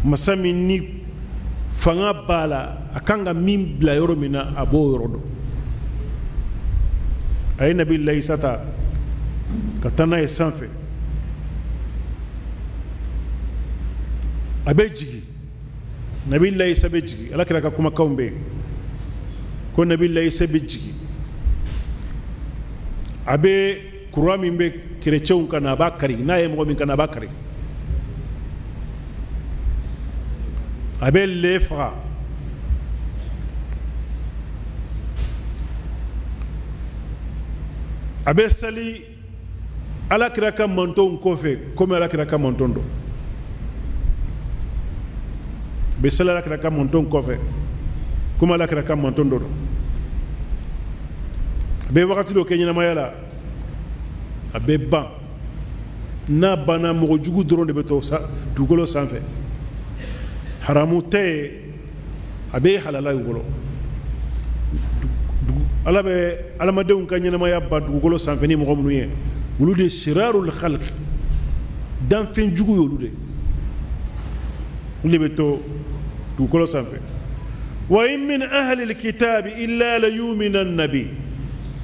مسامي ني فغا بالا أكانغا ميم بلا يورو منا أبو يورو أي نبي الله يساتا كتانا يسانفي أبيجي نبي الله يسبيجي ألا كراكا كما كومبي كون نبي الله يسبيجي أبي كرامي مبي كريتشون كان أباكري نايم غومي كان أباكري أبي الليفرا أبي سالي ألا كراكا مونتون كوفي كومي ألا كراكا مونتون دو بسلا لك ركام مونتون كوفي كما لك ركام مونتون دورو بي وقت لو كينينا ما يلا ابي با نا بنا مو جوغو درون بتو سا دوغلو سانفي حرامو تي ابي حلالا يغلو ala be alamadenw ka ɲɛnama ya ba dugukolo sanfɛ ni mɔgɔ minnu ye olu de shirarul khalq danfɛn jugu y'olu de olu bɛ to dugukolo sanfɛ wa in min ahli alkitabi illa la yu'minanna bi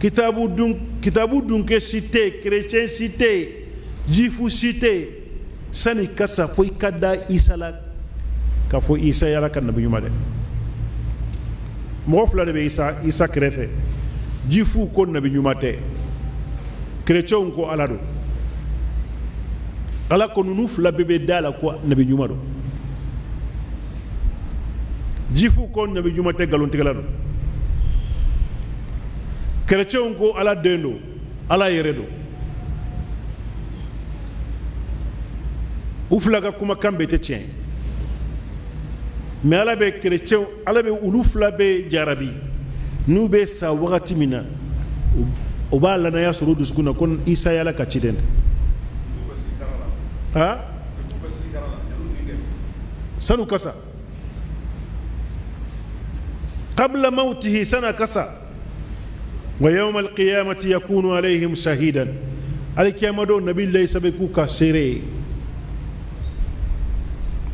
kitabu dun ke cité chrétien cité jifu cité sani kasa fo ikada isa la ka fo isa yala kan nabi ɲuman dɛ mɔgɔ fila de bɛ isa kɛrɛfɛ jifu ko nabi ɲuman tɛ chrétien ko ala do ala ko nunu fila bɛɛ bɛ da la ko nabi ɲuman do jifu ko nabi ɲuman tɛ galontigɛla do chrétien ko ala den do ala yɛrɛ do u fila ka kumakan bɛɛ tɛ tiɲɛ mais ala bɛ chrétien ala bɛ olu fila bɛ jarabi n'u bɛ sa wagati min na o b'a lanaya sɔrɔ dusukun na ko isa ye ala ka ciden ha sanu kasa قبل موته سنة كسا ويوم القيامة يكون عليهم شهيدا عليك يا مدو نبي الله يسبكوك شيري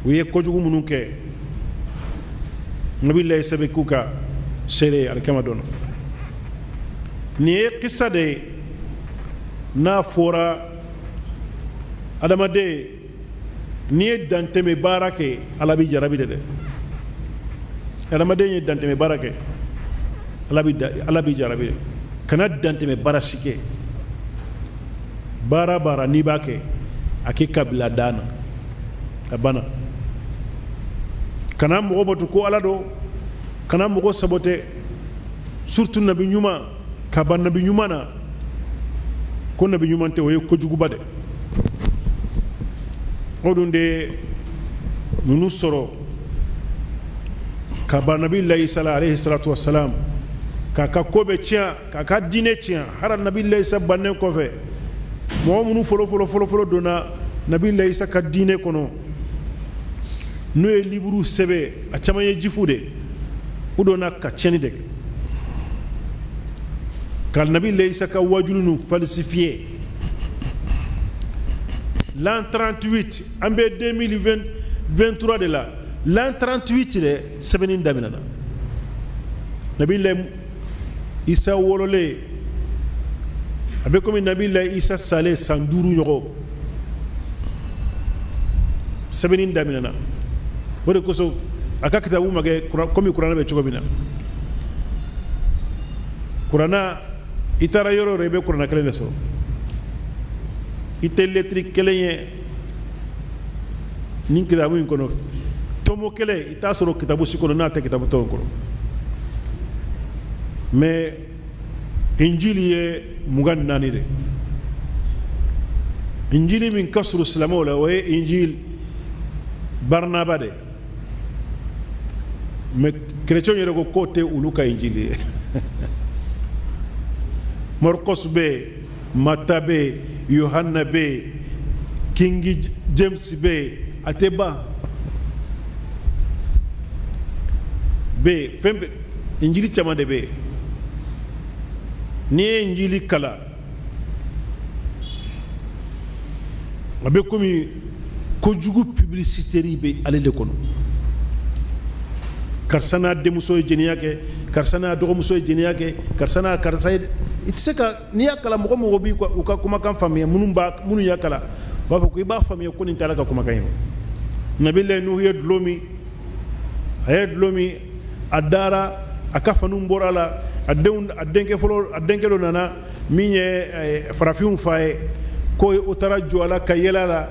ويكوجو منوك نبي الله يسبكوك شيري عليك يا مدو ni qissa de na fora adamade ni danteme barake alabi jarabi de adamade ni danteme barake alabi jarabi kana danteme barasike bara ni bake akika bila dana abana kana mogo batu ko alado kana mogo sabote surtout nabi nyuma ka ban nabi nyuma na ko nabi nyuma te waye ko jugu bade odunde nunu soro ka ban nabi allah sallallahu alayhi salatu wassalam ka kobe tia ka dine tia har nabi allah sa banne ko fe mo munu folo dona nabi allah sa ka dine kono no e libru sebe a chamaye jifude udona ka tieni de kal nabi allah sa ka wajulunu falsifié l'an 38 ambe 2023 de la l'an 38 de sebenin daminana nabi allah isa wolole abe komi nabi allah isa sale sanduru yogo sebenin daminana wode koso aka kitabu mage komi qur'ana be chogo bina qur'ana itara yoro rebe qur'ana kele so ite letri kele ye nin kitabu kono tomo kele ita soro kitabu sikono na ta kitabu to kono mais injili ye mugan nani de injili min kasru salamo la way injil barnaba de mais chrétien yere ko côté uluka injili Marcos be Mata be Yohanna be King James be ateba be fembe injili chamande be ni injili kala abe komi ko jugu publicité be ale de kono karsana demuso jeniya ke karsana dogomuso jeniya ke karsana karsa itiseka ni yakala mo bi ko ka kuma kan famiya munu yakala ba ko iba famiya ko ni talaka kuma kan nabi le nu yedlomi ayedlomi adara akafanu mborala adenke folo adenke lo nana minye farafiun fae ko utara joala kayela la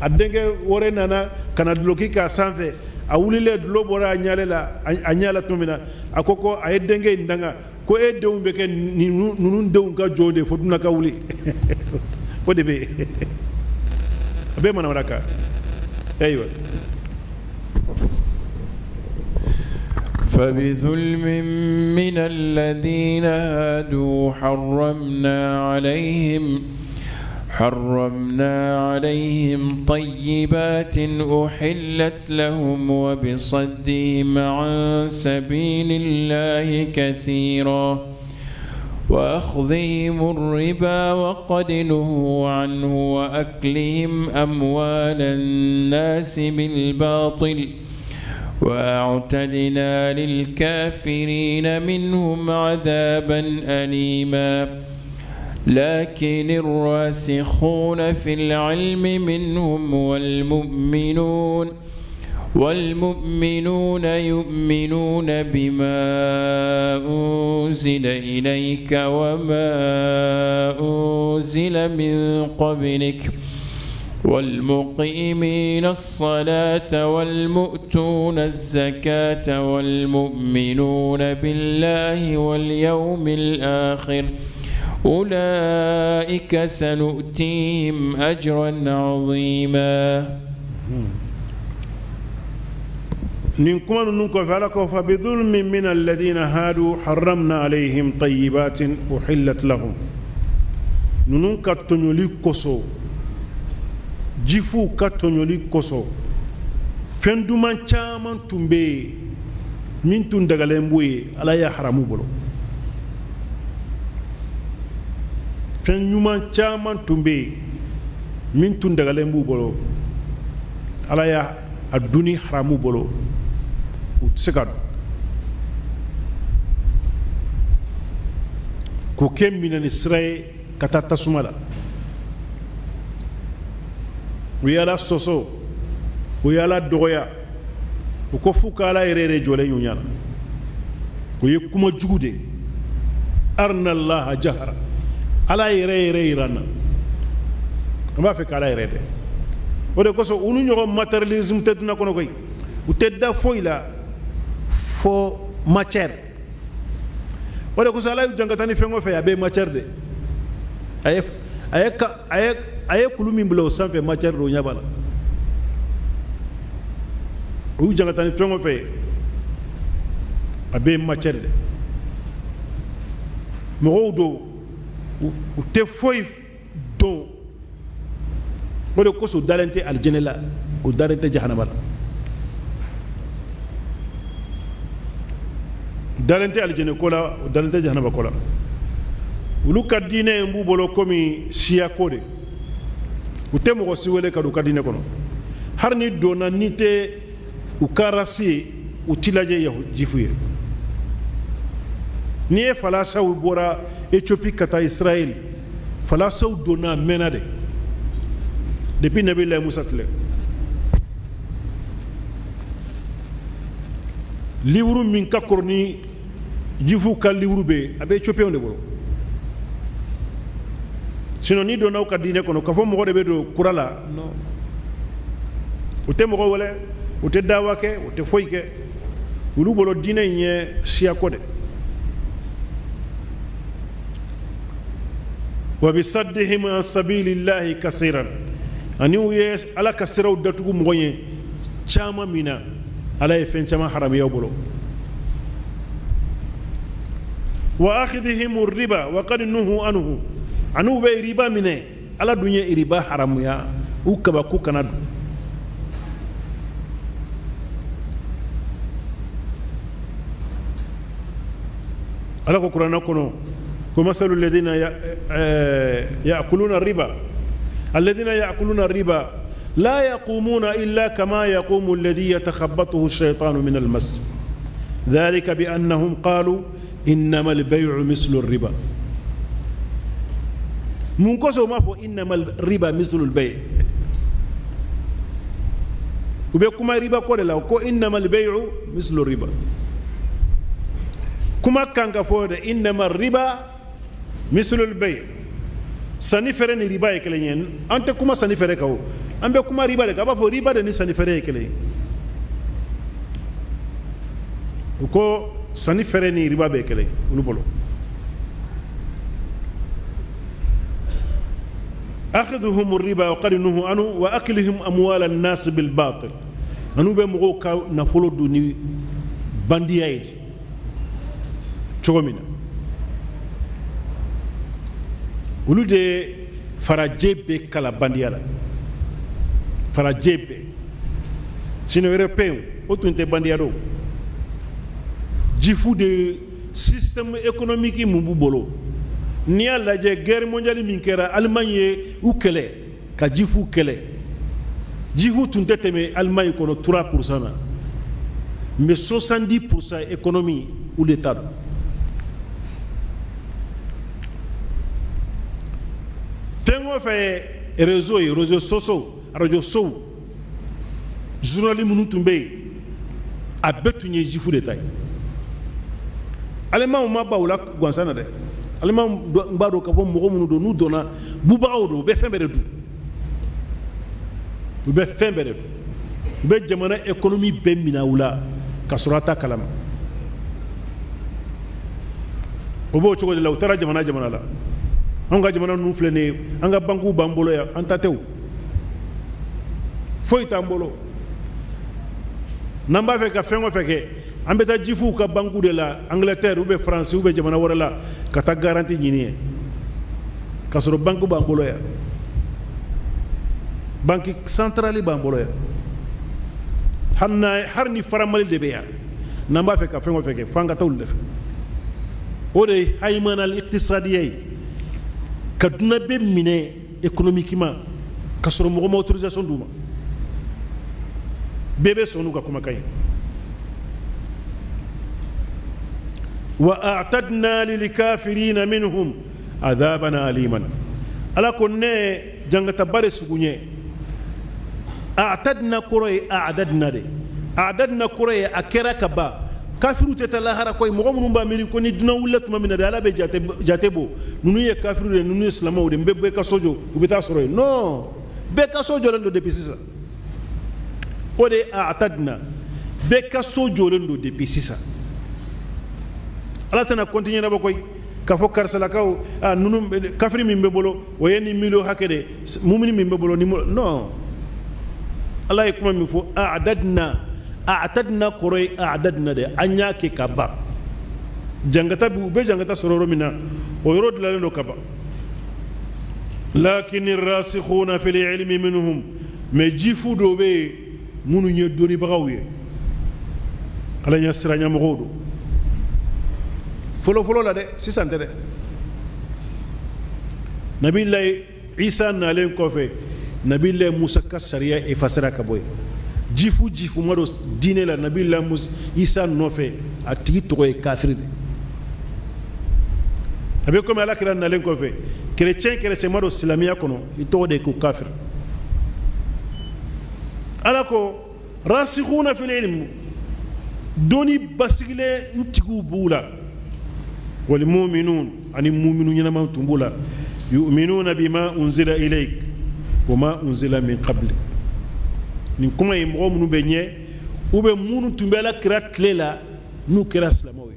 adenke wore nana kana dloki ka sanfe a wulile dlo bora anyala tumina akoko ayedenge ndanga ko e dewumbe ke nunun dewum ka jode fo duna ka wuli ko debe abe mana waraka aywa فبظلم من الذين هادوا حرمنا عليهم طيبات أحلت لهم وبصدهم عن سبيل الله كثيرا وأخذهم الربا وقد نهوا عنه وأكلهم أموال الناس بالباطل وأعتدنا للكافرين منهم عذابا أليما لكن الراسخون في العلم منهم والمؤمنون يؤمنون بما أنزل إليك وما أنزل من قبلك والمقيمين الصلاة والمؤتون الزكاة والمؤمنون بالله واليوم الآخر أولئك سنؤتيهم أجرا عظيما نكون ننكو فعلك فبظلم من الذين هادوا حرمنا عليهم طيبات أحلت لهم ننكو تنولي كسو jifu ka tonyoli koso fenduman chaman tumbe min tun daga lembuye ala ya haramu bolo fenduman chaman tumbe min tun daga lembu bolo ala ya aduni haramu bolo utsekad ko ken minani siraye ka taa tasuma la u ye ala soso u ye ala dɔgɔya u ko f'u ka ala yɛrɛ yɛrɛ jɔlen y'u ɲana o ye kuma jugu de arna allaha jahara ala yɛrɛ yɛrɛ yiran na an b'a fɛ ka ala yɛrɛ dɛ o de kosɔn olu ɲɔgɔn matérialisme tɛ duna kɔnɔ koyi u tɛ da foyi la fo matière o de kosɔn ala y'u jan ka taa ni fɛn o fɛn a bɛɛ matière de a ye kulu min bila o sanfɛ matière de o ɲɛ b'a la u y'u jan ka taa ni fɛn o fɛn a bɛɛ matière de mɔgɔw don u tɛ foyi dɔn o de kosɔn u dalen tɛ alijɛnɛ la u dalen tɛ jahanama la u dalen tɛ alijɛnɛ ko la u dalen tɛ jahanama ko la olu ka diinɛ in b'u bolo komi siya ko de u tɛ mɔgɔ si wele ka don u ka diinɛ kɔnɔ hali ni donna ni tɛ u ka rasi ye u ti lajɛ jifu ye n'i ye falasaw bɔra Éthiopie ka taa Israël falasaw donna mɛnna de depuis Nabilahi Musa tile livre min ka kɔrɔ ni jifu ka livre bɛ a bɛ Éthiopienw de bolo sinon ni donna u ka diinɛ kɔnɔ k'a fɔ mɔgɔ de bɛ don kura la non u tɛ mɔgɔ wele u tɛ dawa kɛ u tɛ foyi kɛ olu bolo diinɛ in ye siya ko de wa bisaddihim an sabilillahi kasiran ani u ye ala ka siraw datugu mɔgɔ ye caman min na ala ye fɛn caman haramiya bolo wa akhidhihim riba wa qad nuhu anhu anu bɛ riba minɛ ala dun ye riba haramuya u kabaku kana dun ala ko kuranna kɔnɔ ko masalu alladhina ya'kuluna riba alladhina ya'kuluna riba la yaqumuna illa kama yaqumu alladhi yatakhabbathu ash-shaytanu min al-mas dhalika bi annahum qalu innama al-bay'u mislu ar-riba mun koso ma fo innama al-riba mislu al-bay' ube kuma riba ko de la ko innama al-bay'u mislu ar-riba kuma kanga fo de innama ar-riba mislu al-bay' sani fere ni riba ye kelen ye an tɛ kuma sani fere kan o an bɛ kuma riba de kan a b'a fɔ riba de ni sani fere ye kelen ye u ko sani fere ni riba bɛ ye kelen ye olu bolo akhidhuhum riba wa qad nuhu anhu wa aklihim amwal an-nas bil batil anu bɛ mɔgɔw ka nafolo dun ni bandiya ye cogo min na olu de farajɛ bɛ kala bandiya la farajɛ bɛ sinon européen o tun tɛ bandiya dɔn jifu de système économique mun b'u bolo n'i y'a lajɛ guerre mondiale min kɛra Allemagne ye u kɛlɛ ka jifu kɛlɛ jifu tun tɛ tɛmɛ Allemagne kɔnɔ 3% na mais 70% économie u de ta don fɛn o fɛn réseau ye réseau soso radio sow journaliste minnu tun bɛ yen a bɛɛ tun ye jifu de ta ye Allemagne ma ba o la gansan na dɛ Allemagne b'a dɔn k'a fɔ mɔgɔ minnu don n'u donna bubagaw don u bɛ fɛn bɛɛ de dun u bɛ fɛn bɛɛ de dun u bɛ jamana économie bɛɛ minɛ u la ka sɔrɔ a t'a kalama o b'o cogo de la u taara jamana la an ka jamana ninnu filɛ nin ye an ka bankuw b'an bolo yan an ta tɛ o foyi t'an bolo n'an b'a fɛ ka fɛn o fɛn kɛ an bɛ taa jifuw ka banku de la Angleterre ou bien France ou bien jamana wɛrɛ la ka taa garantie ɲini ye ka sɔrɔ banku b'an bolo yan banque centrale b'an bolo yan hali ni faramali de bɛ yan n'an b'a fɛ ka fɛn o fɛn kɛ f'an ka taa olu de fɛ o de ye haymana al-iqtisadiya ye ka dunan bɛ minɛ économiquement ka sɔrɔ mɔgɔ ma autorisation d'u ma bɛɛ bɛ sɔn n'u ka kumakan ye وأعتدنا للكافرين منهم عذابا أليما على كنا جنگتا بار سغنيه أعتدنا كوري أعددنا كوري أكرا كبا كافرو تتلا هرا كوي مغم نبا ميري كوني دنا ولت ما من دالا بي جاتبو نونو يا كافرو نونو اسلامو دي مبه كاسوجو وبتا سوري نو بكا سوجو لندو ديبيسيسا ودي أعتدنا بكا سوجو لندو ديبيسيسا ala tana continuer naba koy ka fo karsala kaw nunu kafri min bebolo wayeni milo hakede mumini min bebolo ni non ala e kuma mi fo a'tadna quray a'dadna de anya ke kaba jangata bu be jangata sororo mina o yoro dilale do kaba lakin ar-rasikhuna fil ilmi minhum me jifu do be munu nye doni bagawiye ala nya siranya mogodo folo la de sisante de nabillahi isa nalen kofe nabillahi musa ka sharia e fasara ka boy jifu mado dine la nabillahi musa isa nofe a tigi to e kafir de abe ko mala kira nalen kofe chrétien mado islamia kono ito de ko kafir alako rasikhuna fil ilm doni basigile ntigu bula والمؤمنون عن المؤمنون ينما تنبولا يؤمنون بما أنزل إليك وما أنزل من قبلك نكما يمغو منو بنيه ube munu tumbela kira tlela nu kira slamawi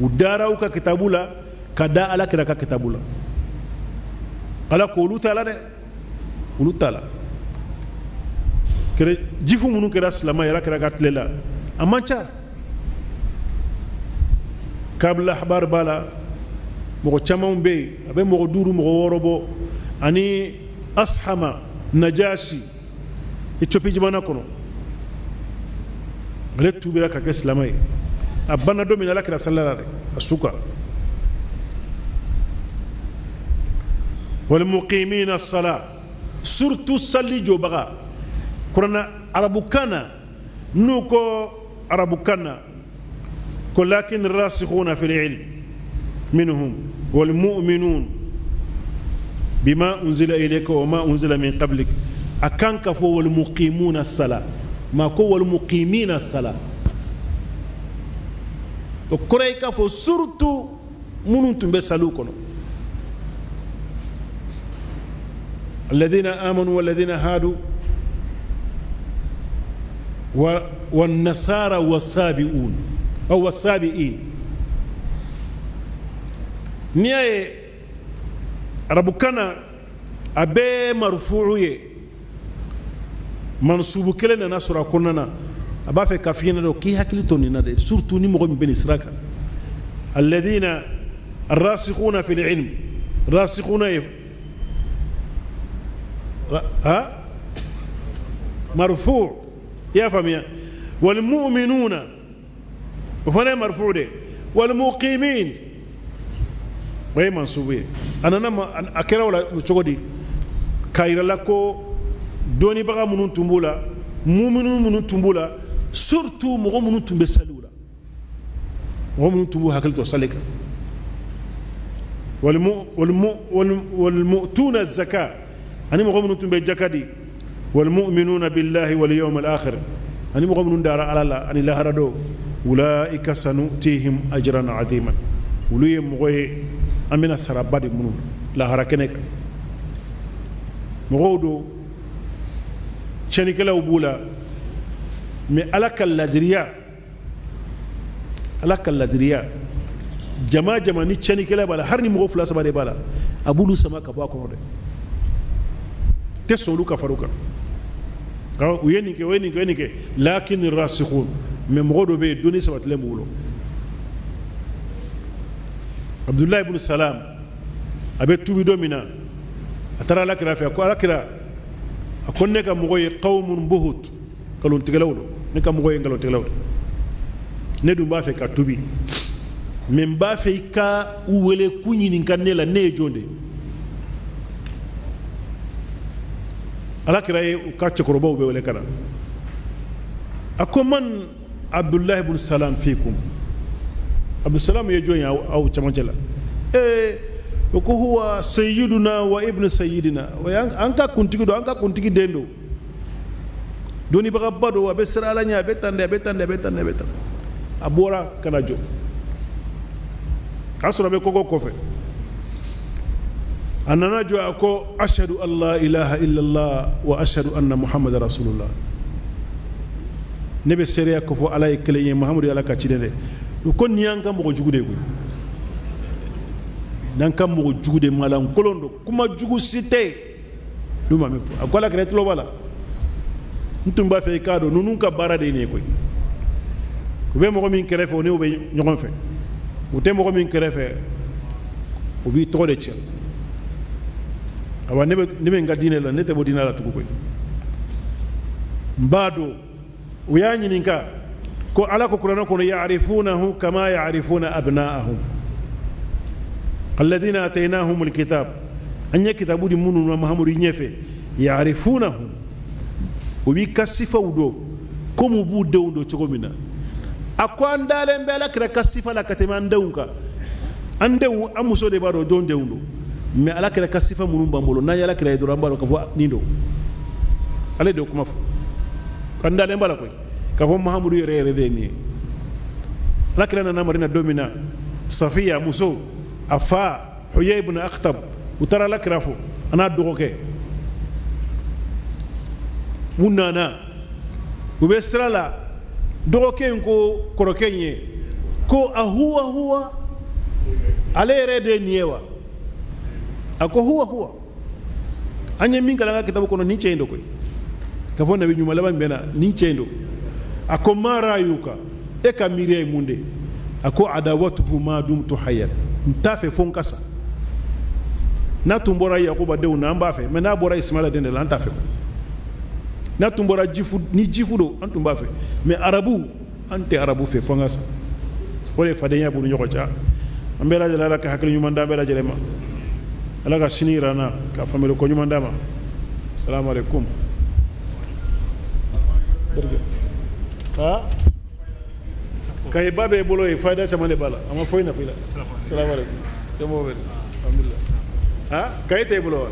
udara uka kitabula kada ala kira ka kitabula ala ko lutala de lutala kire jifu munu kira slama yara kira ka tlela amancha kabla habar bala mogo chamam be abe mogo duru mogo worobo ani ashama najashi Ethiopie jibana kono le tubira ka islamay abana do min ala kira sallallahu asuka wal muqimin as-salat surtout salli jobaga qur'ana arabukana nuko arabukana ولكن الراسخون في العلم منهم والمؤمنون بما أنزل إليك وما أنزل من قبلك أكان كفو والمقيمون الصلاة ما كو والمقيمين الصلاة وكري كفو سورتو منونتم بسالوكم الذين آمنوا والذين هادوا والنصارى والسابئون أو السابئين نياي ربكنا أبي مرفوعي منصوب كلنا نصر كوننا أبا في كافينا لو كي هكلي تونينا ده سورتو ني مغم بن إسراك الذين الراسخون في العلم راسخون ها مرفوع يا فهميا والمؤمنون وفنا مرفوع ده والمقيمين وهي منصوبه انا نما اكرا ولا تشودي كاير لكو دوني بقى منون تمبولا مؤمنون منون تمبولا سورتو مغو منون تمبه سالولا مغو منون تمبو هكل تو سالك والمؤتون الزكاه اني مغو منون تمبه جكادي والمؤمنون بالله واليوم الاخر اني مغو منون دار على الله اني لا هردو أولئك سنؤتيهم أجرا عظيما ولي مغوي أمنا سرابادي منون لا هركنك مغودو شنكلا وبولا مي ألك اللادريا جما ني شنكلا بالا هرني مغو فلاس بالي بالا أبولو سما كبوا كونو تسولو كفاروكا وينك لكن الراسخون mais mogodo be doni sabat le mulo Abdullah ibn Salam abe tubi domina atara la kira fa ko ala kira akonne ka mogoy qawmun buhut kalon tigalawdo ne ka mogoy ngalon tigalawdo ne dum ba fe ka tubi men ba fe ka uwele kunyini kanela ne jonde ala kira e ka chokorobo be wele kana akoman عبد الله بن سلام فيكم عبد السلام يجوين أو تمانجلا هو سيدنا وابن سيدنا وأنك كنت كده أنك كنت كده دندو دوني بغبادو وبسر على نيا بيتان أبورا كناجو أسرع بكوكو كوفي أنا نجوا أكو أشهد أن لا إله إلا الله وأشهد أن محمد رسول الله نبي سريع كفو على كليه محمد على كاتشينه يكون نيانكا موجودة كوي نانكا موجودة مالام كلوندو كما جوجو سيتي لما مفو أقول لك رتلو بالا نتوم بافي كادو نونكا بارا ديني كوي كوبي مغو مين كرفه ونيو بي نيغون في وتي مغو مين كرفه وبي تودي تشل awa nebe nga dine la nete bo dina la tukukoy mbado uyanyi ninka ko ala ko qur'an ko ya'rifunahu kama ya'rifuna abna'ahum alladhina ataynahum alkitab anya kitabu di munu na muhammadu nyefe ya'rifunahu ubi kasifa udo ko mu bu dewdo chogomina akwa ndale mbela kira kasifa la katema ndawunka andewu amuso de baro don dewdo mais ala kira kasifa munum bambolo na yala kira idura mbalo kafo nindo ale de kuma fo kanda le mbala koy kafo mahamudu yere de ni ala kira na marina domina safiya muso afa huyay ibn akhtab utara la kira fo ana dogoke munana ube strala dogoke ko korokenye ko huwa ale yere de niyewa ako huwa anya minga langa kitabu kono ni chendo koy kafo nabi nyuma laban bena ni chendo ako mara yuka e kamire munde ako adawatuhu ma dumtu hayyan ntafe fonkasa na tumbora yakuba de una mbafe mena bora ismaila de la ntafe na tumbora jifu do antumba fe mais arabu ante arabu fe fonkasa wala fadenya buru nyoko cha ambela jala ka hakli nyuma ndambela jelema alaga sinirana ka famelo ko nyuma ndama assalamu alaikum ha kay babe bolo e fayda chamane bala ama foyna fila assalamu alaikum demo alhamdulillah ha kay te bolo